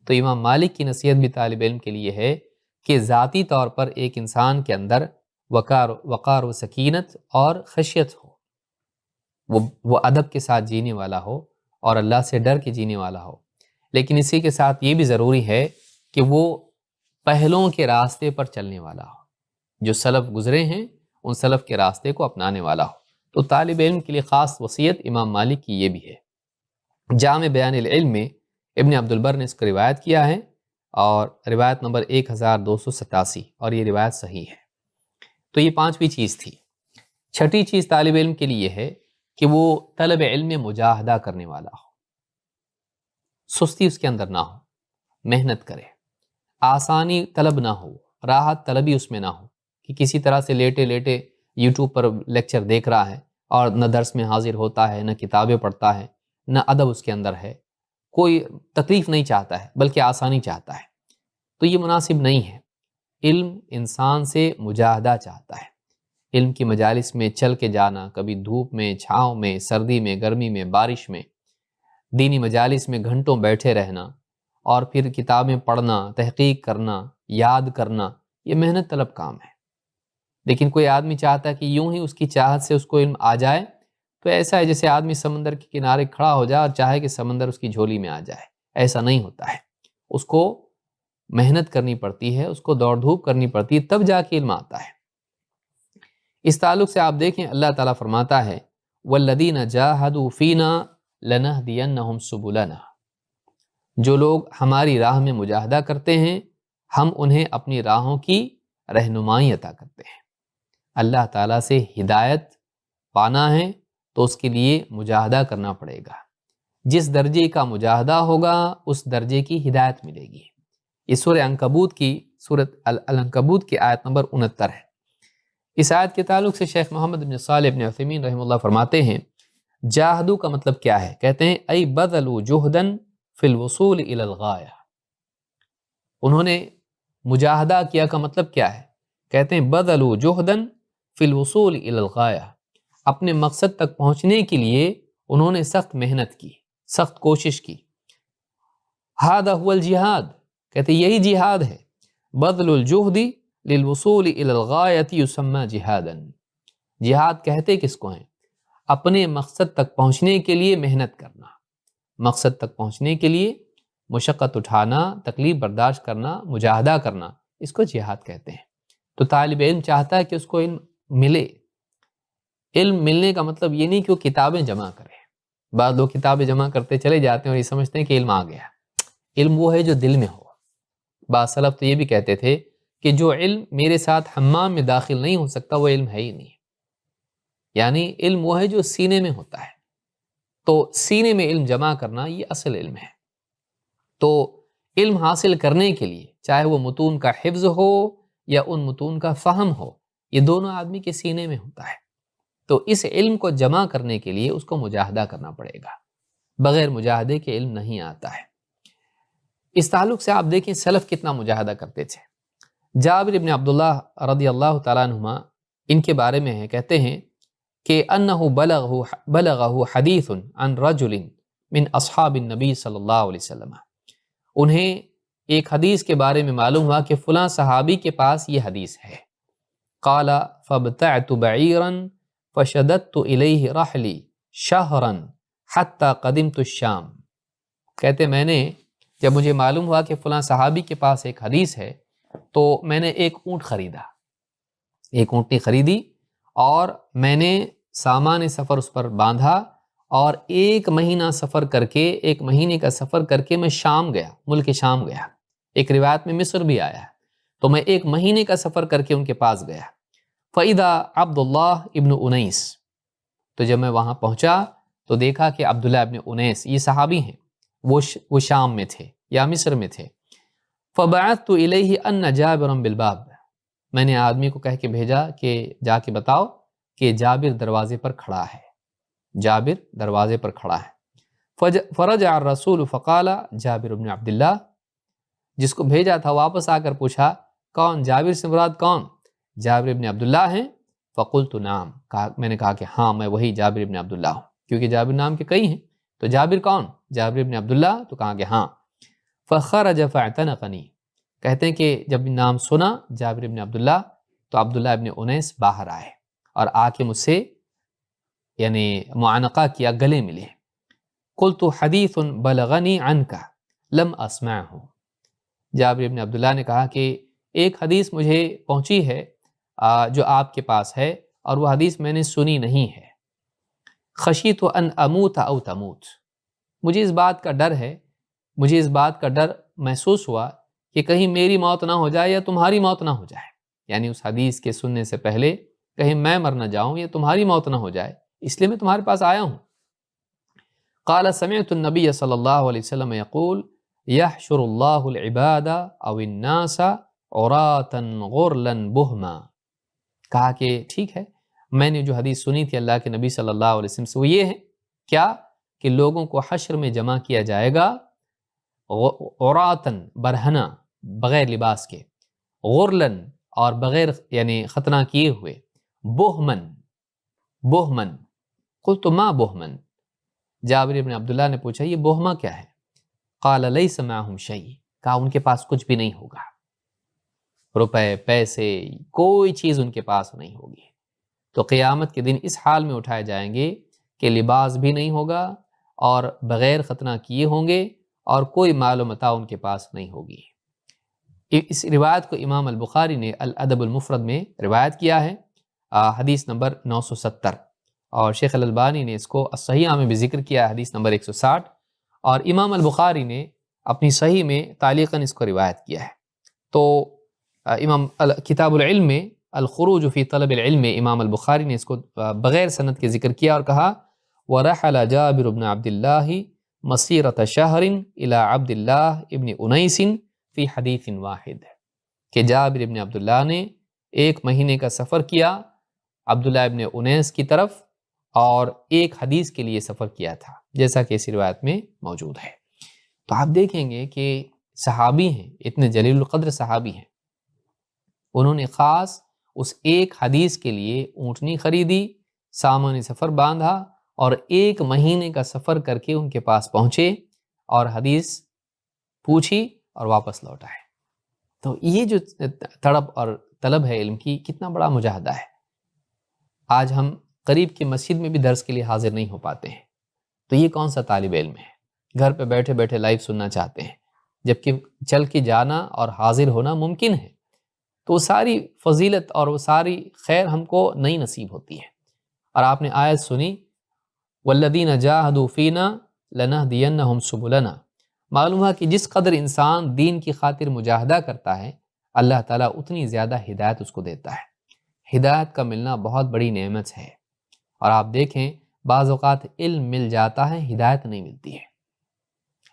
تو امام مالک کی نصیحت بھی طالب علم کے لیے ہے کہ ذاتی طور پر ایک انسان کے اندر وقار و سکینت اور خشیت ہو، وہ ادب کے ساتھ جینے والا ہو اور اللہ سے ڈر کے جینے والا ہو، لیکن اسی کے ساتھ یہ بھی ضروری ہے کہ وہ پہلوں کے راستے پر چلنے والا ہو، جو سلف گزرے ہیں ان سلف کے راستے کو اپنانے والا ہو۔ تو طالب علم کے لیے خاص وصیت امام مالک کی یہ بھی ہے۔ جامع بیان العلم میں ابن عبد البر نے اس کو روایت کیا ہے، اور روایت نمبر 1287، اور یہ روایت صحیح ہے۔ تو یہ پانچویں چیز تھی۔ چھٹی چیز طالب علم کے لیے ہے کہ وہ طلب علم میں مجاہدہ کرنے والا ہو، سستی اس کے اندر نہ ہو، محنت کرے، آسانی طلب نہ ہو، راحت طلبی اس میں نہ ہو کہ کسی طرح سے لیٹے لیٹے یوٹیوب پر لیکچر دیکھ رہا ہے اور نہ درس میں حاضر ہوتا ہے، نہ کتابیں پڑھتا ہے، نہ ادب اس کے اندر ہے، کوئی تکلیف نہیں چاہتا ہے بلکہ آسانی چاہتا ہے۔ تو یہ مناسب نہیں ہے۔ علم انسان سے مجاہدہ چاہتا ہے، علم کی مجالس میں چل کے جانا، کبھی دھوپ میں، چھاؤں میں، سردی میں، گرمی میں، بارش میں، دینی مجالس میں گھنٹوں بیٹھے رہنا، اور پھر کتابیں پڑھنا، تحقیق کرنا، یاد کرنا، یہ محنت طلب کام ہے۔ لیکن کوئی آدمی چاہتا ہے کہ یوں ہی اس کی چاہت سے اس کو علم آ جائے، تو ایسا ہے جیسے آدمی سمندر کے کنارے کھڑا ہو جائے اور چاہے کہ سمندر اس کی جھولی میں آ جائے۔ ایسا نہیں ہوتا ہے، اس کو محنت کرنی پڑتی ہے، اس کو دوڑ دھوپ کرنی پڑتی ہے، تب جا کے علم آتا ہے۔ اس تعلق سے آپ دیکھیں اللہ تعالیٰ فرماتا ہے وَالَّذِينَ جَاهَدُوا فِينَا لَنَهْدِيَنَّهُمْ سُبُلَنَا، جو لوگ ہماری راہ میں مجاہدہ کرتے ہیں ہم انہیں اپنی راہوں کی رہنمائی عطا کرتے ہیں۔ اللہ تعالیٰ سے ہدایت پانا ہے تو اس کے لیے مجاہدہ کرنا پڑے گا، جس درجے کا مجاہدہ ہوگا اس درجے کی ہدایت ملے گی۔ یہ سورہ العنکبوت کی آیت نمبر 69 ہے۔ اس آیت کے تعلق سے شیخ محمد بن صالح بن عثیمین رحمہ اللہ فرماتے ہیں جاہدو کا مطلب کیا ہے؟ کہتے ہیں ای بذلوا جہدا فی الوصول الی الغایہ، انہوں نے مجاہدہ کیا کا مطلب کیا ہے؟ کہتے ہیں بذلوا جہدا فی الوصول الی الغایہ، اپنے مقصد تک پہنچنے کے لیے انہوں نے سخت محنت کی، سخت کوشش کی، ھذا ھو الجہاد، کہتے یہی جہاد ہے، بذل الجہد للوصول الی الغایۃ یسمی جہادا، جہاد کہتے کس کو ہیں؟ اپنے مقصد تک پہنچنے کے لیے محنت کرنا، مقصد تک پہنچنے کے لیے مشقت اٹھانا، تکلیف برداشت کرنا، مجاہدہ کرنا، اس کو جہاد کہتے ہیں۔ تو طالب علم چاہتا ہے کہ اس کو علم ملے۔ علم ملنے کا مطلب یہ نہیں کہ وہ کتابیں جمع کرے۔ بعض لوگ کتابیں جمع کرتے چلے جاتے ہیں اور یہ سمجھتے ہیں کہ علم آ گیا۔ علم وہ ہے جو دل میں ہو۔ بعض سلف تو یہ بھی کہتے تھے کہ جو علم میرے ساتھ حمام میں داخل نہیں ہو سکتا وہ علم ہے ہی نہیں، یعنی علم وہ ہے جو سینے میں ہوتا ہے۔ تو سینے میں علم جمع کرنا یہ اصل علم ہے۔ تو علم حاصل کرنے کے لیے چاہے وہ متون کا حفظ ہو یا ان متون کا فہم ہو، یہ دونوں آدمی کے سینے میں ہوتا ہے۔ تو اس علم کو جمع کرنے کے لیے اس کو مجاہدہ کرنا پڑے گا، بغیر مجاہدے کے علم نہیں آتا ہے۔ اس تعلق سے آپ دیکھیں سلف کتنا مجاہدہ کرتے تھے۔ جابر بن عبداللہ رضی اللہ تعالیٰ عنہما ان کے بارے میں کہتے ہیں کہ انہ بلغہ حدیث عن رجل من اصحاب النبی صلی اللہ علیہ وسلم، انہیں ایک حدیث کے بارے میں معلوم ہوا کہ فلاں صحابی کے پاس یہ حدیث ہے۔ قال فابتعت بعیرا فشددت الیہ رحلی شہرا حتی قدمت الشام، کہتے میں نے جب مجھے معلوم ہوا کہ فلاں صحابی کے پاس ایک حدیث ہے تو میں نے ایک اونٹ خریدا، ایک اونٹنی خریدی اور میں نے سامان سفر اس پر باندھا اور ایک مہینہ سفر کر کے، ایک مہینے کا سفر کر کے میں شام گیا، ملک شام گیا۔ ایک روایت میں مصر بھی آیا ہے، تو میں ایک مہینے کا سفر کر کے ان کے پاس گیا۔ فَإِذَا عبداللہ ابن انیس، تو جب میں وہاں پہنچا تو دیکھا کہ عبداللہ ابن انیس یہ صحابی ہیں، وہ شام میں تھے یا مصر میں تھے۔ فَبَعَثْتُ إِلَيْهِ أَنَّ جَابِرًا بِالْبَابِ، میں نے آدمی کو کہہ کے بھیجا کہ جا کے بتاؤ کہ جابر دروازے پر کھڑا ہے، جابر دروازے پر کھڑا ہے۔ فرجع الرسول فقال جابر بن عبداللہ، جس کو بھیجا تھا واپس آ کر پوچھا کون؟ جابر سے مراد کون؟ جابر بن عبداللہ ہیں؟ فقلت نعم، میں نے کہا کہ ہاں میں وہی جابر بن عبداللہ ہوں، کیونکہ جابر نام کے کئی ہیں، تو جابر کون؟ جابر بن عبداللہ، تو کہا کہ ہاں۔ فخرج فاعتنقنی، کہتے ہیں کہ جب نام سنا جابر بن عبداللہ تو عبداللہ ابن انیس باہر آئے اور آ کے مجھ سے یعنی معانقہ کیا، گلے ملے۔ قلت حدیث بلغنی عنک لم اسمعہ، جابر بن عبداللہ نے کہا کہ ایک حدیث مجھے پہنچی ہے جو آپ کے پاس ہے اور وہ حدیث میں نے سنی نہیں ہے۔ خشیت ان اموت او تموت، مجھے اس بات کا ڈر ہے، مجھے اس بات کا ڈر محسوس ہوا کہ کہیں میری موت نہ ہو جائے یا تمہاری موت نہ ہو جائے، یعنی اس حدیث کے سننے سے پہلے کہیں میں مر نہ جاؤں یا تمہاری موت نہ ہو جائے، اس لیے میں تمہارے پاس آیا ہوں۔ قال سمعت النبی صلی اللہ علیہ وسلم یقول یحشر اللہ العباد او الناس عراتا غرلا بہما، کہا کہ ٹھیک ہے، میں نے جو حدیث سنی تھی اللہ کے نبی صلی اللہ علیہ وسلم سے وہ یہ ہے کیا کہ لوگوں کو حشر میں جمع کیا جائے گا عراتن برہنہ، بغیر لباس کے، غرلن اور بغیر یعنی ختنہ کیے ہوئے، بہمن، بہمن، قلت ما بہمن، جابر بن عبداللہ نے پوچھا یہ بہما کیا ہے؟ قال لیس معہم شیء، کہا ان کے پاس کچھ بھی نہیں ہوگا، روپے پیسے کوئی چیز ان کے پاس نہیں ہوگی۔ تو قیامت کے دن اس حال میں اٹھائے جائیں گے کہ لباس بھی نہیں ہوگا اور بغیر ختنہ کیے ہوں گے اور کوئی مال و متاع ان کے پاس نہیں ہوگی۔ اس روایت کو امام البخاری نے الادب المفرد میں روایت کیا ہے، حدیث نمبر 970، اور شیخ الالبانی نے اس کو الصحیحہ میں بھی ذکر کیا ہے، حدیث نمبر 160، اور امام البخاری نے اپنی صحیح میں تعلیقاً اس کو روایت کیا ہے۔ تو امام کتاب العلم میں الخروج فی طلب العلم میں امام البخاری نے اس کو بغیر سند کے ذکر کیا اور کہا وَرَحَلَ جابر بن عبد اللہ مسیرۃ شہر الی عبد اللہ ابن انیس فی حدیث واحد، کہ جابر ابن عبداللہ نے ایک مہینے کا سفر کیا عبداللہ ابن انیس کی طرف اور ایک حدیث کے لیے سفر کیا تھا، جیسا کہ اس روایت میں موجود ہے۔ تو آپ دیکھیں گے کہ صحابی ہیں، اتنے جلیل القدر صحابی ہیں، انہوں نے خاص اس ایک حدیث کے لیے اونٹنی خریدی، سامان سفر باندھا اور ایک مہینے کا سفر کر کے ان کے پاس پہنچے اور حدیث پوچھی اور واپس لوٹائے۔ تو یہ جو تڑپ اور طلب ہے علم کی، کتنا بڑا مجاہدہ ہے۔ آج ہم قریب کی مسجد میں بھی درس کے لیے حاضر نہیں ہو پاتے ہیں، تو یہ کون سا طالب علم ہے؟ گھر پہ بیٹھے بیٹھے لائیو سننا چاہتے ہیں، جبکہ چل کے جانا اور حاضر ہونا ممکن ہے۔ تو وہ ساری فضیلت اور وہ ساری خیر ہم کو نہیں نصیب ہوتی ہے۔ اور آپ نے آیت سنی، والذین جاہدوا فینا لنہدینہم سبلنا۔ معلوم ہوا کہ جس قدر انسان دین کی خاطر مجاہدہ کرتا ہے، اللہ تعالیٰ اتنی زیادہ ہدایت اس کو دیتا ہے۔ ہدایت کا ملنا بہت بڑی نعمت ہے۔ اور آپ دیکھیں بعض اوقات علم مل جاتا ہے، ہدایت نہیں ملتی ہے۔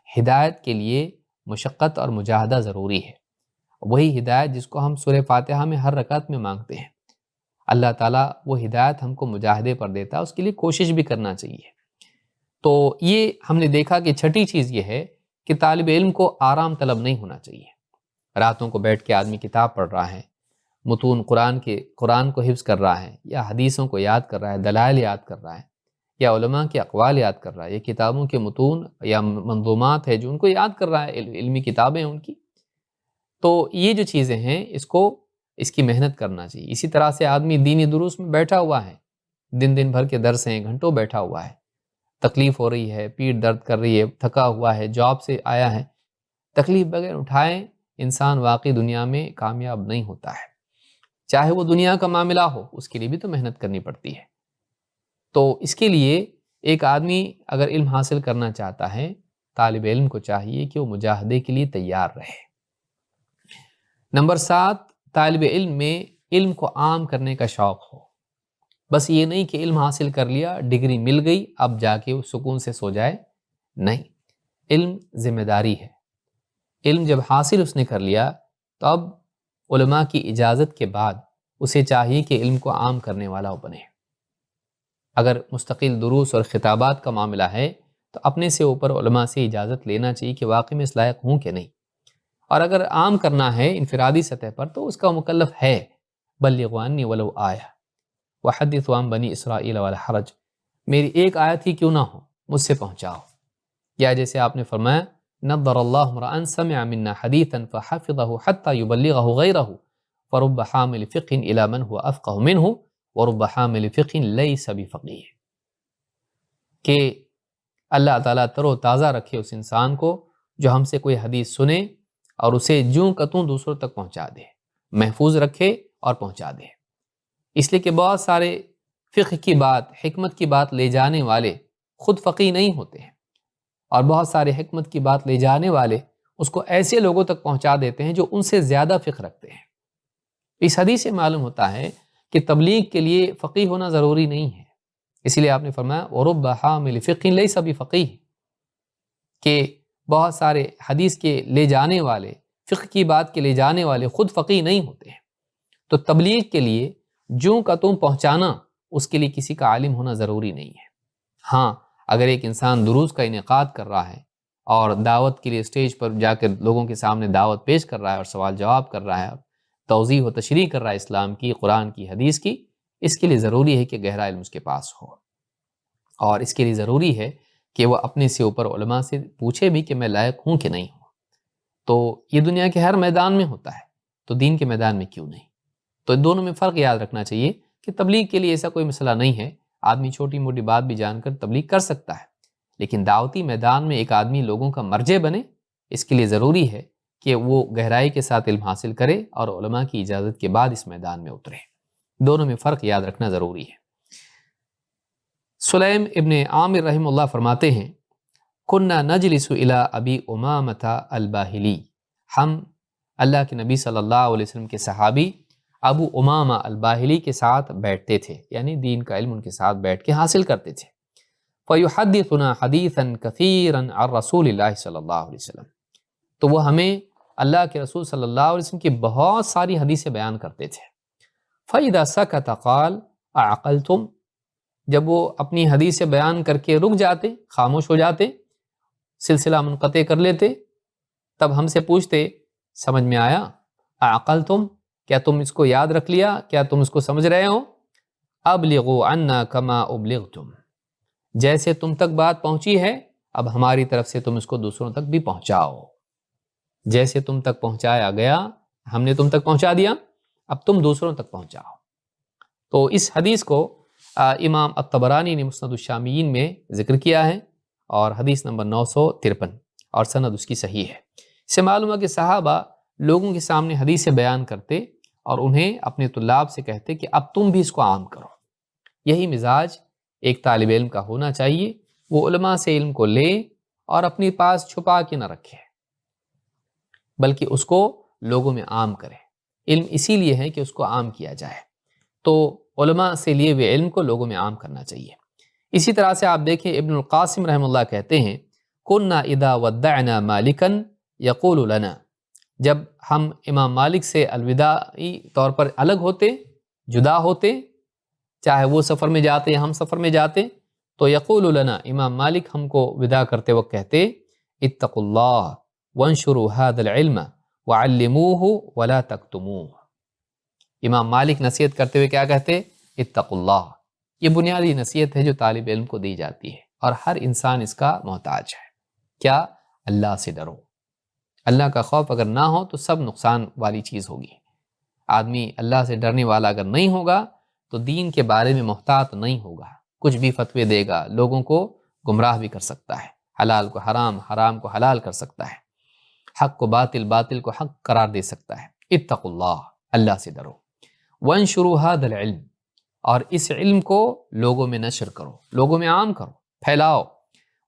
ہدایت کے لیے مشقت اور مجاہدہ ضروری ہے۔ وہی ہدایت جس کو ہم سورہ فاتحہ میں ہر رکعت میں مانگتے ہیں، اللہ تعالیٰ وہ ہدایت ہم کو مجاہدے پر دیتا ہے، اس کے لیے کوشش بھی کرنا چاہیے۔ تو یہ ہم نے دیکھا کہ چھٹی چیز یہ ہے کہ طالب علم کو آرام طلب نہیں ہونا چاہیے۔ راتوں کو بیٹھ کے آدمی کتاب پڑھ رہا ہے، متون قرآن کو حفظ کر رہا ہے، یا حدیثوں کو یاد کر رہا ہے، دلائل یاد کر رہا ہے، یا علماء کے اقوال یاد کر رہا ہے، یا کتابوں کے متون یا منظومات ہے جو ان کو یاد کر رہا ہے، علمی کتابیں ان کی۔ تو یہ جو چیزیں ہیں اس کی محنت کرنا چاہیے۔ اسی طرح سے آدمی دینی دروس میں بیٹھا ہوا ہے، دن بھر کے درس ہیں، گھنٹوں بیٹھا ہوا ہے، تکلیف ہو رہی ہے، پیٹھ درد کر رہی ہے، تھکا ہوا ہے، جاب سے آیا ہے، تکلیف بغیر اٹھائے انسان واقعی دنیا میں کامیاب نہیں ہوتا ہے۔ چاہے وہ دنیا کا معاملہ ہو، اس کے لیے بھی تو محنت کرنی پڑتی ہے۔ تو اس کے لیے ایک آدمی اگر علم حاصل کرنا چاہتا ہے، طالب علم کو چاہیے کہ وہ مجاہدے کے لیے تیار رہے۔ نمبر 7، طالب علم میں علم کو عام کرنے کا شوق ہو۔ بس یہ نہیں کہ علم حاصل کر لیا، ڈگری مل گئی، اب جا کے وہ سکون سے سو جائے، نہیں۔ علم ذمہ داری ہے۔ علم جب حاصل اس نے کر لیا تو اب علماء کی اجازت کے بعد اسے چاہیے کہ علم کو عام کرنے والا وہ بنے۔ اگر مستقل دروس اور خطابات کا معاملہ ہے تو اپنے سے اوپر علماء سے اجازت لینا چاہیے کہ واقعی میں اس لائق ہوں کہ نہیں۔ اور اگر عام کرنا ہے انفرادی سطح پر تو اس کا مکلف ہے، بلغوا عنی ولو آیہ وحدثوا عن بنی اسرائیل ولا حرج، میری ایک آیت ہی کیوں نہ ہو، مجھ سے پہنچاؤ۔ یا جیسے آپ نے فرمایا، نضر اللہ امرأ سمع منا حدیثا فحفظه حتى يبلغه غیرہ فرب حامل فقہ الی من هو افقہ منہ ورب حامل فقہ لیس بفقیہ، کہ اللہ تعالیٰ تر و تازہ رکھے اس انسان کو جو ہم سے کوئی حدیث سنے اور اسے جوں کتوں دوسروں تک پہنچا دے، محفوظ رکھے اور پہنچا دے۔ اس لیے کہ بہت سارے فقہ کی بات، حکمت کی بات لے جانے والے خود فقیہ نہیں ہوتے ہیں، اور بہت سارے حکمت کی بات لے جانے والے اس کو ایسے لوگوں تک پہنچا دیتے ہیں جو ان سے زیادہ فقہ رکھتے ہیں۔ اس حدیث سے معلوم ہوتا ہے کہ تبلیغ کے لیے فقیہ ہونا ضروری نہیں ہے۔ اسی لیے آپ نے فرمایا وَرُبَّ حَامِلِ فِقْهٍ لَيْسَ بِفَقِيهٍ، کہ بہت سارے حدیث کے لے جانے والے، فقہ کی بات کے لے جانے والے خود فقیہ نہیں ہوتے ہیں۔ تو تبلیغ کے لیے جوں کا توں پہنچانا، اس کے لیے کسی کا عالم ہونا ضروری نہیں ہے۔ ہاں، اگر ایک انسان دروس کا انعقاد کر رہا ہے اور دعوت کے لیے اسٹیج پر جا کر لوگوں کے سامنے دعوت پیش کر رہا ہے اور سوال جواب کر رہا ہے، توضیح و تشریح کر رہا ہے اسلام کی، قرآن کی، حدیث کی، اس کے لیے ضروری ہے کہ گہرا علم اس کے پاس ہو، اور اس کے لیے ضروری ہے کہ وہ اپنے سے اوپر علماء سے پوچھے بھی کہ میں لائق ہوں کہ نہیں ہوں۔ تو یہ دنیا کے ہر میدان میں ہوتا ہے، تو دین کے میدان میں کیوں نہیں؟ تو دونوں میں فرق یاد رکھنا چاہیے کہ تبلیغ کے لیے ایسا کوئی مسئلہ نہیں ہے، آدمی چھوٹی موٹی بات بھی جان کر تبلیغ کر سکتا ہے، لیکن دعوتی میدان میں ایک آدمی لوگوں کا مرجع بنے، اس کے لیے ضروری ہے کہ وہ گہرائی کے ساتھ علم حاصل کرے اور علماء کی اجازت کے بعد اس میدان میں اترے۔ دونوں میں فرق یاد رکھنا ضروری ہے۔ سلیم ابن عامر رحمہ اللہ فرماتے ہیں، کننا نجلس الی ابی امامۃ الباہلی، ہم اللہ کے نبی صلی اللہ علیہ وسلم کے صحابی ابو امامہ الباہلی کے ساتھ بیٹھتے تھے، یعنی دین کا علم ان کے ساتھ بیٹھ کے حاصل کرتے تھے۔ فیحدثنا حدیثا کثیرا عن رسول اللہ صلی اللہ علیہ وسلم، تو وہ ہمیں اللہ کے رسول صلی اللہ علیہ وسلم کی بہت ساری حدیثیں بیان کرتے تھے۔ فَإِذَا سَكَتَ قَالَ أَعْقَلْتُمْ، جب وہ اپنی حدیثیں بیان کر کے رک جاتے، خاموش ہو جاتے، سلسلہ منقطع کر لیتے، تب ہم سے پوچھتے، سمجھ میں آیا؟ أَعْقَلْتُمْ، کیا تم اس کو یاد رکھ لیا؟ کیا تم اس کو سمجھ رہے ہو؟ أَبْلِغُوا عَنَّا كَمَا أُبْلِغْتُمْ، جیسے تم تک بات پہنچی ہے اب ہماری طرف سے تم اس کو دوسروں تک بھی پہنچاؤ۔ جیسے تم تک پہنچایا گیا ہم نے تم تک پہنچا دیا، اب تم دوسروں تک پہنچاؤ۔ تو اس حدیث کو امام الطبرانی نے مسند الشامیین میں ذکر کیا ہے، اور حدیث نمبر 953، اور سند اس کی صحیح ہے۔ اس سے معلوم ہے کہ صحابہ لوگوں کے سامنے حدیثیں بیان کرتے اور انہیں اپنے طلاب سے کہتے کہ اب تم بھی اس کو عام کرو۔ یہی مزاج ایک طالب علم کا ہونا چاہیے، وہ علماء سے علم کو لے اور اپنے پاس چھپا کے نہ رکھے، بلکہ اس کو لوگوں میں عام کرے۔ علم اسی لیے ہے کہ اس کو عام کیا جائے، تو علماء سے لیے ہوئے علم کو لوگوں میں عام کرنا چاہیے۔ اسی طرح سے آپ دیکھیں ابن القاسم رحمہ اللہ کہتے ہیں کُنَّا اِذَا وَدَّعْنَا مَالِكًا يَقُولُ لَنَا، جب ہم امام مالک سے الوداعی طور پر الگ ہوتے، جدا ہوتے، چاہے وہ سفر میں جاتے یا ہم سفر میں جاتے، تو یقول لنا، امام مالک ہم کو وداع کرتے وقت کہتے اتقوا اللہ وانشروا هذا العلم وعلموه ولا تکتموه۔ امام مالک نصیحت کرتے ہوئے کیا کہتے؟ اتقوا اللہ۔ یہ بنیادی نصیحت ہے جو طالب علم کو دی جاتی ہے، اور ہر انسان اس کا محتاج ہے۔ کیا؟ اللہ سے ڈرو۔ اللہ کا خوف اگر نہ ہو تو سب نقصان والی چیز ہوگی۔ آدمی اللہ سے ڈرنے والا اگر نہیں ہوگا تو دین کے بارے میں محتاط نہیں ہوگا، کچھ بھی فتوے دے گا، لوگوں کو گمراہ بھی کر سکتا ہے، حلال کو حرام، حرام کو حلال کر سکتا ہے، حق کو باطل، باطل کو حق قرار دے سکتا ہے۔ اتقوا اللہ، اللہ سے ڈرو۔ وانشروا هذا العلم، اور اس علم کو لوگوں میں نشر کرو، لوگوں میں عام کرو، پھیلاؤ۔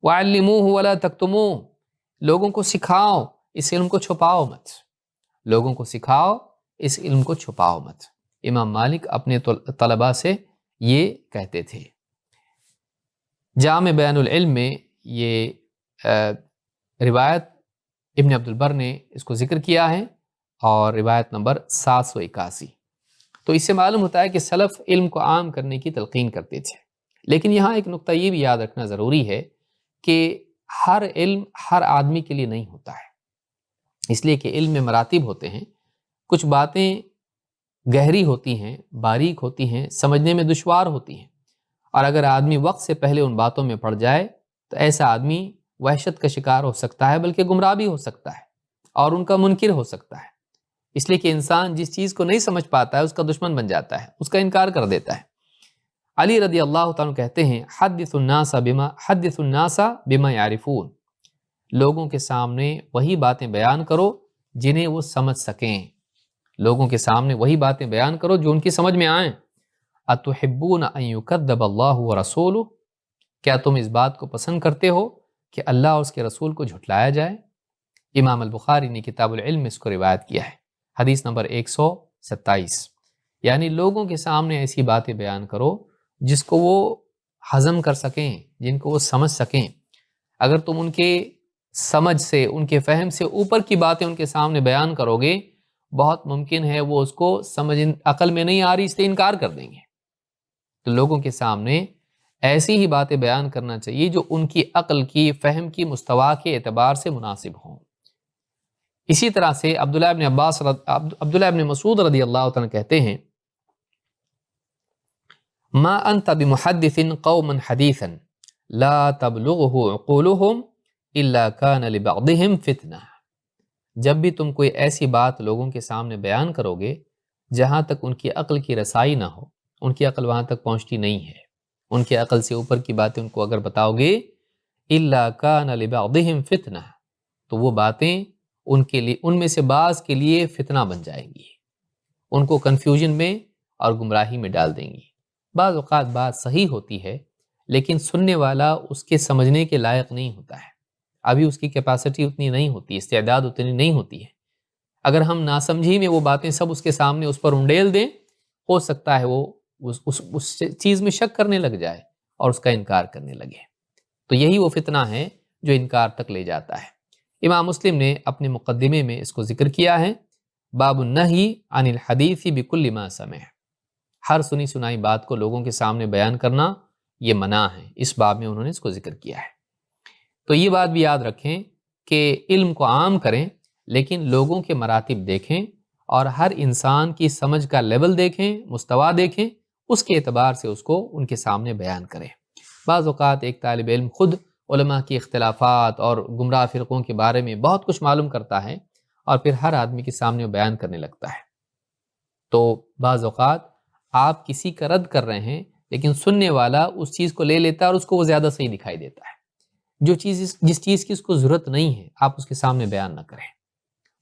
وعلموه ولا تکتموه، لوگوں کو سکھاؤ، اس علم کو چھپاؤ مت، لوگوں کو سکھاؤ، اس علم کو چھپاؤ مت۔ امام مالک اپنے طلباء سے یہ کہتے تھے۔ جامع بیان العلم میں یہ روایت ابن عبد البر نے اس کو ذکر کیا ہے، اور روایت نمبر 781۔ تو اس سے معلوم ہوتا ہے کہ سلف علم کو عام کرنے کی تلقین کرتے تھے۔ لیکن یہاں ایک نقطہ یہ بھی یاد رکھنا ضروری ہے کہ ہر علم ہر آدمی کے لیے نہیں ہوتا ہے، اس لیے کہ علم میں مراتب ہوتے ہیں، کچھ باتیں گہری ہوتی ہیں، باریک ہوتی ہیں، سمجھنے میں دشوار ہوتی ہیں، اور اگر آدمی وقت سے پہلے ان باتوں میں پڑ جائے تو ایسا آدمی وحشت کا شکار ہو سکتا ہے، بلکہ گمراہ بھی ہو سکتا ہے اور ان کا منکر ہو سکتا ہے۔ اس لیے کہ انسان جس چیز کو نہیں سمجھ پاتا ہے اس کا دشمن بن جاتا ہے، اس کا انکار کر دیتا ہے۔ علی رضی اللہ تعالیٰ کہتے ہیں حدث الناس بما یعرفون، لوگوں کے سامنے وہی باتیں بیان کرو جنہیں وہ سمجھ سکیں، لوگوں کے سامنے وہی باتیں بیان کرو جو ان کی سمجھ میں آئیں۔ اتحبون ان یکذب اللہ ورسولہ، کیا تم اس بات کو پسند کرتے ہو کہ اللہ اور اس کے رسول کو جھٹلایا جائے؟ امام البخاری نے کتاب العلم میں اس کو روایت کیا ہے، حدیث نمبر 127۔ یعنی لوگوں کے سامنے ایسی باتیں بیان کرو جس کو وہ ہضم کر سکیں، جن کو وہ سمجھ سکیں۔ اگر تم ان کے سمجھ سے، ان کے فہم سے اوپر کی باتیں ان کے سامنے بیان کرو گے، بہت ممکن ہے وہ اس کو سمجھ عقل میں نہیں آ رہی اس سے انکار کر دیں گے۔ تو لوگوں کے سامنے ایسی ہی باتیں بیان کرنا چاہیے جو ان کی عقل کی، فہم کی مستوا کے اعتبار سے مناسب ہوں۔ اسی طرح سے عبداللہ ابن مسعود رضی اللہ عنہ کہتے ہیں ما انت بمحدث قوما حدیثا لا تبلغه عقولهم الا كان لبعضهم فتنہ، جب بھی تم کوئی ایسی بات لوگوں کے سامنے بیان کرو گے جہاں تک ان کی عقل کی رسائی نہ ہو، ان کی عقل وہاں تک پہنچتی نہیں ہے، ان کی عقل سے اوپر کی باتیں ان کو اگر بتاؤ گے الا كان لبعضهم فتنہ، تو وہ باتیں ان کے لیے، ان میں سے بعض کے لیے فتنہ بن جائیں گی، ان کو کنفیوژن میں اور گمراہی میں ڈال دیں گی۔ بعض اوقات بات صحیح ہوتی ہے لیکن سننے والا اس کے سمجھنے کے لائق نہیں ہوتا ہے، ابھی اس کی کیپیسٹی اتنی نہیں ہوتی، استعداد اتنی نہیں ہوتی ہے۔ اگر ہم ناسمجھی میں وہ باتیں سب اس کے سامنے اس پر انڈیل دیں، ہو سکتا ہے وہ اس چیز میں شک کرنے لگ جائے اور اس کا انکار کرنے لگے۔ تو یہی وہ فتنہ ہے جو انکار تک لے جاتا ہے۔ امام مسلم نے اپنے مقدمے میں اس کو ذکر کیا ہے، باب النہی عن الحدیث بکل ما سمع، ہر سنی سنائی بات کو لوگوں کے سامنے بیان کرنا یہ منع ہے، اس باب میں انہوں نے اس کو ذکر کیا ہے۔ تو یہ بات بھی یاد رکھیں کہ علم کو عام کریں لیکن لوگوں کے مراتب دیکھیں اور ہر انسان کی سمجھ کا لیول دیکھیں، مستوا دیکھیں، اس کے اعتبار سے اس کو ان کے سامنے بیان کریں۔ بعض اوقات ایک طالب علم خود علماء کی اختلافات اور گمراہ فرقوں کے بارے میں بہت کچھ معلوم کرتا ہے اور پھر ہر آدمی کے سامنے وہ بیان کرنے لگتا ہے۔ تو بعض اوقات آپ کسی کا رد کر رہے ہیں لیکن سننے والا اس چیز کو لے لیتا ہے اور اس کو وہ زیادہ صحیح دکھائی دیتا ہے۔ جس چیز کی اس کو ضرورت نہیں ہے آپ اس کے سامنے بیان نہ کریں،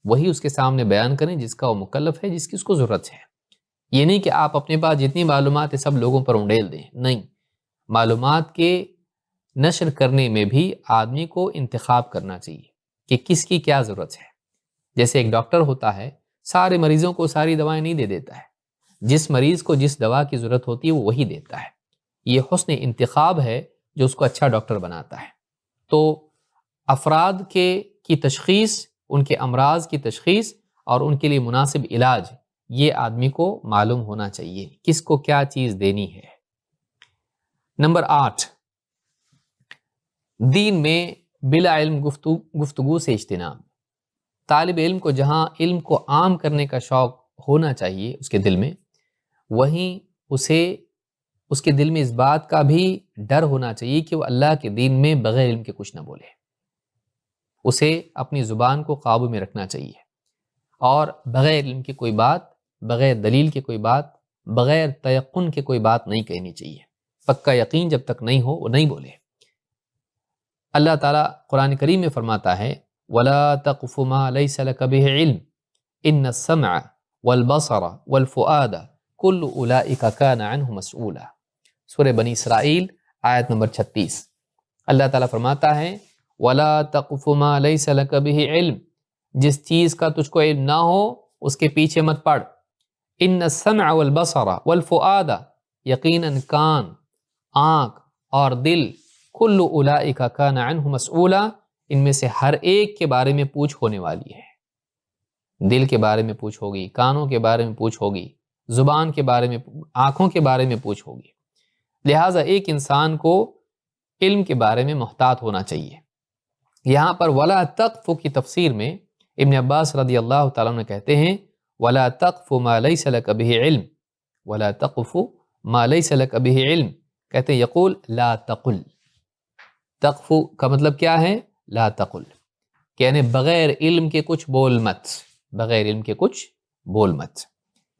وہی اس کے سامنے بیان کریں جس کا وہ مکلف ہے، جس کی اس کو ضرورت ہے۔ یہ نہیں کہ آپ اپنے پاس جتنی معلومات ہے سب لوگوں پر انڈیل دیں، نہیں، معلومات کے نشر کرنے میں بھی آدمی کو انتخاب کرنا چاہیے کہ کس کی کیا ضرورت ہے۔ جیسے ایک ڈاکٹر ہوتا ہے، سارے مریضوں کو ساری دوائیں نہیں دے دیتا ہے، جس مریض کو جس دوا کی ضرورت ہوتی ہے وہ وہی دیتا ہے۔ یہ حسن انتخاب ہے جو اس کو اچھا ڈاکٹر بناتا ہے۔ تو افراد کی تشخیص، ان کے امراض کی تشخیص اور ان کے لیے مناسب علاج، یہ آدمی کو معلوم ہونا چاہیے کس کو کیا چیز دینی ہے۔ نمبر 8، دین میں بلا علم گفتگو سے اجتناب۔ طالب علم کو جہاں علم کو عام کرنے کا شوق ہونا چاہیے اس کے دل میں، وہیں اس کے دل میں اس بات کا بھی ڈر ہونا چاہیے کہ وہ اللہ کے دین میں بغیر علم کے کچھ نہ بولے۔ اسے اپنی زبان کو قابو میں رکھنا چاہیے اور بغیر علم کی کوئی بات، بغیر دلیل کے کوئی بات، بغیر تیقن کے کوئی بات نہیں کہنی چاہیے۔ پکا یقین جب تک نہیں ہو وہ نہیں بولے۔ اللہ تعالیٰ قرآن کریم میں فرماتا ہے وَلَا تَقْفُ مَا لَيْسَ لَكَ بِهِ عِلْمٌ إِنَّ السَّمْعَ وَالْبَصَرَ وَالْفُؤَادَ كُلُّ أُولَئِكَ كَانَ عَنْهُ مسؤولا۔ سورہ بنی اسرائیل آیت نمبر 36۔ اللہ تعالیٰ فرماتا ہے وَلَا تَقْفُ مَا لَيْسَ لَكَ بِهِ عِلْمٌ، جس چیز کا تجھ کو علم نہ ہو اس کے پیچھے مت پڑ۔ إِنَّ السَّمْعَ وَالْبَصَرَ وَالْفُؤَادَ، یقیناً کان، آنکھ اور دل، کل اولئک کان عنہ مسؤولا، ان میں سے ہر ایک کے بارے میں پوچھ ہونے والی ہے۔ دل کے بارے میں پوچھ ہوگی، کانوں کے بارے میں پوچھ ہوگی، زبان کے بارے میں، آنکھوں کے بارے میں پوچھ ہوگی۔ لہٰذا ایک انسان کو علم کے بارے میں محتاط ہونا چاہیے۔ یہاں پر ولا تقف کی تفسیر میں ابن عباس رضی اللہ تعالیٰ عنہ کہتے ہیں ولا تقف ما لیس لک بہ علم، ولا تقف ما لیس لک بہ علم، کہتے ہیں یقول لا تقل۔ تقف کا مطلب کیا ہے؟ لا تقل، یعنی بغیر علم کے کچھ بول مت، بغیر علم کے کچھ بول مت۔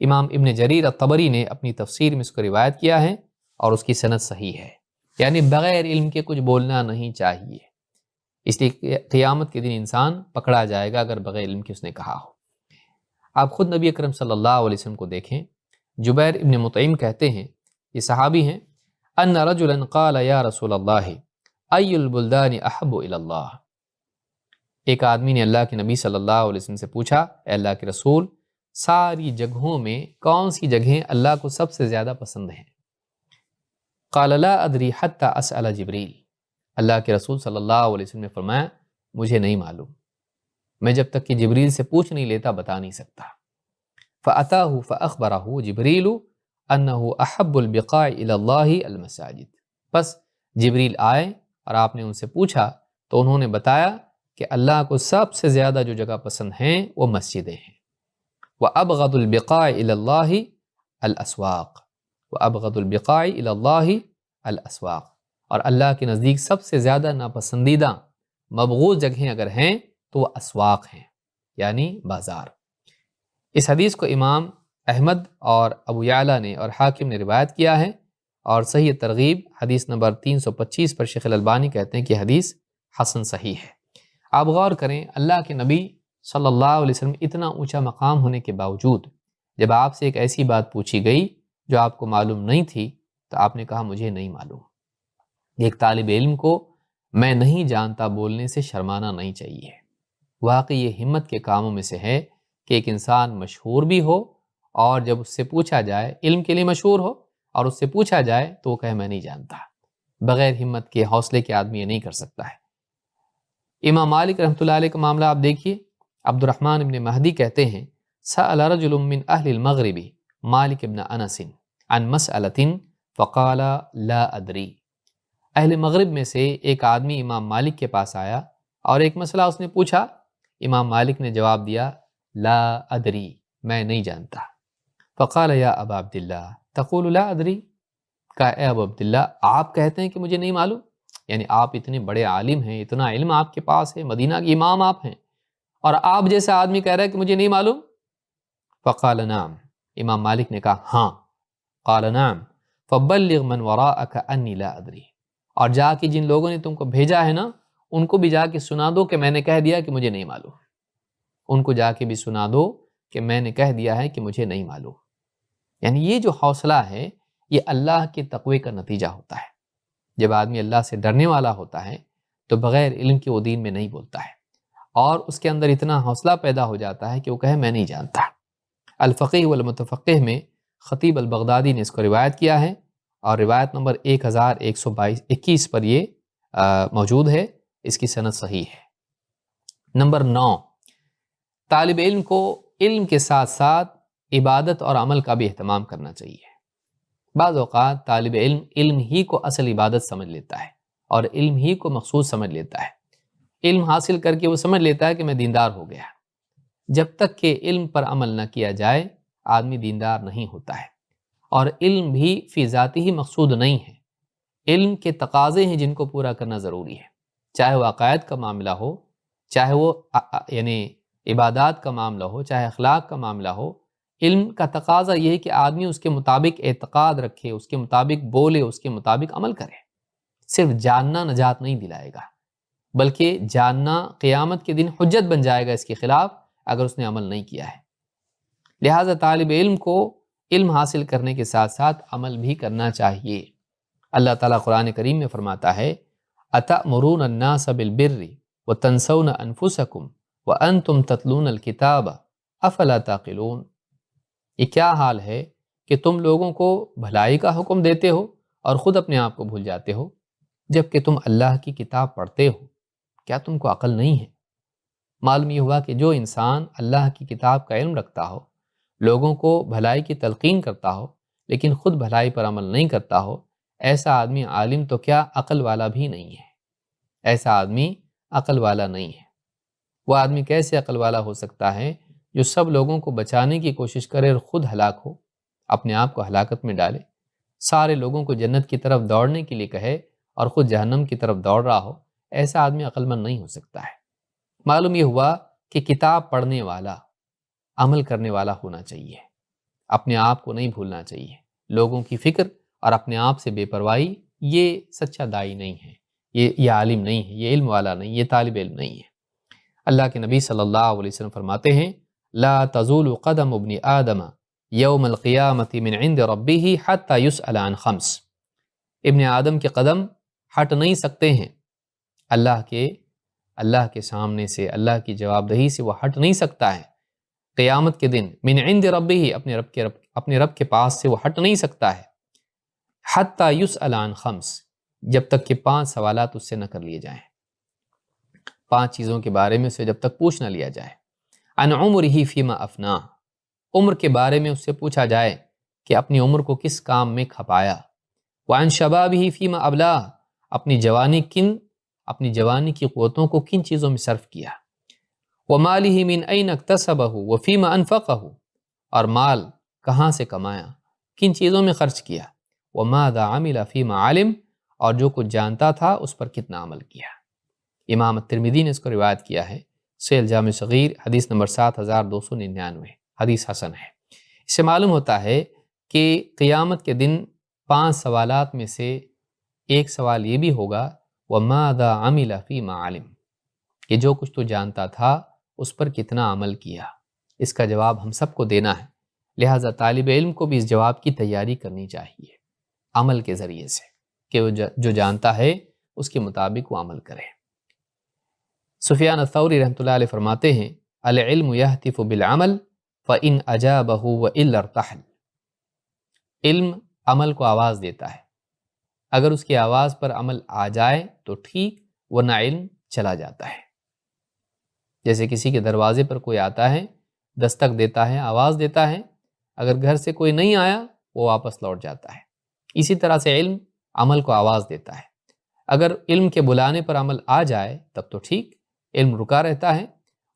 امام ابن جریر الطبری نے اپنی تفسیر میں اس کو روایت کیا ہے اور اس کی سند صحیح ہے، یعنی بغیر علم کے کچھ بولنا نہیں چاہیے، اس لیے قیامت کے دن انسان پکڑا جائے گا اگر بغیر علم کے اس نے کہا ہو۔ آپ خود نبی اکرم صلی اللہ علیہ وسلم کو دیکھیں، جبیر ابن مطعم کہتے ہیں، یہ صحابی ہیں، ان رجلا قال یا رسول اللہ ای البلدان احب الی اللہ، ایک آدمی نے اللہ کے نبی صلی اللہ علیہ وسلم سے پوچھا، اے اللہ کے رسول، ساری جگہوں میں کون سی جگہیں اللہ کو سب سے زیادہ پسند ہیں؟ قال لا ادری حتی اسأل جبریل، اللہ کے رسول صلی اللہ علیہ وسلم نے فرمایا مجھے نہیں معلوم، میں جب تک کہ جبریل سے پوچھ نہیں لیتا بتا نہیں سکتا۔ فأتاه فأخبره جبریل انه احب البقاع الی اللہ المساجد، بس جبریل آئے اور آپ نے ان سے پوچھا تو انہوں نے بتایا کہ اللہ کو سب سے زیادہ جو جگہ پسند ہیں وہ مسجدیں ہیں۔ وأبغض البقاع الی اللہ الاسواق، وأبغض البقاع الی اللہ الاسواق، اور اللہ کے نزدیک سب سے زیادہ ناپسندیدہ مبغوض جگہیں اگر ہیں تو وہ اسواق ہیں، یعنی بازار۔ اس حدیث کو امام احمد اور ابو یعلا نے اور حاکم نے روایت کیا ہے، اور صحیح ترغیب حدیث نمبر 325 پر شیخ الالبانی کہتے ہیں کہ حدیث حسن صحیح ہے۔ آپ غور کریں، اللہ کے نبی صلی اللہ علیہ وسلم اتنا اونچا مقام ہونے کے باوجود جب آپ سے ایک ایسی بات پوچھی گئی جو آپ کو معلوم نہیں تھی تو آپ نے کہا مجھے نہیں معلوم۔ ایک طالب علم کو میں نہیں جانتا بولنے سے شرمانا نہیں چاہیے۔ واقعی یہ ہمت کے کاموں میں سے ہے کہ ایک انسان مشہور بھی ہو اور جب اس سے پوچھا جائے، علم کے لیے مشہور ہو اور اس سے پوچھا جائے تو وہ کہے میں نہیں جانتا۔ بغیر ہمت کے، حوصلے کے آدمی یہ نہیں کر سکتا ہے۔ امام مالک رحمۃ اللہ علیہ کا معاملہ آپ دیکھیے، عبد الرحمن ابن مہدی کہتے ہیں سأل رجل من اہل المغرب مالک ابن انس عن مسألۃ فقال لا ادری، اہل مغرب میں سے ایک آدمی امام مالک کے پاس آیا اور ایک مسئلہ اس نے پوچھا، امام مالک نے جواب دیا لا ادری، میں نہیں جانتا۔ فقال یا ابا عبداللہ تقول لا ادری، کہا اے ابو عبداللہ آپ کہتے ہیں کہ مجھے نہیں معلوم، یعنی آپ اتنے بڑے عالم ہیں، اتنا علم آپ کے پاس ہے، مدینہ کے امام آپ ہیں، اور آپ جیسا آدمی کہہ رہا ہے کہ مجھے نہیں معلوم؟ فقال نعم، امام مالک نے کہا ہاں، قال نعم فبلغ من وراءک انی لا ادری، اور جا کے جن لوگوں نے تم کو بھیجا ہے نا ان کو بھی جا کے سنا دو کہ میں نے کہہ دیا کہ مجھے نہیں معلوم، ان کو جا کے بھی سنا دو کہ میں نے کہہ دیا ہے کہ مجھے نہیں معلوم۔ یعنی یہ جو حوصلہ ہے یہ اللہ کے تقوی کا نتیجہ ہوتا ہے۔ جب آدمی اللہ سے ڈرنے والا ہوتا ہے تو بغیر علم کے وہ دین میں نہیں بولتا ہے، اور اس کے اندر اتنا حوصلہ پیدا ہو جاتا ہے کہ وہ کہے میں نہیں جانتا۔ الفقیہ والمتفقہ میں خطیب البغدادی نے اس کو روایت کیا ہے، اور روایت نمبر 1121 پر یہ موجود ہے، اس کی سند صحیح ہے۔ نمبر 9، طالب علم کو علم کے ساتھ ساتھ عبادت اور عمل کا بھی اہتمام کرنا چاہیے۔ بعض اوقات طالب علم علم ہی کو اصل عبادت سمجھ لیتا ہے اور علم ہی کو مقصود سمجھ لیتا ہے۔ علم حاصل کر کے وہ سمجھ لیتا ہے کہ میں دیندار ہو گیا۔ جب تک کہ علم پر عمل نہ کیا جائے آدمی دیندار نہیں ہوتا ہے، اور علم بھی فی ذاتی ہی مقصود نہیں ہے۔ علم کے تقاضے ہیں جن کو پورا کرنا ضروری ہے، چاہے وہ عقائد کا معاملہ ہو، چاہے وہ یعنی عبادات کا معاملہ ہو، چاہے اخلاق کا معاملہ ہو۔ علم کا تقاضا یہ ہے کہ آدمی اس کے مطابق اعتقاد رکھے، اس کے مطابق بولے، اس کے مطابق عمل کرے۔ صرف جاننا نجات نہیں دلائے گا، بلکہ جاننا قیامت کے دن حجت بن جائے گا اس کے خلاف اگر اس نے عمل نہیں کیا ہے۔ لہٰذا طالب علم کو علم حاصل کرنے کے ساتھ ساتھ عمل بھی کرنا چاہیے۔ اللہ تعالیٰ قرآن کریم میں فرماتا ہے أَتَأْمُرُونَ النَّاسَ بِالْبِرِّ وَتَنْسَوْنَ أَنفُسَكُمْ وَأَنْتُمْ تَتْلُونَ الْكِتَابَ أَفَلَا تَعْقِلُونَ، یہ کیا حال ہے کہ تم لوگوں کو بھلائی کا حکم دیتے ہو اور خود اپنے آپ کو بھول جاتے ہو، جبکہ تم اللہ کی کتاب پڑھتے ہو، کیا تم کو عقل نہیں ہے؟ معلوم یہ ہوا کہ جو انسان اللہ کی کتاب کا علم رکھتا ہو، لوگوں کو بھلائی کی تلقین کرتا ہو لیکن خود بھلائی پر عمل نہیں کرتا ہو، ایسا آدمی عالم تو کیا عقل والا بھی نہیں ہے۔ ایسا آدمی عقل والا نہیں ہے۔ وہ آدمی کیسے عقل والا ہو سکتا ہے جو سب لوگوں کو بچانے کی کوشش کرے اور خود ہلاک ہو، اپنے آپ کو ہلاکت میں ڈالے، سارے لوگوں کو جنت کی طرف دوڑنے کے لیے کہے اور خود جہنم کی طرف دوڑ رہا ہو؟ ایسا آدمی عقل مند نہیں ہو سکتا ہے۔ معلوم یہ ہوا کہ کتاب پڑھنے والا عمل کرنے والا ہونا چاہیے، اپنے آپ کو نہیں بھولنا چاہیے۔ لوگوں کی فکر اور اپنے آپ سے بے پرواہی یہ سچا داعی نہیں ہے، یہ عالم نہیں ہے، یہ علم والا نہیں، یہ طالب علم نہیں ہے۔ اللہ کے نبی صلی اللہ علیہ وسلم فرماتے ہیں لا تزول قدم ابن آدم یوم القیامت من عند ربہ حتی یسأل عن خمس، ابن آدم کے قدم ہٹ نہیں سکتے ہیں اللہ کے سامنے سے، اللہ کی جواب دہی سے وہ ہٹ نہیں سکتا ہے قیامت کے دن۔ من عند ربہ، اپنے رب کے پاس سے وہ ہٹ نہیں سکتا ہے۔ حتی یسأل عن خمس، جب تک کہ 5 سوالات اس سے نہ کر لیے جائیں، 5 چیزوں کے بارے میں اسے جب تک پوچھ نہ لیا جائے۔ عن عمرہ فیما افنا، عمر کے بارے میں اس سے پوچھا جائے کہ اپنی عمر کو کس کام میں کھپایا۔ وعن شبابہ فیما ابلا، اپنی جوانی کی قوتوں کو کن چیزوں میں صرف کیا۔ ومالہ من این اکتسبہ وفیما انفقہ، اور مال کہاں سے کمایا، کن چیزوں میں خرچ کیا۔ وماذا عمل فیما علم، اور جو کچھ جانتا تھا اس پر کتنا عمل کیا۔ امام الترمذی نے اس کو روایت کیا ہے، صحیح الجامع صغیر حدیث نمبر 7299، حدیث حسن ہے۔ اس سے معلوم ہوتا ہے کہ قیامت کے دن 5 سوالات میں سے ایک سوال یہ بھی ہوگا وَمَاذَا عَمِلَ فِي مَا عَلِمَ، کہ جو کچھ تو جانتا تھا اس پر کتنا عمل کیا۔ اس کا جواب ہم سب کو دینا ہے، لہٰذا طالب علم کو بھی اس جواب کی تیاری کرنی چاہیے عمل کے ذریعے سے، کہ وہ جو جانتا ہے اس کے مطابق وہ عمل کرے۔ سفیان الثوری رحمۃ اللہ علیہ فرماتے ہیں العلم یہتف بالعمل فإن أجابہ وإلا ارتحل، علم عمل کو آواز دیتا ہے، اگر اس کی آواز پر عمل آ جائے تو ٹھیک، ورنہ علم چلا جاتا ہے۔ جیسے کسی کے دروازے پر کوئی آتا ہے، دستک دیتا ہے، آواز دیتا ہے، اگر گھر سے کوئی نہیں آیا وہ واپس لوٹ جاتا ہے۔ اسی طرح سے علم عمل کو آواز دیتا ہے، اگر علم کے بلانے پر عمل آ جائے تب تو ٹھیک، علم رکا رہتا ہے،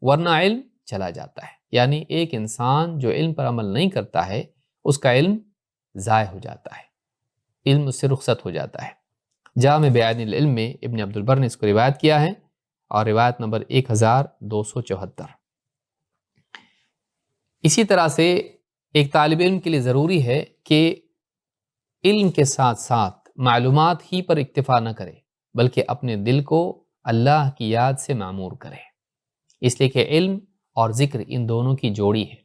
ورنہ علم چلا جاتا ہے۔ یعنی ایک انسان جو علم پر عمل نہیں کرتا ہے اس کا علم ضائع ہو جاتا ہے، علم اس سے رخصت ہو جاتا ہے۔ جامع بیان العلم میں ابن عبد البر نے اس کو روایت کیا ہے، اور روایت نمبر 1274۔ اسی طرح سے ایک طالب علم کے لیے ضروری ہے کہ علم کے ساتھ ساتھ معلومات ہی پر اکتفا نہ کرے، بلکہ اپنے دل کو اللہ کی یاد سے معمور کرے، اس لیے کہ علم اور ذکر ان دونوں کی جوڑی ہے۔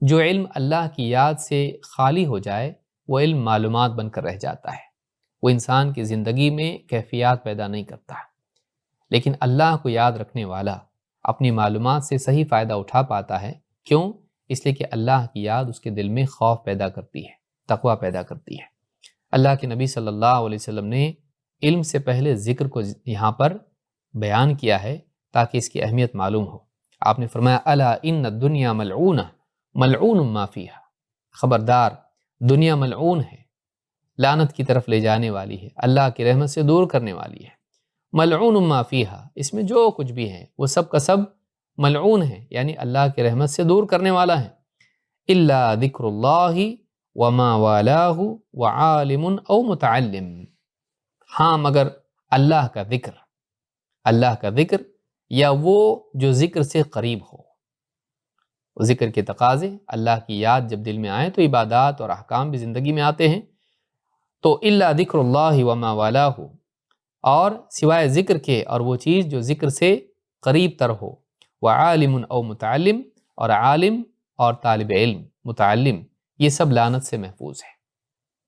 جو علم اللہ کی یاد سے خالی ہو جائے وہ علم معلومات بن کر رہ جاتا ہے، وہ انسان کی زندگی میں کیفیات پیدا نہیں کرتا، لیکن اللہ کو یاد رکھنے والا اپنی معلومات سے صحیح فائدہ اٹھا پاتا ہے۔ کیوں؟ اس لیے کہ اللہ کی یاد اس کے دل میں خوف پیدا کرتی ہے، تقوی پیدا کرتی ہے۔ اللہ کے نبی صلی اللہ علیہ وسلم نے علم سے پہلے ذکر کو یہاں پر بیان کیا ہے تاکہ اس کی اہمیت معلوم ہو۔ آپ نے فرمایا الا ان الدنیا ملعونہ ملعون ما فیہا، خبردار دنیا ملعون ہے، لعنت کی طرف لے جانے والی ہے، اللہ کی رحمت سے دور کرنے والی ہے۔ ملعون ما فیہا، اس میں جو کچھ بھی ہے وہ سب کا سب ملعون ہے، یعنی اللہ کی رحمت سے دور کرنے والا ہے۔ الا ذکر اللہ وما والاہ وعالم او متعلم، ہاں مگر اللہ کا ذکر یا وہ جو ذکر سے قریب ہو۔ ذکر کے تقاضے، اللہ کی یاد جب دل میں آئے تو عبادات اور احکام بھی زندگی میں آتے ہیں۔ تو الا ذکر اللہ وما والاہ، اور سوائے ذکر کے اور وہ چیز جو ذکر سے قریب تر ہو، وعالم او متعلم، اور عالم اور طالب علم، متعلم، یہ سب لعنت سے محفوظ ہے۔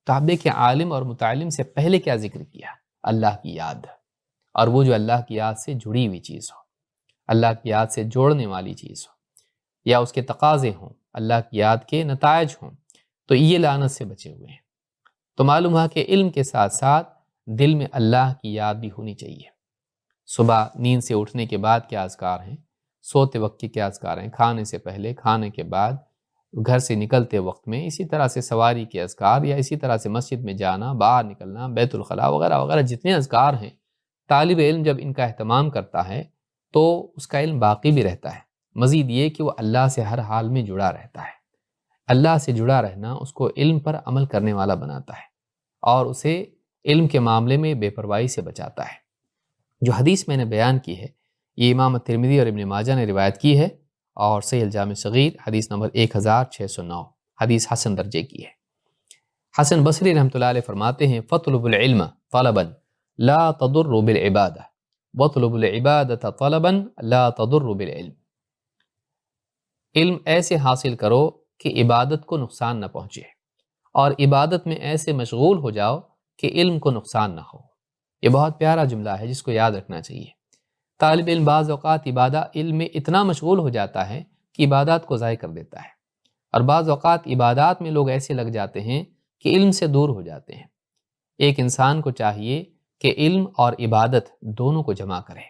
تو آپ دیکھیں عالم اور متعلم سے پہلے کیا ذکر کیا؟ اللہ کی یاد، اور وہ جو اللہ کی یاد سے جڑی ہوئی چیز ہو، اللہ کی یاد سے جوڑنے والی چیز ہو، یا اس کے تقاضے ہوں، اللہ کی یاد کے نتائج ہوں، تو یہ لعنت سے بچے ہوئے ہیں۔ تو معلوم ہوا کہ علم کے ساتھ ساتھ دل میں اللہ کی یاد بھی ہونی چاہیے۔ صبح نیند سے اٹھنے کے بعد کیا اذکار ہیں، سوتے وقت کی کیا اذکار ہیں، کھانے سے پہلے، کھانے کے بعد، گھر سے نکلتے وقت میں، اسی طرح سے سواری کے اذکار، یا اسی طرح سے مسجد میں جانا، باہر نکلنا، بیت الخلاء وغیرہ وغیرہ، جتنے اذکار ہیں، طالب علم جب ان کا اہتمام کرتا ہے تو اس کا علم باقی بھی رہتا ہے۔ مزید یہ کہ وہ اللہ سے ہر حال میں جڑا رہتا ہے۔ اللہ سے جڑا رہنا اس کو علم پر عمل کرنے والا بناتا ہے، اور اسے علم کے معاملے میں بے پرواہی سے بچاتا ہے۔ جو حدیث میں نے بیان کی ہے یہ امام ترمذی اور ابن ماجہ نے روایت کی ہے، اور صحیح الجامع صغیر حدیث نمبر 1609، حدیث حسن درجے کی ہے۔ حسن بصری رحمۃ اللہ علیہ فرماتے ہیں فطلب العلم طلبا لا تضر بالعبادہ وطلب العبادۃ طلبا لا تضر بالعلم، علم ایسے حاصل کرو کہ عبادت کو نقصان نہ پہنچے، اور عبادت میں ایسے مشغول ہو جاؤ کہ علم کو نقصان نہ ہو۔ یہ بہت پیارا جملہ ہے جس کو یاد رکھنا چاہیے۔ طالب علم بعض اوقات علم میں اتنا مشغول ہو جاتا ہے کہ عبادات کو ضائع کر دیتا ہے، اور بعض اوقات عبادات میں لوگ ایسے لگ جاتے ہیں کہ علم سے دور ہو جاتے ہیں۔ ایک انسان کو چاہیے کہ علم اور عبادت دونوں کو جمع کرے۔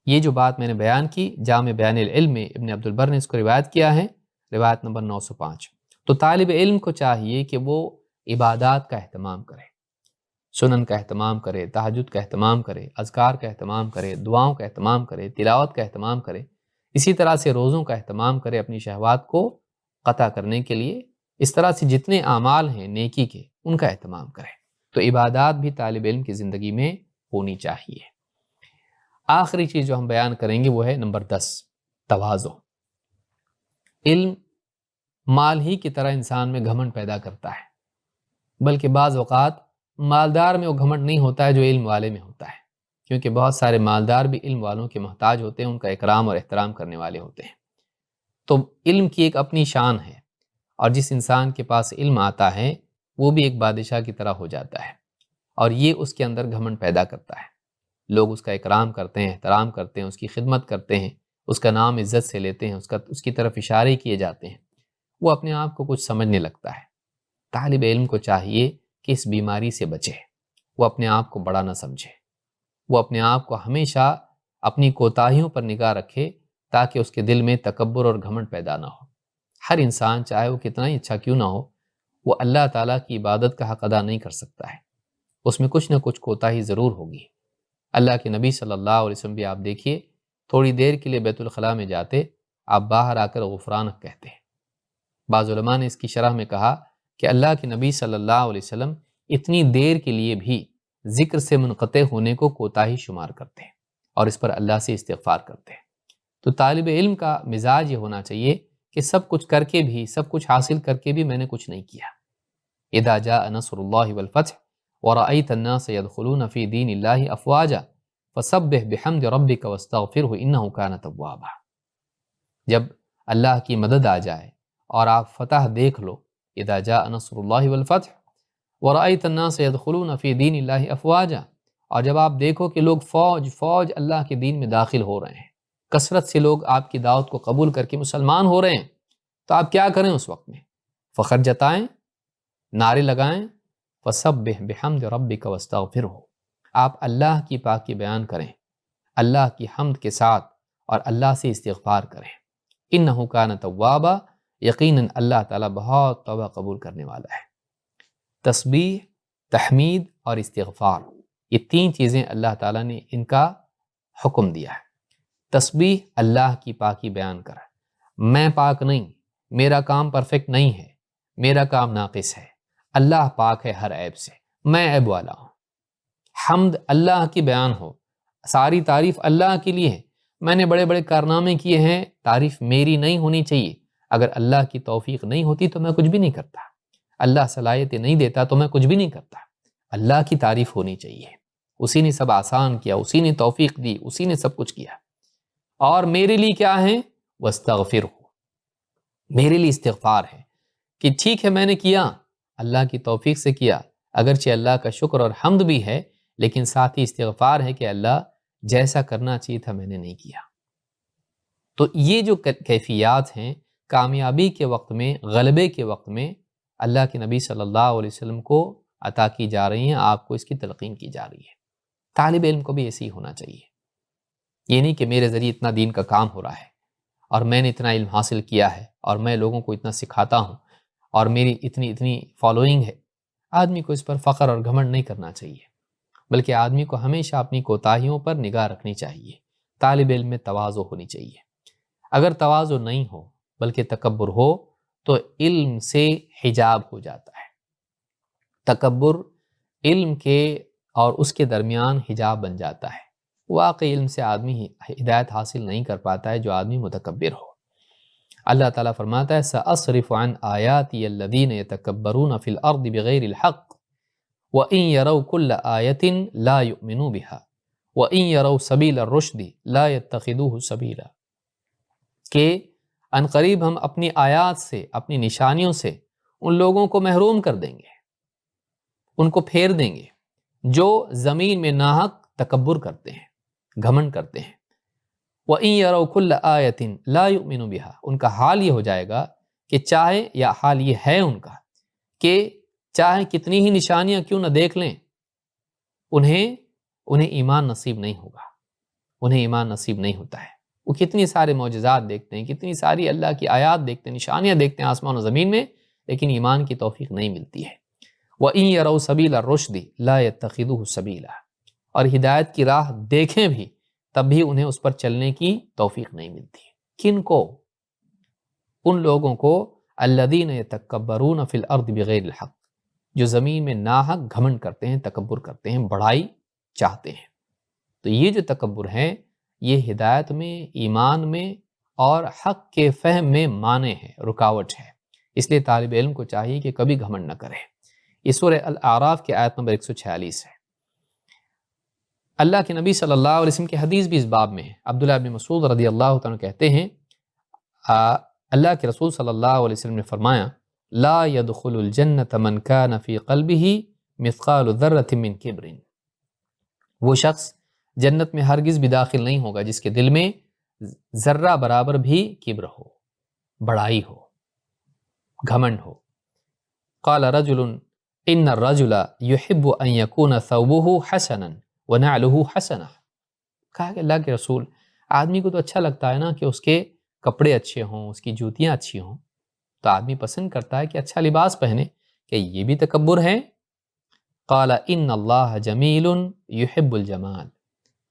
یہ جو بات میں نے بیان کی جامع بیان العلم میں ابن عبد البر نے اس کو روایت کیا ہے، روایت نمبر 905۔ تو طالب علم کو چاہیے کہ وہ عبادات کا اہتمام کرے، سنن کا اہتمام کرے، تہجد کا اہتمام کرے، اذکار کا اہتمام کرے، دعاؤں کا اہتمام کرے، تلاوت کا اہتمام کرے، اسی طرح سے روزوں کا اہتمام کرے، اپنی شہوات کو قطع کرنے کے لیے، اس طرح سے جتنے اعمال ہیں نیکی کے ان کا اہتمام کرے۔ تو عبادات بھی طالب علم کی زندگی میں ہونی چاہیے۔ آخری چیز جو ہم بیان کریں گے وہ ہے نمبر 10، تواضع۔ علم مال ہی کی طرح انسان میں گھمنڈ پیدا کرتا ہے، بلکہ بعض اوقات مالدار میں وہ گھمنڈ نہیں ہوتا ہے جو علم والے میں ہوتا ہے، کیونکہ بہت سارے مالدار بھی علم والوں کے محتاج ہوتے ہیں، ان کا اکرام اور احترام کرنے والے ہوتے ہیں۔ تو علم کی ایک اپنی شان ہے، اور جس انسان کے پاس علم آتا ہے وہ بھی ایک بادشاہ کی طرح ہو جاتا ہے، اور یہ اس کے اندر گھمنڈ پیدا کرتا ہے۔ لوگ اس کا اکرام کرتے ہیں، احترام کرتے ہیں، اس کی خدمت کرتے ہیں، اس کا نام عزت سے لیتے ہیں، اس کی طرف اشارے کیے جاتے ہیں، وہ اپنے آپ کو کچھ سمجھنے لگتا ہے۔ طالب علم کو چاہیے کہ اس بیماری سے بچے، وہ اپنے آپ کو بڑا نہ سمجھے، وہ اپنے آپ کو ہمیشہ اپنی کوتاہیوں پر نگاہ رکھے تاکہ اس کے دل میں تکبر اور گھمنڈ پیدا نہ ہو۔ ہر انسان چاہے وہ کتنا ہی اچھا کیوں نہ ہو، وہ اللہ تعالیٰ کی عبادت کا حق ادا نہیں کر سکتا ہے، اس میں کچھ نہ کچھ کوتاہی ضرور ہوگی۔ اللہ کے نبی صلی اللہ علیہ وسلم بھی آپ دیکھیے، تھوڑی دیر کے لیے بیت الخلاء میں جاتے، آپ باہر آ کر غفرانک کہتے ہیں۔ بعض علماء نے اس کی شرح میں کہا کہ اللہ کے نبی صلی اللہ علیہ وسلم اتنی دیر کے لیے بھی ذکر سے منقطع ہونے کو کوتاہی شمار کرتے ہیں۔ اور اس پر اللہ سے استغفار کرتے ہیں۔ تو طالب علم کا مزاج یہ ہونا چاہیے کہ سب کچھ کر کے بھی، سب کچھ حاصل کر کے بھی میں نے کچھ نہیں کیا۔ اذا جاء نصر اللہ والفتح ورأيت الناس يدخلون في دين الله افواجا فسبح بحمد ربك واستغفره انه كان توابا۔ جب اللہ کی مدد آ جائے اور آپ فتح دیکھ لو، اذا جاء نصر اللہ والفتح ورأيت الناس يدخلون في دين الله افواجا، اور جب آپ دیکھو کہ لوگ فوج فوج اللہ کے دین میں داخل ہو رہے ہیں، کثرت سے لوگ آپ کی دعوت کو قبول کر کے مسلمان ہو رہے ہیں، تو آپ کیا کریں اس وقت میں؟ فخر جتائیں، نعرے لگائیں، فسبح بحمد ربک واستغفرہ، آپ اللہ کی پاکی بیان کریں، اللہ کی حمد کے ساتھ، اور اللہ سے استغفار کریں۔ انہ کان توابا، یقیناً اللہ تعالیٰ بہت توبہ قبول کرنے والا ہے۔ تسبیح، تحمید اور استغفار، یہ تین چیزیں اللہ تعالیٰ نے ان کا حکم دیا ہے۔ تسبیح، اللہ کی پاکی بیان کر، میں پاک نہیں، میرا کام پرفیکٹ نہیں ہے، میرا کام ناقص ہے، اللہ پاک ہے ہر عیب سے، میں عیب والا ہوں۔ حمد، اللہ کی بیان ہو، ساری تعریف اللہ کے لیے ہے، میں نے بڑے بڑے کارنامے کیے ہیں، تعریف میری نہیں ہونی چاہیے، اگر اللہ کی توفیق نہیں ہوتی تو میں کچھ بھی نہیں کرتا، اللہ صلاحیتیں نہیں دیتا تو میں کچھ بھی نہیں کرتا، اللہ کی تعریف ہونی چاہیے، اسی نے سب آسان کیا، اسی نے توفیق دی، اسی نے سب کچھ کیا۔ اور میرے لیے کیا ہے؟ واستغفرہ، میرے لیے استغفار ہے کہ ٹھیک ہے میں نے کیا، اللہ کی توفیق سے کیا، اگرچہ اللہ کا شکر اور حمد بھی ہے، لیکن ساتھ ہی استغفار ہے کہ اللہ جیسا کرنا چاہیے تھا میں نے نہیں کیا۔ تو یہ جو کیفیات ہیں کامیابی کے وقت میں، غلبے کے وقت میں، اللہ کے نبی صلی اللہ علیہ وسلم کو عطا کی جا رہی ہیں، آپ کو اس کی تلقین کی جا رہی ہے۔ طالب علم کو بھی ایسے ہی ہونا چاہیے، یہ نہیں کہ میرے ذریعے اتنا دین کا کام ہو رہا ہے اور میں نے اتنا علم حاصل کیا ہے اور میں لوگوں کو اتنا سکھاتا ہوں اور میری اتنی فالوئنگ ہے۔ آدمی کو اس پر فخر اور گھمنڈ نہیں کرنا چاہیے، بلکہ آدمی کو ہمیشہ اپنی کوتاہیوں پر نگاہ رکھنی چاہیے۔ طالب علم میں تواضع ہونی چاہیے۔ اگر تواضع نہیں ہو بلکہ تکبر ہو تو علم سے حجاب ہو جاتا ہے۔ تکبر علم کے اور اس کے درمیان حجاب بن جاتا ہے۔ واقعی علم سے آدمی ہدایت حاصل نہیں کر پاتا ہے جو آدمی متکبر ہو۔ اللہ تعالیٰ فرماتا ہے سأصرف عن آیاتی الذین یتکبرون فی الارض بغیر الحق وَإِن يَرَوْا كُلَّ آیَةٍ لَا يُؤْمِنُوا بِهَا وَإِن يَرَوْا سَبِيلَ الرُّشْدِ لَا يَتَّخِذُوهُ سَبِيلًا، کہ عنقریب ہم اپنی آیات سے، اپنی نشانیوں سے ان لوگوں کو محروم کر دیں گے، ان کو پھیر دیں گے جو زمین میں ناحق تکبر کرتے ہیں، گھمنڈ کرتے ہیں۔ وَإِن يَرَوْا كُلَّ آیَةٍ لَا يُؤْمِنُوا بِهَا، ان کا حال یہ ہو جائے گا کہ چاہے، یا حال یہ ہے ان کا کہ چاہے کتنی ہی نشانیاں کیوں نہ دیکھ لیں، انہیں ایمان نصیب نہیں ہوگا، انہیں ایمان نصیب نہیں ہوتا ہے۔ وہ کتنی سارے معجزات دیکھتے ہیں، کتنی ساری اللہ کی آیات دیکھتے ہیں، نشانیاں دیکھتے ہیں آسمان و زمین میں، لیکن ایمان کی توفیق نہیں ملتی ہے۔ وَإِن يَرَوْا سَبِيلَ الرُّشْدِ لَا يَتَّخِذُوهُ سَبِيلًا، اور ہدایت کی راہ دیکھیں بھی تب بھی انہیں اس پر چلنے کی توفیق نہیں ملتی۔ کن کو؟ ان لوگوں کو الذین یتکبرون فی الارض بغیر الحق، جو زمین میں ناحق گھمنڈ کرتے ہیں، تکبر کرتے ہیں، بڑائی چاہتے ہیں۔ تو یہ جو تکبر ہے یہ ہدایت میں، ایمان میں اور حق کے فہم میں مانع ہے، رکاوٹ ہے۔ اس لیے طالب علم کو چاہیے کہ کبھی گھمنڈ نہ کرے۔ یہ سورہ الاعراف کی آیت نمبر 146 ہے۔ اللہ کے نبی صلی اللہ علیہ وسلم کی حدیث بھی اس باب میں ہے۔ عبداللہ بن مسعود رضی اللہ تعالیٰ کہتے ہیں اللہ کے رسول صلی اللہ علیہ وسلم نے فرمایا لا يدخل الجنة من كان في قلبه مثقال ذرة من کبر، وہ شخص جنت میں ہرگز بھی داخل نہیں ہوگا جس کے دل میں ذرہ برابر بھی کبر ہو، بڑائی ہو، گھمنڈ ہو۔ قال رجل ان الرجل يحب ان يكون ثوبه حسنا ونعله حسنا، کہا کہ اللہ کے رسول آدمی کو تو اچھا لگتا ہے نا کہ اس کے کپڑے اچھے ہوں، اس کی جوتیاں اچھی ہوں، تو آدمی پسند کرتا ہے کہ اچھا لباس پہنے، کہ یہ بھی تکبر ہے؟ قال ان اللہ جمیل یحب الجمال،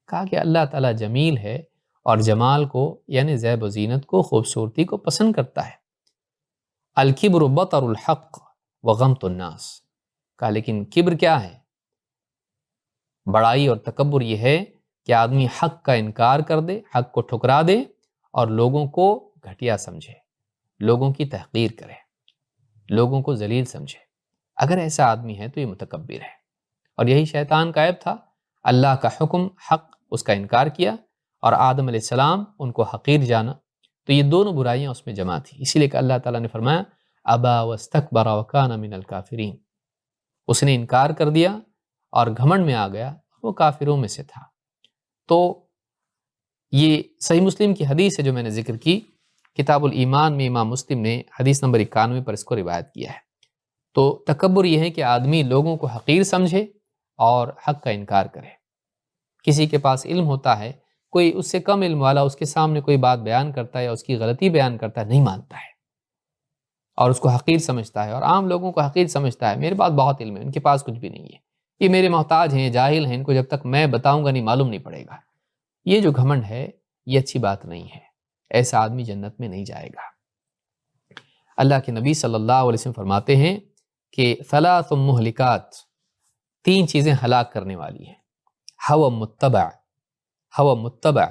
کہا کہ اللہ تعالیٰ جمیل ہے اور جمال کو یعنی زیب و زینت کو، خوبصورتی کو پسند کرتا ہے۔ الکبر بطر الحق وغمط الناس، کہا لیکن کبر کیا ہے؟ بڑائی اور تکبر یہ ہے کہ آدمی حق کا انکار کر دے، حق کو ٹھکرا دے اور لوگوں کو گھٹیا سمجھے، لوگوں کی تحقیر کرے، لوگوں کو ذلیل سمجھے۔ اگر ایسا آدمی ہے تو یہ متکبر ہے، اور یہی شیطان کا عیب تھا۔ اللہ کا حکم حق اس کا انکار کیا، اور آدم علیہ السلام ان کو حقیر جانا، تو یہ دونوں برائیاں اس میں جمع تھیں۔ اسی لیے کہ اللہ تعالیٰ نے فرمایا ابا واستکبر وکان من الکافرین، اس نے انکار کر دیا اور گھمنڈ میں آ گیا، وہ کافروں میں سے تھا۔ تو یہ صحیح مسلم کی حدیث ہے جو میں نے ذکر کی، کتاب الایمان میں امام مسلم نے حدیث نمبر 91 پر اس کو روایت کیا ہے۔ تو تکبر یہ ہے کہ آدمی لوگوں کو حقیر سمجھے اور حق کا انکار کرے۔ کسی کے پاس علم ہوتا ہے، کوئی اس سے کم علم والا اس کے سامنے کوئی بات بیان کرتا ہے یا اس کی غلطی بیان کرتا ہے، نہیں مانتا ہے اور اس کو حقیر سمجھتا ہے، اور عام لوگوں کو حقیر سمجھتا ہے۔ میرے پاس بہت علم ہے، ان کے پاس کچھ بھی نہیں ہے، یہ میرے محتاج ہیں، جاہل ہیں، ان کو جب تک میں بتاؤں گا نہیں معلوم نہیں پڑے گا۔ یہ جو گھمنڈ ہے یہ اچھی بات نہیں ہے، ایسا آدمی جنت میں نہیں جائے گا۔ اللہ کے نبی صلی اللہ علیہ وسلم فرماتے ہیں کہ ثلاث مہلکات، 3 چیزیں ہلاک کرنے والی ہیں، ہوا متبع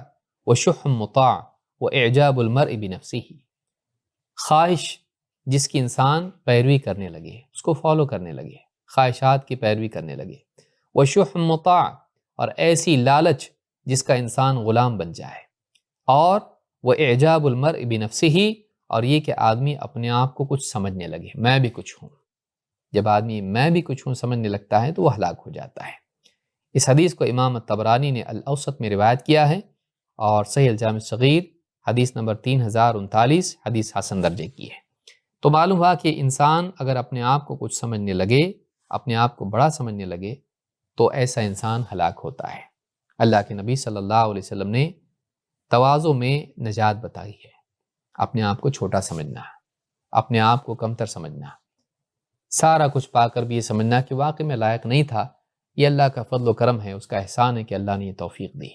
وشح مطاع واعجاب المرء بنفسہ، خواہش جس کی انسان پیروی کرنے لگے، اس کو فالو کرنے لگے، خواہشات کی پیروی کرنے لگے، وشح مطاع، اور ایسی لالچ جس کا انسان غلام بن جائے، اور واعجاب المرء بنفسہ، اور یہ کہ آدمی اپنے آپ کو کچھ سمجھنے لگے، میں بھی کچھ ہوں۔ جب آدمی میں بھی کچھ ہوں سمجھنے لگتا ہے تو وہ ہلاک ہو جاتا ہے۔ اس حدیث کو امام الطبرانی نے الاوسط میں روایت کیا ہے، اور صحیح الجامع الصغیر حدیث نمبر 3039 حدیث حسن درجے کی ہے۔ تو معلوم ہوا کہ انسان اگر اپنے آپ کو کچھ سمجھنے لگے، اپنے آپ کو بڑا سمجھنے لگے، تو ایسا انسان ہلاک ہوتا ہے۔ اللہ کے نبی صلی اللہ علیہ وسلم نے تواضع میں نجات بتائی ہے، اپنے آپ کو چھوٹا سمجھنا، اپنے آپ کو کمتر سمجھنا، سارا کچھ پا کر بھی یہ سمجھنا کہ واقعی میں لائق نہیں تھا، یہ اللہ کا فضل و کرم ہے، اس کا احسان ہے کہ اللہ نے یہ توفیق دی۔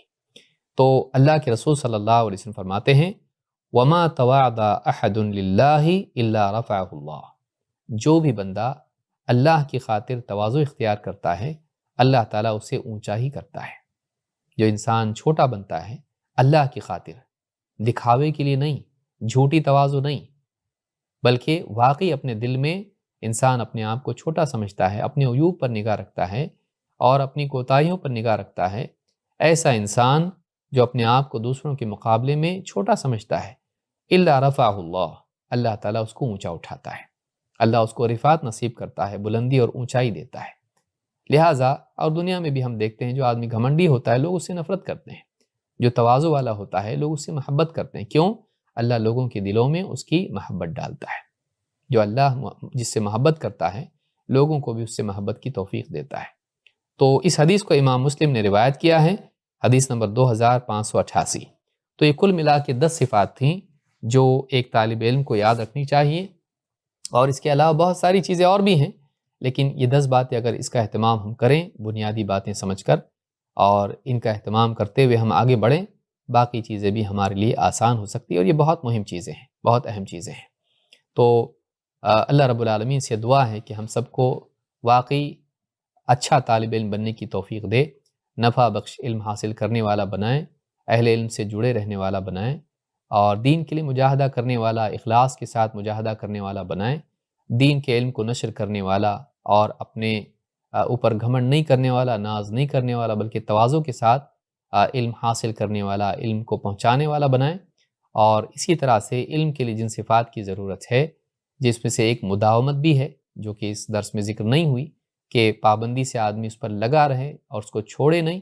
تو اللہ کے رسول صلی اللہ علیہ وسلم فرماتے ہیں وَمَا تَوَاضَ أَحَدٌ لِلَّهِ إِلَّا رَفَعَهُ اللَّهُ، جو بھی بندہ اللہ کی خاطر تواضع اختیار کرتا ہے، اللہ تعالیٰ اسے اونچا ہی کرتا ہے۔ جو انسان چھوٹا بنتا ہے اللہ کی خاطر، دکھاوے کے لیے نہیں، جھوٹی تواضع نہیں، بلکہ واقعی اپنے دل میں انسان اپنے آپ کو چھوٹا سمجھتا ہے، اپنے عیوب پر نگاہ رکھتا ہے اور اپنی کوتاہیوں پر نگاہ رکھتا ہے، ایسا انسان جو اپنے آپ کو دوسروں کے مقابلے میں چھوٹا سمجھتا ہے، الا رفعہ اللہ، اللہ تعالیٰ اس کو اونچا اٹھاتا ہے، اللہ اس کو رفعت نصیب کرتا ہے، بلندی اور اونچائی دیتا ہے۔ لہٰذا اور دنیا میں بھی ہم دیکھتے ہیں جو آدمی گھمنڈی ہوتا ہے لوگ اس سے نفرت کرتے ہیں، جو تواضع والا ہوتا ہے لوگ اس سے محبت کرتے ہیں۔ کیوں؟ اللہ لوگوں کے دلوں میں اس کی محبت ڈالتا ہے۔ جو اللہ جس سے محبت کرتا ہے لوگوں کو بھی اس سے محبت کی توفیق دیتا ہے۔ تو اس حدیث کو امام مسلم نے روایت کیا ہے، حدیث نمبر 2588۔ تو یہ کل ملا کے 10 صفات تھیں جو ایک طالب علم کو یاد رکھنی چاہیے، اور اس کے علاوہ بہت ساری چیزیں اور بھی ہیں، لیکن یہ 10 باتیں اگر اس کا اہتمام ہم کریں بنیادی باتیں سمجھ کر، اور ان کا اہتمام کرتے ہوئے ہم آگے بڑھیں، باقی چیزیں بھی ہمارے لیے آسان ہو سکتی ہیں، اور یہ بہت مہم چیزیں ہیں، بہت اہم چیزیں ہیں۔ تو اللہ رب العالمین سے دعا ہے کہ ہم سب کو واقعی اچھا طالب علم بننے کی توفیق دے، نفع بخش علم حاصل کرنے والا بنائیں، اہل علم سے جڑے رہنے والا بنائیں، اور دین کے لیے مجاہدہ کرنے والا، اخلاص کے ساتھ مجاہدہ کرنے والا بنائیں، دین کے علم کو نشر کرنے والا اور اپنے اوپر گھمنڈ نہیں کرنے والا، ناز نہیں کرنے والا، بلکہ تواضع کے ساتھ علم حاصل کرنے والا، علم کو پہنچانے والا بنائیں۔ اور اسی طرح سے علم کے لیے جن صفات کی ضرورت ہے، جس میں سے ایک مداومت بھی ہے جو کہ اس درس میں ذکر نہیں ہوئی، کہ پابندی سے آدمی اس پر لگا رہے اور اس کو چھوڑے نہیں،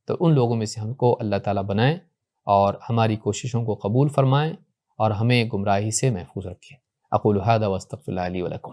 تو ان لوگوں میں سے ہم کو اللہ تعالیٰ بنائیں اور ہماری کوششوں کو قبول فرمائیں اور ہمیں گمراہی سے محفوظ رکھیں۔ اقول ھذا واستغفر اللہ لی ولکم۔